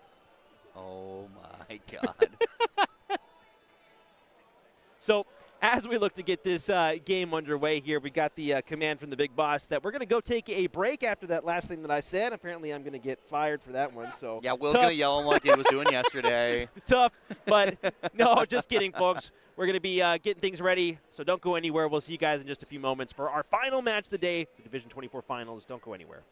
Oh, my God. So as we look to get this game underway here, we got the command from the big boss that we're going to go take a break after that last thing that I said. Apparently I'm going to get fired for that one. So yeah, Will's going to yell him like he was doing yesterday. Tough, but no, just kidding, folks. We're going to be getting things ready, so don't go anywhere. We'll see you guys in just a few moments for our final match of the day, the Division 24 Finals. Don't go anywhere.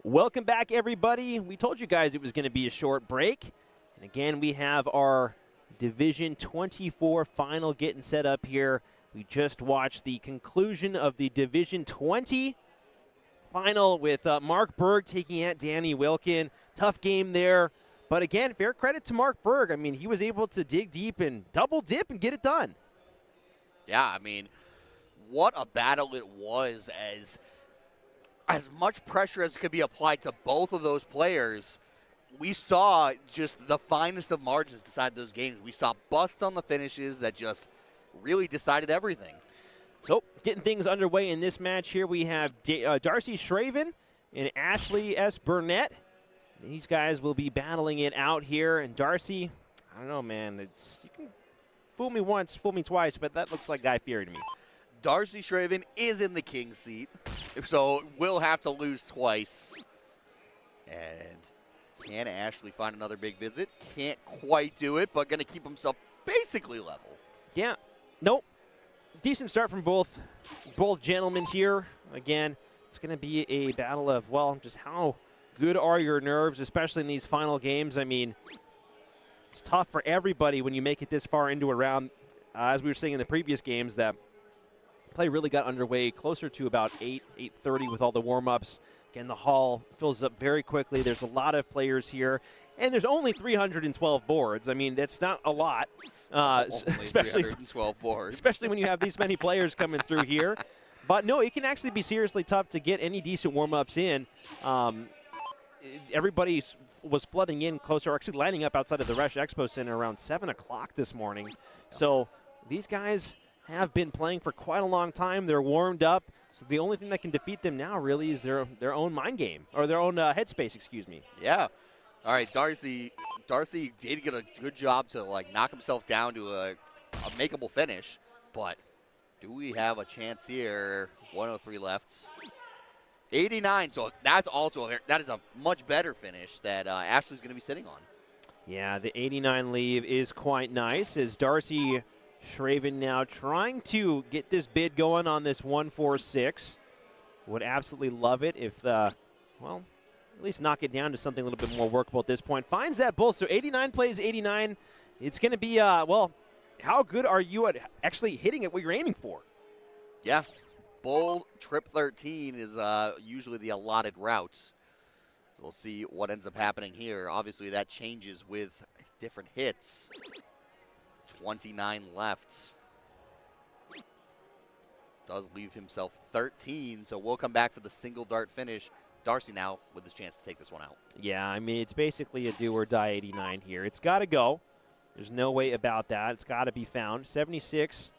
Welcome back, everybody. We told you guys it was going to be a short break. And again, we have our Division 24 final getting set up here. We just watched the conclusion of the Division 20 final with Mark Berg taking out Danny Wilkin. Tough game there. But again, fair credit to Mark Berg. I mean, he was able to dig deep and double dip and get it done. Yeah, I mean, what a battle it was, as much pressure as could be applied to both of those players. We saw just the finest of margins decide those games. We saw busts on the finishes that just really decided everything. So, getting things underway in this match here, we have Darcy Schraven and Ashley S. Burnett. These guys will be battling it out here. And Darcy, I don't know, man. You can fool me once, fool me twice, but that looks like Guy Fieri to me. Darcy Schraven is in the king seat, so will have to lose twice. And can Ashley find another big visit? Can't quite do it, but going to keep himself basically level. Yeah. Nope. Decent start from both gentlemen here. Again, it's going to be a battle of, well, just how good are your nerves, especially in these final games. I mean, it's tough for everybody when you make it this far into a round. As we were saying in the previous games, that play really got underway closer to about 8:30 with all the warm-ups. Again, the hall fills up very quickly. There's a lot of players here, and there's only 312 boards. I mean, that's not a lot, especially 312 boards. Especially when you have these many players coming through here. But no, it can actually be seriously tough to get any decent warm-ups in. Everybody was flooding in closer, actually lining up outside of the Rush Expo Center around 7 o'clock this morning. So these guys have been playing for quite a long time. They're warmed up. So the only thing that can defeat them now really is their own mind game, or their own headspace, excuse me. Yeah. All right, Darcy did get a good job to knock himself down to a makeable finish, but do we have a chance here? 103 left. 89, so that is a much better finish that Ashley's going to be sitting on. Yeah, the 89 leave is quite nice as Darcy Shraven now trying to get this bid going on this 1-4-6. Would absolutely love it if, well, at least knock it down to something a little bit more workable at this point. Finds that bull, so 89 plays 89. It's going to be, well, how good are you at actually hitting it what you're aiming for? Yeah. Bull trip 13 is usually the allotted route. So we'll see what ends up happening here. Obviously, that changes with different hits. 29 left. Does leave himself 13, so we'll come back for the single dart finish. Darcy now with his chance to take this one out. Yeah, I mean, it's basically a do or die 89 here. It's got to go. There's no way about that. It's got to be found. 76.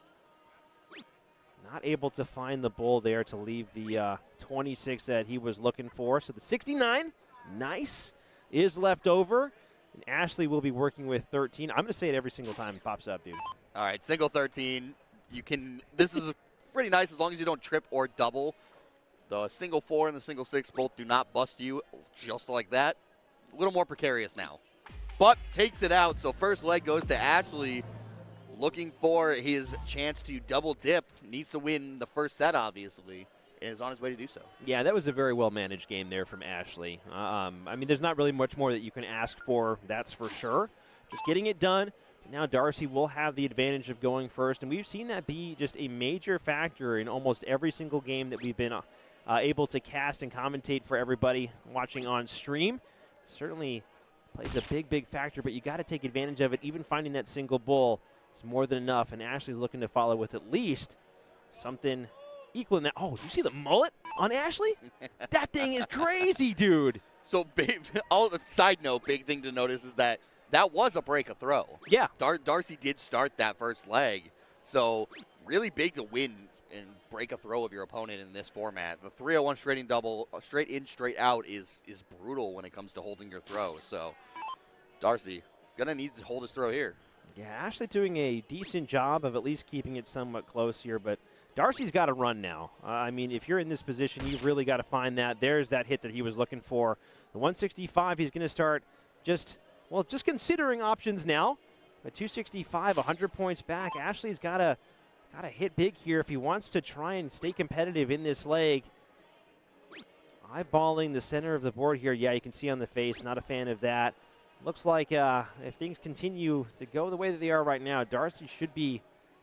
Not able to find the bull there to leave the 26 that he was looking for. So the 69, nice, is left over. And Ashley will be working with 13. I'm going to say it every single time it pops up, dude. All right, single 13. You can. This is pretty nice as long as you don't trip or double. The single 4 and the single 6 both do not bust you just like that. A little more precarious now. But takes it out, so first leg goes to Ashley. Looking for his chance to double dip. Needs to win the first set, obviously, and is on his way to do so. Yeah, that was a very well-managed game there from Ashley. I mean, there's not really much more that you can ask for, that's for sure. Just getting it done. Now Darcy will have the advantage of going first, and we've seen that be just a major factor in almost every single game that we've been able to cast and commentate for everybody watching on stream. Certainly plays a big, big factor, but you got to take advantage of it. Even finding that single bull is more than enough, and Ashley's looking to follow with at least something equal in that. Oh, you see the mullet on Ashley? That thing is crazy, dude. So, side note, big thing to notice is that was a break a throw. Yeah. Darcy did start that first leg, so really big to win and break a throw of your opponent in this format. The 301 straight in double, straight in, straight out is brutal when it comes to holding your throw. So Darcy gonna need to hold his throw here. Yeah, Ashley doing a decent job of at least keeping it somewhat close here, but Darcy's got to run now. I mean, if you're in this position, you've really got to find that. There's that hit that he was looking for. The 165, he's going to start just considering options now. At 265, 100 points back. Ashley's got to hit big here if he wants to try and stay competitive in this leg. Eyeballing the center of the board here. Yeah, you can see on the face, not a fan of that. Looks like if things continue to go the way that they are right now, Darcy should be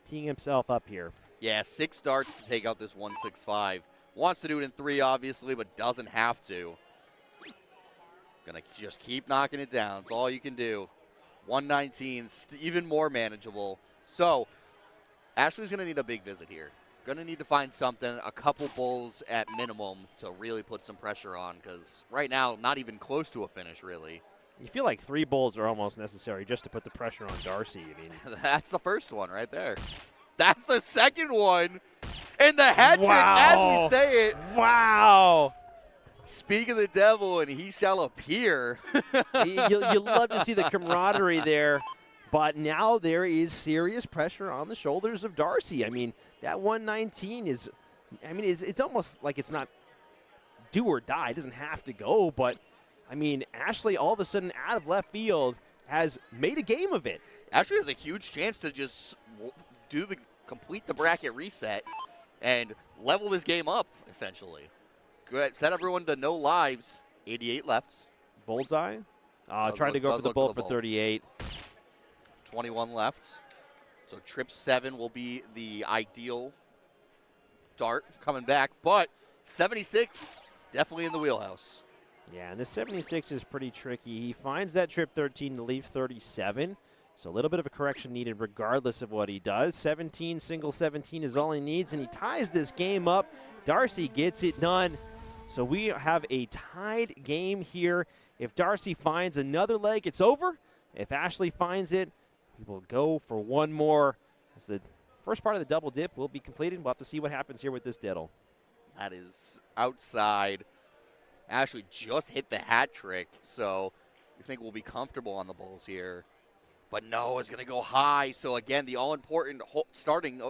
teeing himself up here. Yeah, 6 darts to take out this 165. Wants to do it in 3, obviously, but doesn't have to. Gonna just keep knocking it down. It's all you can do. 119, even more manageable. So, Ashley's gonna need a big visit here. Gonna need to find something, a couple bulls at minimum to really put some pressure on, because right now, not even close to a finish, really. You feel like 3 bulls are almost necessary just to put the pressure on Darcy. I mean, that's the first one right there. That's the second one. And the hat trick, as we say it. Wow. Speak of the devil, and he shall appear. you love to see the camaraderie there. But now there is serious pressure on the shoulders of Darcy. I mean, that 119 is, I mean, it's almost like it's not do or die. It doesn't have to go, but, I mean, Ashley all of a sudden out of left field has made a game of it. Ashley has a huge chance to just complete the bracket reset and level this game up, essentially. Good. Set everyone to no lives. 88 left. Bullseye. Trying to go for the bull for 38. 21 left. So trip 7 will be the ideal dart coming back, but 76 definitely in the wheelhouse. Yeah, and this 76 is pretty tricky. He finds that trip 13 to leave 37. So a little bit of a correction needed regardless of what he does. 17, single 17 is all he needs, and he ties this game up. Darcy gets it done. So we have a tied game here. If Darcy finds another leg, it's over. If Ashley finds it, we will go for one more. As the first part of the double dip will be completed. We'll have to see what happens here with this diddle. That is outside. Ashley just hit the hat trick, so you think we'll be comfortable on the bulls here. But no, it's going to go high. So, again, the all-important starting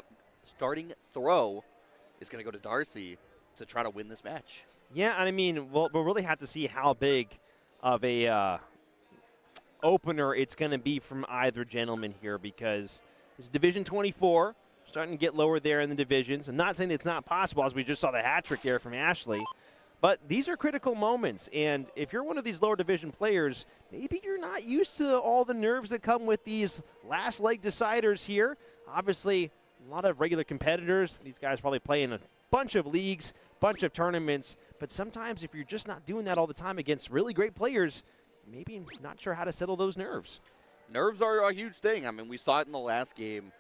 throw is going to go to Darcy to try to win this match. Yeah, and I mean, we'll really have to see how big of a opener it's going to be from either gentleman here, because It's Division 24, starting to get lower there in the divisions. I'm not saying it's not possible, as we just saw the hat trick there from Ashley. But these are critical moments, and if you're one of these lower division players, maybe you're not used to all the nerves that come with these last leg deciders here. Obviously, a lot of regular competitors. These guys probably play in a bunch of leagues, bunch of tournaments, but sometimes if you're just not doing that all the time against really great players, maybe not sure how to settle those nerves. Nerves are a huge thing. I mean, we saw it in the last game.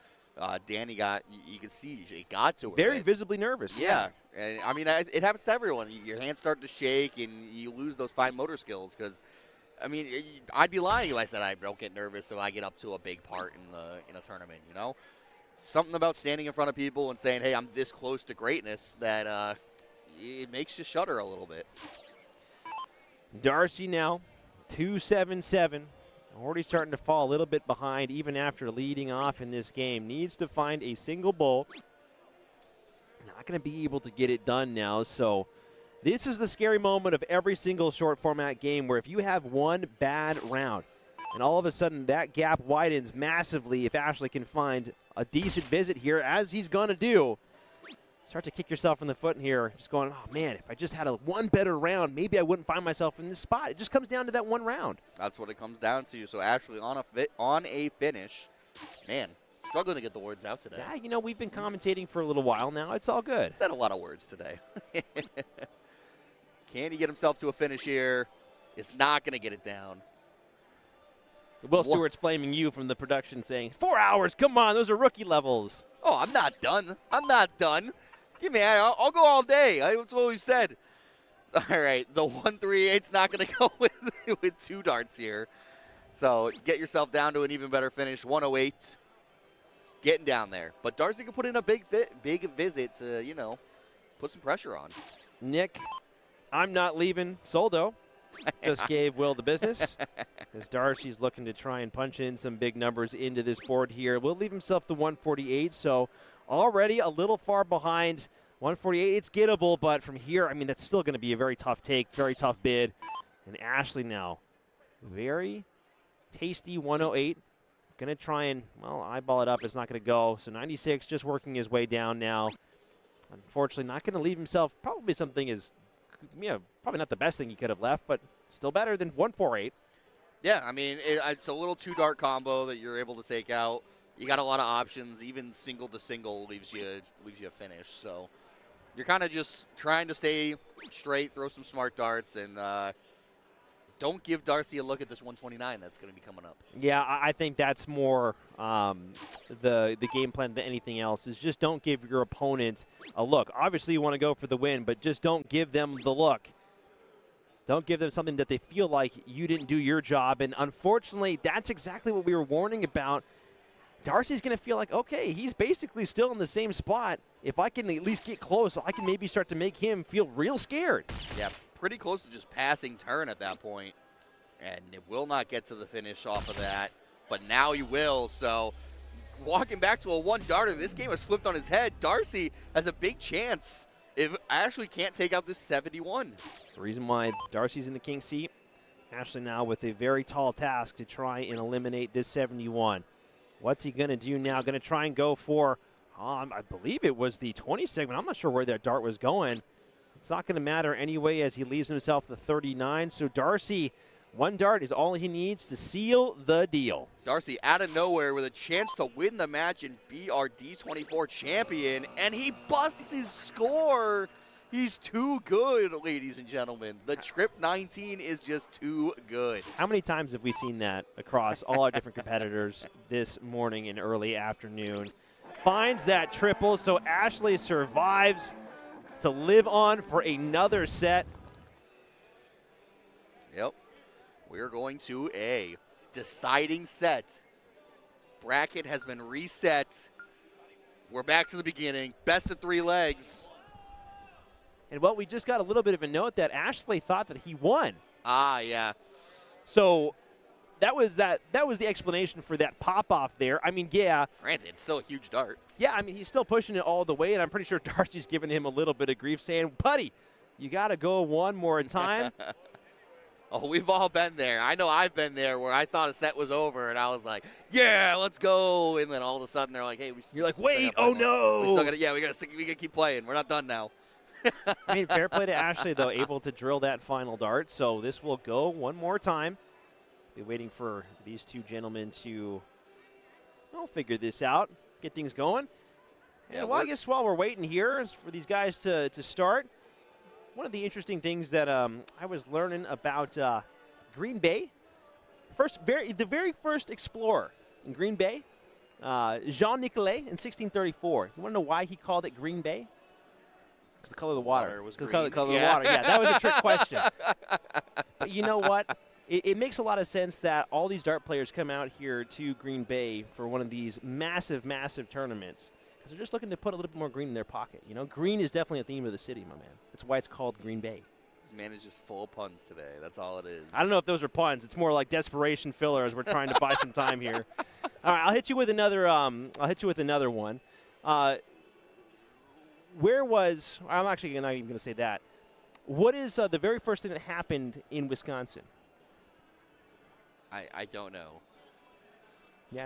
Danny you can see it got to her. Very visibly nervous. Yeah. And, I mean, it happens to everyone. Your hands start to shake, and you lose those fine motor skills because, I mean, I'd be lying if I said I don't get nervous if I get up to a big part in a tournament, you know? Something about standing in front of people and saying, hey, I'm this close to greatness that it makes you shudder a little bit. Darcy now, 2-7-7. Already starting to fall a little bit behind even after leading off in this game. Needs to find a single bowl. Not going to be able to get it done now. So this is the scary moment of every single short format game where if you have one bad round and all of a sudden that gap widens massively if Ashley can find a decent visit here, as he's going to do, start to kick yourself in the foot here. Just going, oh, man, if I just had one better round, maybe I wouldn't find myself in this spot. It just comes down to that one round. That's what it comes down to. So Ashley on a finish. Man, struggling to get the words out today. Yeah, you know, we've been commentating for a little while now. It's all good. Said a lot of words today. Can he get himself to a finish here? Is not going to get it down. Will Stewart's flaming you from the production saying, 4 hours, come on, those are rookie levels. Oh, I'm not done. I'm not done. Give me, I'll go all day. That's what we said. All right, the 138's not going to go with 2 darts here. So get yourself down to an even better finish, 108. Getting down there. But Darcy can put in a big visit to, you know, put some pressure on. Nick, I'm not leaving. Soldo just gave Will the business. As Darcy's looking to try and punch in some big numbers into this board here. Will leave himself the 148, so already a little far behind. 148, it's gettable, but from here, I mean, that's still going to be a very tough take, very tough bid. And Ashley now, very tasty 108. Going to try and, well, eyeball it up. It's not going to go. So 96 just working his way down now. Unfortunately, not going to leave himself probably something is, you know, probably not the best thing he could have left, but still better than 148. Yeah, I mean, it's a little 2-dart combo that you're able to take out. You got a lot of options. Even single to single leaves you a finish. So you're kind of just trying to stay straight, throw some smart darts, and don't give Darcy a look at this 129 that's going to be coming up. Yeah, I think that's more the game plan than anything else, is just don't give your opponent a look. Obviously, you want to go for the win, but just don't give them the look. Don't give them something that they feel like you didn't do your job. And unfortunately, that's exactly what we were warning about. Darcy's going to feel like, okay, he's basically still in the same spot. If I can at least get close, I can maybe start to make him feel real scared. Yeah, pretty close to just passing turn at that point. And it will not get to the finish off of that. But now he will. So walking back to a 1-darter, this game has flipped on his head. Darcy has a big chance if Ashley can't take out this 71. That's the reason why Darcy's in the king seat. Ashley now with a very tall task to try and eliminate this 71. What's he going to do now? Going to try and go for, I believe it was the 20 segment. I'm not sure where that dart was going. It's not going to matter anyway as he leaves himself the 39. So Darcy, 1 dart is all he needs to seal the deal. Darcy out of nowhere with a chance to win the match and be our D24 champion, and he busts his score. He's too good, ladies and gentlemen. The Trip 19 is just too good. How many times have we seen that across all our different competitors this morning and early afternoon? Finds that triple, so Ashley survives to live on for another set. Yep. We're going to a deciding set. Bracket has been reset. We're back to the beginning. Best of 3 legs. And, well, we just got a little bit of a note that Ashley thought that he won. Ah, yeah. So that was the explanation for that pop-off there. I mean, yeah. Granted, it's still a huge dart. Yeah, I mean, he's still pushing it all the way, and I'm pretty sure Darcy's giving him a little bit of grief saying, buddy, you got to go one more time. Oh, we've all been there. I know I've been there where I thought a set was over, and I was like, yeah, let's go. And then all of a sudden they're like, hey, You're like, wait, oh no. We still gotta, we gotta keep playing. We're not done now. I mean, fair play to Ashley, though, able to drill that final dart. So this will go one more time. Be waiting for these two gentlemen to figure this out, get things going. Yeah, And well, I guess while we're waiting here is for these guys to start, one of the interesting things that I was learning about Green Bay, the very first explorer in Green Bay, Jean Nicolet in 1634. You want to know why he called it Green Bay? Because the color of the water. Was the green. color of the water. Yeah, that was a trick question. But you know what? It makes a lot of sense that all these dart players come out here to Green Bay for one of these massive, massive tournaments because they're just looking to put a little bit more green in their pocket. You know, green is definitely a theme of the city, my man. That's why it's called Green Bay. Man is just full of puns today. That's all it is. I don't know if those are puns. It's more like desperation filler as we're trying to buy some time here. All right, I'll hit you with another. One. I'm actually not even going to say that. What is the very first thing that happened in Wisconsin? I don't know. Yeah,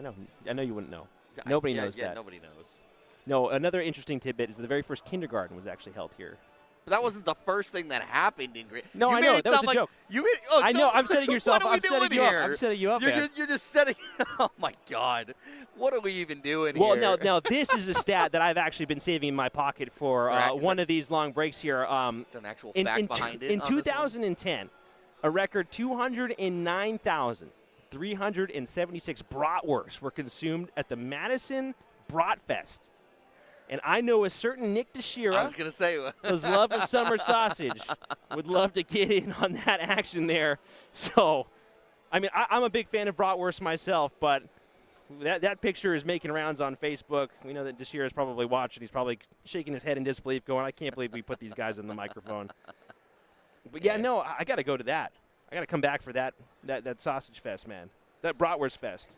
I know you wouldn't know. Nobody knows that. Yeah, nobody knows. No, another interesting tidbit is the very first kindergarten was actually held here. But that wasn't the first thing that happened in Green. No, I know. That was a joke. I know. I'm setting yourself. I'm setting you up. I'm setting you up. You're just setting. Oh my God, what are we even doing here? Well, now this is a stat that I've actually been saving in my pocket for one of these long breaks here. Is there an actual fact behind it? In 2010, a record 209,376 bratwursts were consumed at the Madison Bratfest. And I know a certain Nick DeShira, I was going to say, whose love of summer sausage, would love to get in on that action there. So, I mean, I'm a big fan of bratwurst myself, but that picture is making rounds on Facebook. We know that DeShira is probably watching. He's probably shaking his head in disbelief, going, I can't believe we put these guys on the microphone. But, yeah, no, I got to go to that. I got to come back for that sausage fest, man. That bratwurst fest.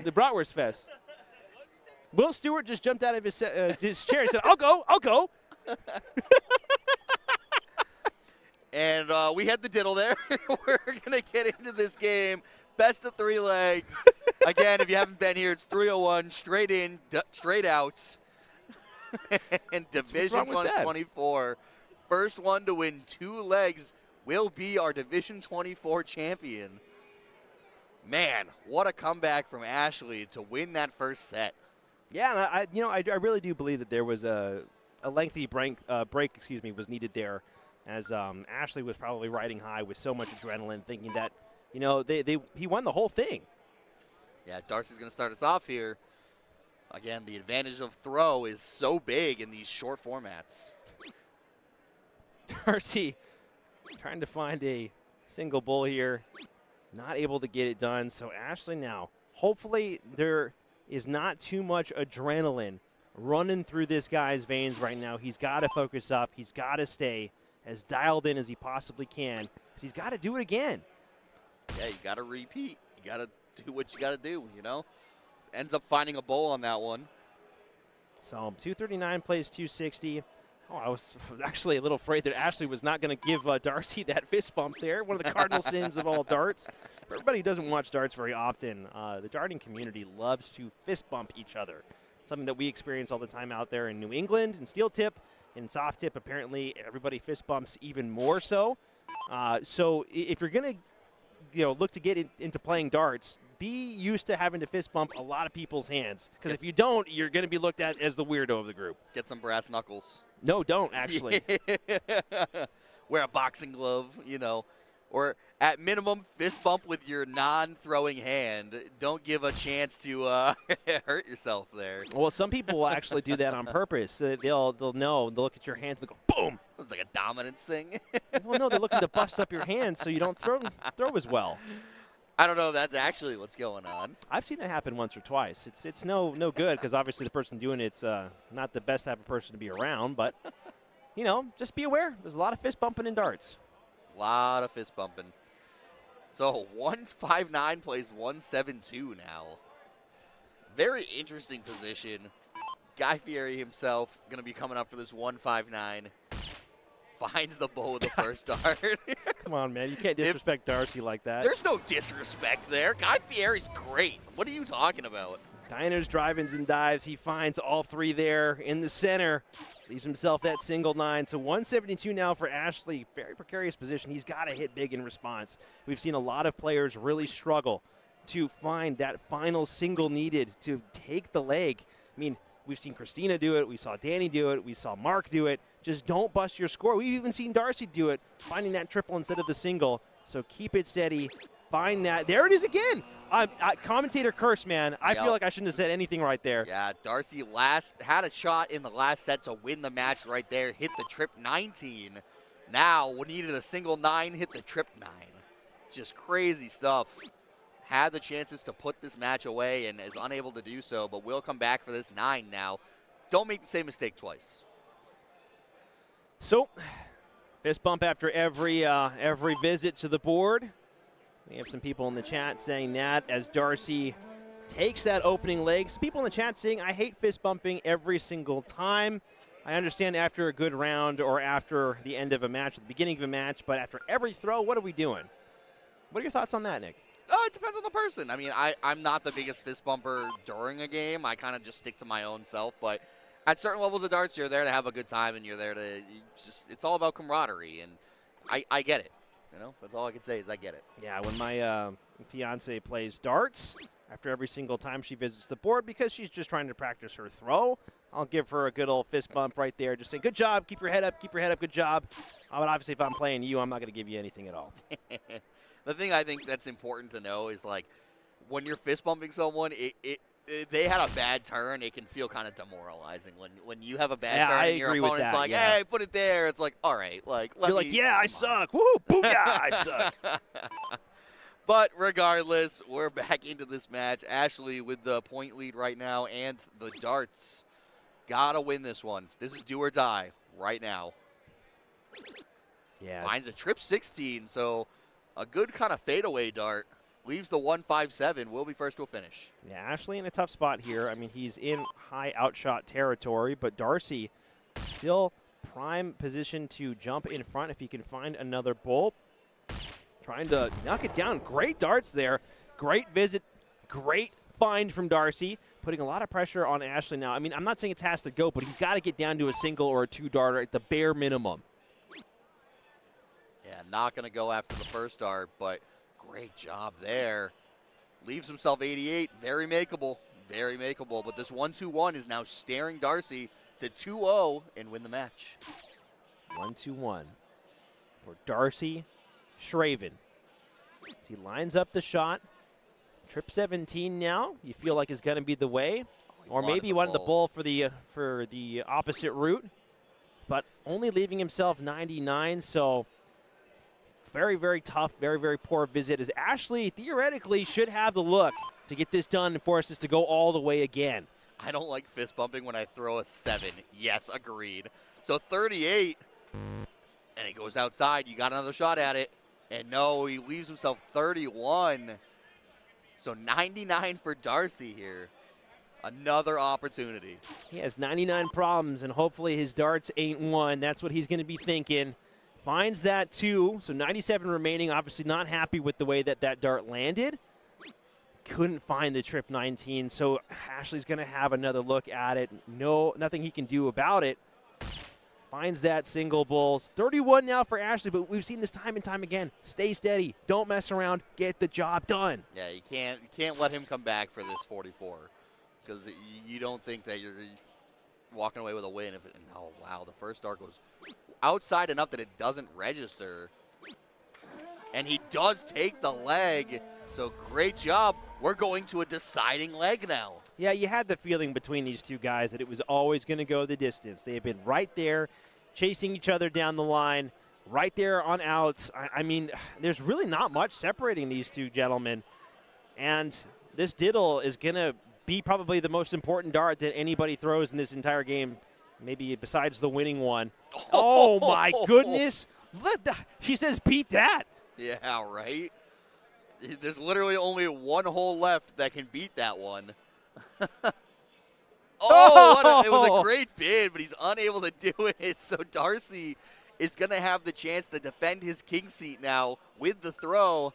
The bratwurst fest. Will Stewart just jumped out of his chair and said, I'll go. And we had the diddle there. We're going to get into this game. Best of 3 legs. Again, if you haven't been here, it's 301, straight in, straight out. And Division 24. First one to win 2 legs will be our Division 24 champion. Man, what a comeback from Ashley to win that first set. Yeah, I really do believe that there was a lengthy break was needed there, as Ashley was probably riding high with so much adrenaline, thinking that, he won the whole thing. Yeah, Darcy's going to start us off here. Again, the advantage of throw is so big in these short formats. Darcy trying to find a single bull here, not able to get it done. So Ashley now, hopefully there is not too much adrenaline running through this guy's veins right now. He's got to focus up. He's got to stay as dialed in as he possibly can. He's got to do it again. Yeah, you got to repeat. You got to do what you got to do, Ends up finding a bowl on that one. So 239 plays 260. Oh, I was actually a little afraid that Ashley was not going to give Darcy that fist bump there. One of the cardinal sins of all darts. For everybody who doesn't watch darts very often, the darting community loves to fist bump each other. Something that we experience all the time out there in New England, in steel tip, in soft tip. Apparently, everybody fist bumps even more so. So if you're going to, look to get into playing darts, be used to having to fist bump a lot of people's hands. Because if you don't, you're going to be looked at as the weirdo of the group. Get some brass knuckles. No, don't, actually. Wear a boxing glove, or at minimum, fist bump with your non-throwing hand. Don't give a chance to hurt yourself there. Well, some people will actually do that on purpose. They'll know. They'll look at your hands and go, boom. It's like a dominance thing. Well, no, they're looking to bust up your hands so you don't throw as well. I don't know if that's actually what's going on. I've seen that happen once or twice. It's no good because obviously the person doing it's not the best type of person to be around. But, just be aware. There's a lot of fist bumping in darts. A lot of fist bumping. So 159 plays 172 now. Very interesting position. Guy Fieri himself going to be coming up for this 159. finds the bow with the first dart. Come on, man. You can't disrespect Darcy like that. There's no disrespect there. Guy Fieri's great. What are you talking about? Diners, drive-ins, and dives. He finds all three there in the center. Leaves himself that single 9. So 172 now for Ashley. Very precarious position. He's got to hit big in response. We've seen a lot of players really struggle to find that final single needed to take the leg. I mean, we've seen Christina do it. We saw Danny do it. We saw Mark do it. Just don't bust your score. We've even seen Darcy do it, finding that triple instead of the single. So keep it steady. Find that. There it is again. Commentator curse, man. I feel like I shouldn't have said anything right there. Yeah, Darcy had a shot in the last set to win the match right there. Hit the trip 19. Now, we needed a single 9, hit the trip 9. Just crazy stuff. Had the chances to put this match away and is unable to do so, but will come back for this 9 now. Don't make the same mistake twice. So, fist bump after every visit to the board. We have some people in the chat saying that as Darcy takes that opening leg. Some people in the chat saying, I hate fist bumping every single time. I understand after a good round or after the end of a match, the beginning of a match, but after every throw, what are we doing? What are your thoughts on that, Nick? It depends on the person. I mean, I'm not the biggest fist bumper during a game. I kind of just stick to my own self. But at certain levels of darts, you're there to have a good time, and you're there to it's all about camaraderie. And I get it. You know, that's all I can say is I get it. Yeah, when my fiance plays darts, after every single time she visits the board, because she's just trying to practice her throw, I'll give her a good old fist bump right there. Just saying, good job, keep your head up, good job. But obviously, if I'm playing you, I'm not going to give you anything at all. The thing I think that's important to know is, like, when you're fist bumping someone, they had a bad turn, it can feel kind of demoralizing. When you have a bad turn and your opponent's like, hey, put it there, it's like, all right. You're like, yeah, I suck. Woo, booyah, I suck. But regardless, we're back into this match. Ashley with the point lead right now and the darts. Gotta win this one. This is do or die right now. Yeah. Finds a trip 16, so a good kind of fadeaway dart. Leaves the 157. Will be first to a finish. Yeah, Ashley in a tough spot here. I mean, he's in high outshot territory, but Darcy still prime position to jump in front if he can find another bolt. Trying to knock it down. Great darts there. Great visit. Great find from Darcy. Putting a lot of pressure on Ashley now. I mean, I'm not saying it has to go, but he's got to get down to a single or a 2-darter at the bare minimum. Yeah, not going to go after the first dart, but great job there. Leaves himself 88. Very makeable. Very makeable. But this 1-2-1 is now staring Darcy to 2-0 and win the match. 1-2-1 for Darcy Schraven. As he lines up the shot. Trip 17 now. You feel like is going to be the way. Or maybe he wanted the bull for the opposite route. But only leaving himself 99, so very, very tough, very, very poor visit, as Ashley theoretically should have the look to get this done and force us to go all the way again. I don't like fist bumping when I throw a 7. Yes, agreed. So 38, and it goes outside. You got another shot at it. And no, he leaves himself 31. So 99 for Darcy here. Another opportunity. He has 99 problems, and hopefully his darts ain't one. That's what he's going to be thinking. Finds that 2, so 97 remaining. Obviously not happy with the way that dart landed. Couldn't find the trip 19, so Ashley's going to have another look at it. Nothing he can do about it. Finds that single bull. 31 now for Ashley, but we've seen this time and time again. Stay steady. Don't mess around. Get the job done. Yeah, you can't let him come back for this 44, because you don't think that you're walking away with a win. Oh, wow, the first dart goes outside enough that it doesn't register. And he does take the leg, so great job. We're going to a deciding leg now. Yeah, you had the feeling between these two guys that it was always going to go the distance. They have been right there, chasing each other down the line, right there on outs. I mean, there's really not much separating these two gentlemen. And this diddle is going to be probably the most important dart that anybody throws in this entire game, maybe besides the winning one. Oh, my goodness. She says beat that. Yeah, right? There's literally only one hole left that can beat that one. It was a great bid, but he's unable to do it. So Darcy is going to have the chance to defend his king seat now with the throw.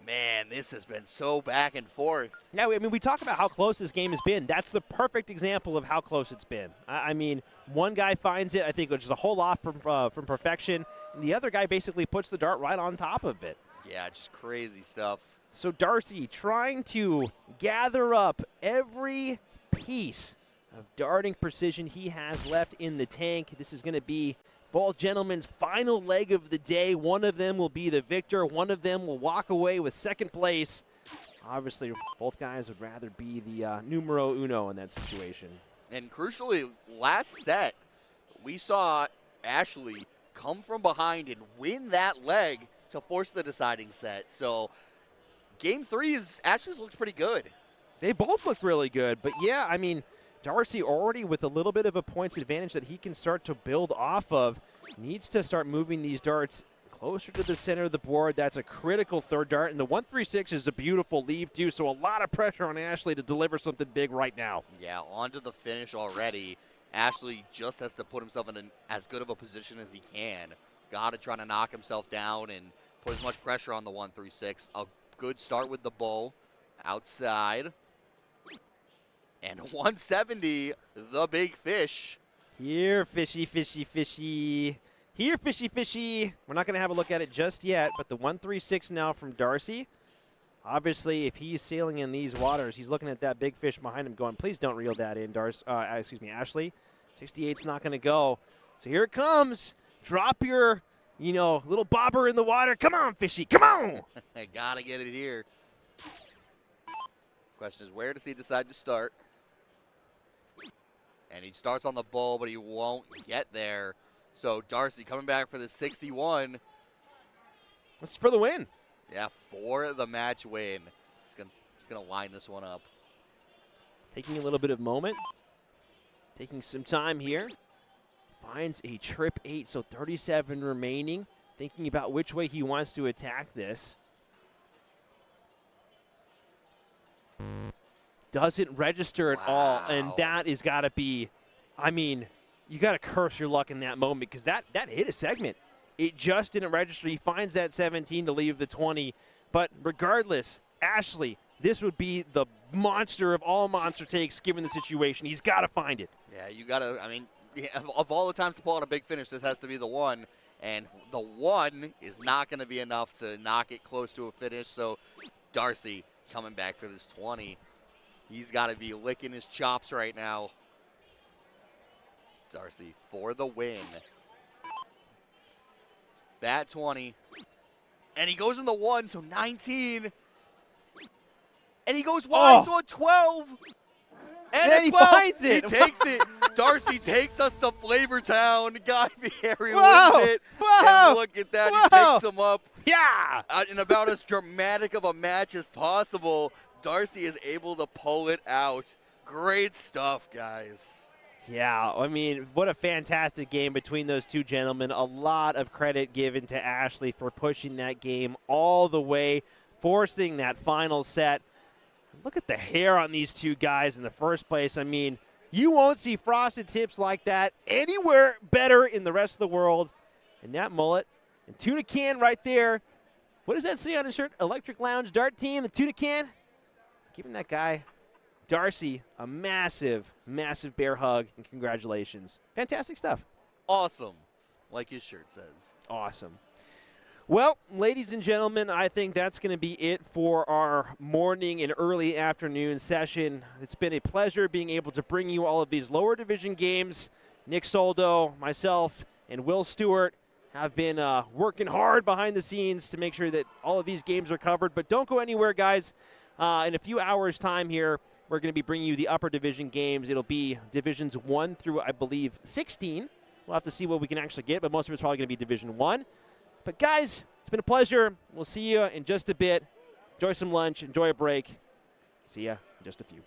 Man, this has been so back and forth. Yeah, I mean, we talk about how close this game has been. That's the perfect example of how close it's been. I mean, one guy finds it, I think, which is a hole off from perfection, and the other guy basically puts the dart right on top of it. Yeah, just crazy stuff. So Darcy trying to gather up every piece of darting precision he has left in the tank. This is going to be both gentlemen's final leg of the day. One of them will be the victor. One of them will walk away with second place. Obviously, both guys would rather be the numero uno in that situation. And crucially, last set, we saw Ashley come from behind and win that leg to force the deciding set. So game 3 Ashley's looks pretty good. They both look really good. But, yeah, I mean, Darcy already with a little bit of a points advantage that he can start to build off of. Needs to start moving these darts closer to the center of the board. That's a critical third dart. And the 1-3-6 is a beautiful leave, too. So a lot of pressure on Ashley to deliver something big right now. Yeah, on to the finish already. Ashley just has to put himself in as good of a position as he can. Got to try to knock himself down and put as much pressure on the 1-3-6. A good start with the bull outside. And 170, the big fish. Here, fishy, fishy, fishy. Here, fishy, fishy. We're not going to have a look at it just yet, but the 1-3-6 now from Darcy. Obviously, if he's sailing in these waters, he's looking at that big fish behind him going, please don't reel that in, Ashley. 68's not going to go. So here it comes. Drop your, little bobber in the water. Come on, fishy, come on. I got to get it here. Question is, where does he decide to start? And he starts on the bull, but he won't get there. So Darcy coming back for the 61. This is for the win. Yeah, for the match win. He's gonna line this one up. Taking a little bit of moment. Taking some time here. Finds a trip 8, so 37 remaining. Thinking about which way he wants to attack this. Doesn't register at all, and that has got to be, I mean, you got to curse your luck in that moment because that hit a segment. It just didn't register. He finds that 17 to leave the 20, but regardless, Ashley, this would be the monster of all monster takes given the situation. He's got to find it. Yeah, you got to, I mean, of all the times to pull out a big finish, this has to be the one, and the one is not going to be enough to knock it close to a finish, so Darcy coming back for this 20. He's got to be licking his chops right now. Darcy for the win. That 20. And he goes in the 1, so 19. And he goes wide, so a 12. And then he finds it. He takes it. Darcy takes us to Flavortown. Guy Fieri Whoa. wins it. Whoa. And look at that. Whoa. He picks him up. Yeah. In about as dramatic of a match as possible. Darcy is able to pull it out. Great stuff, guys. Yeah, I mean, what a fantastic game between those two gentlemen. A lot of credit given to Ashley for pushing that game all the way, forcing that final set. Look at the hair on these two guys in the first place. I mean, you won't see frosted tips like that anywhere better in the rest of the world. And that mullet and tuna can right there. What does that say on his shirt? Electric Lounge Dart Team, the tuna can. Giving that guy, Darcy, a massive, massive bear hug and congratulations. Fantastic stuff. Awesome, like his shirt says. Awesome. Well, ladies and gentlemen, I think that's going to be it for our morning and early afternoon session. It's been a pleasure being able to bring you all of these lower division games. Nick Soldo, myself, and Will Stewart have been working hard behind the scenes to make sure that all of these games are covered. But don't go anywhere, guys. In a few hours' time here, we're going to be bringing you the upper division games. It'll be divisions 1 through, I believe, 16. We'll have to see what we can actually get, but most of it's probably going to be division 1. But, guys, it's been a pleasure. We'll see you in just a bit. Enjoy some lunch. Enjoy a break. See ya in just a few.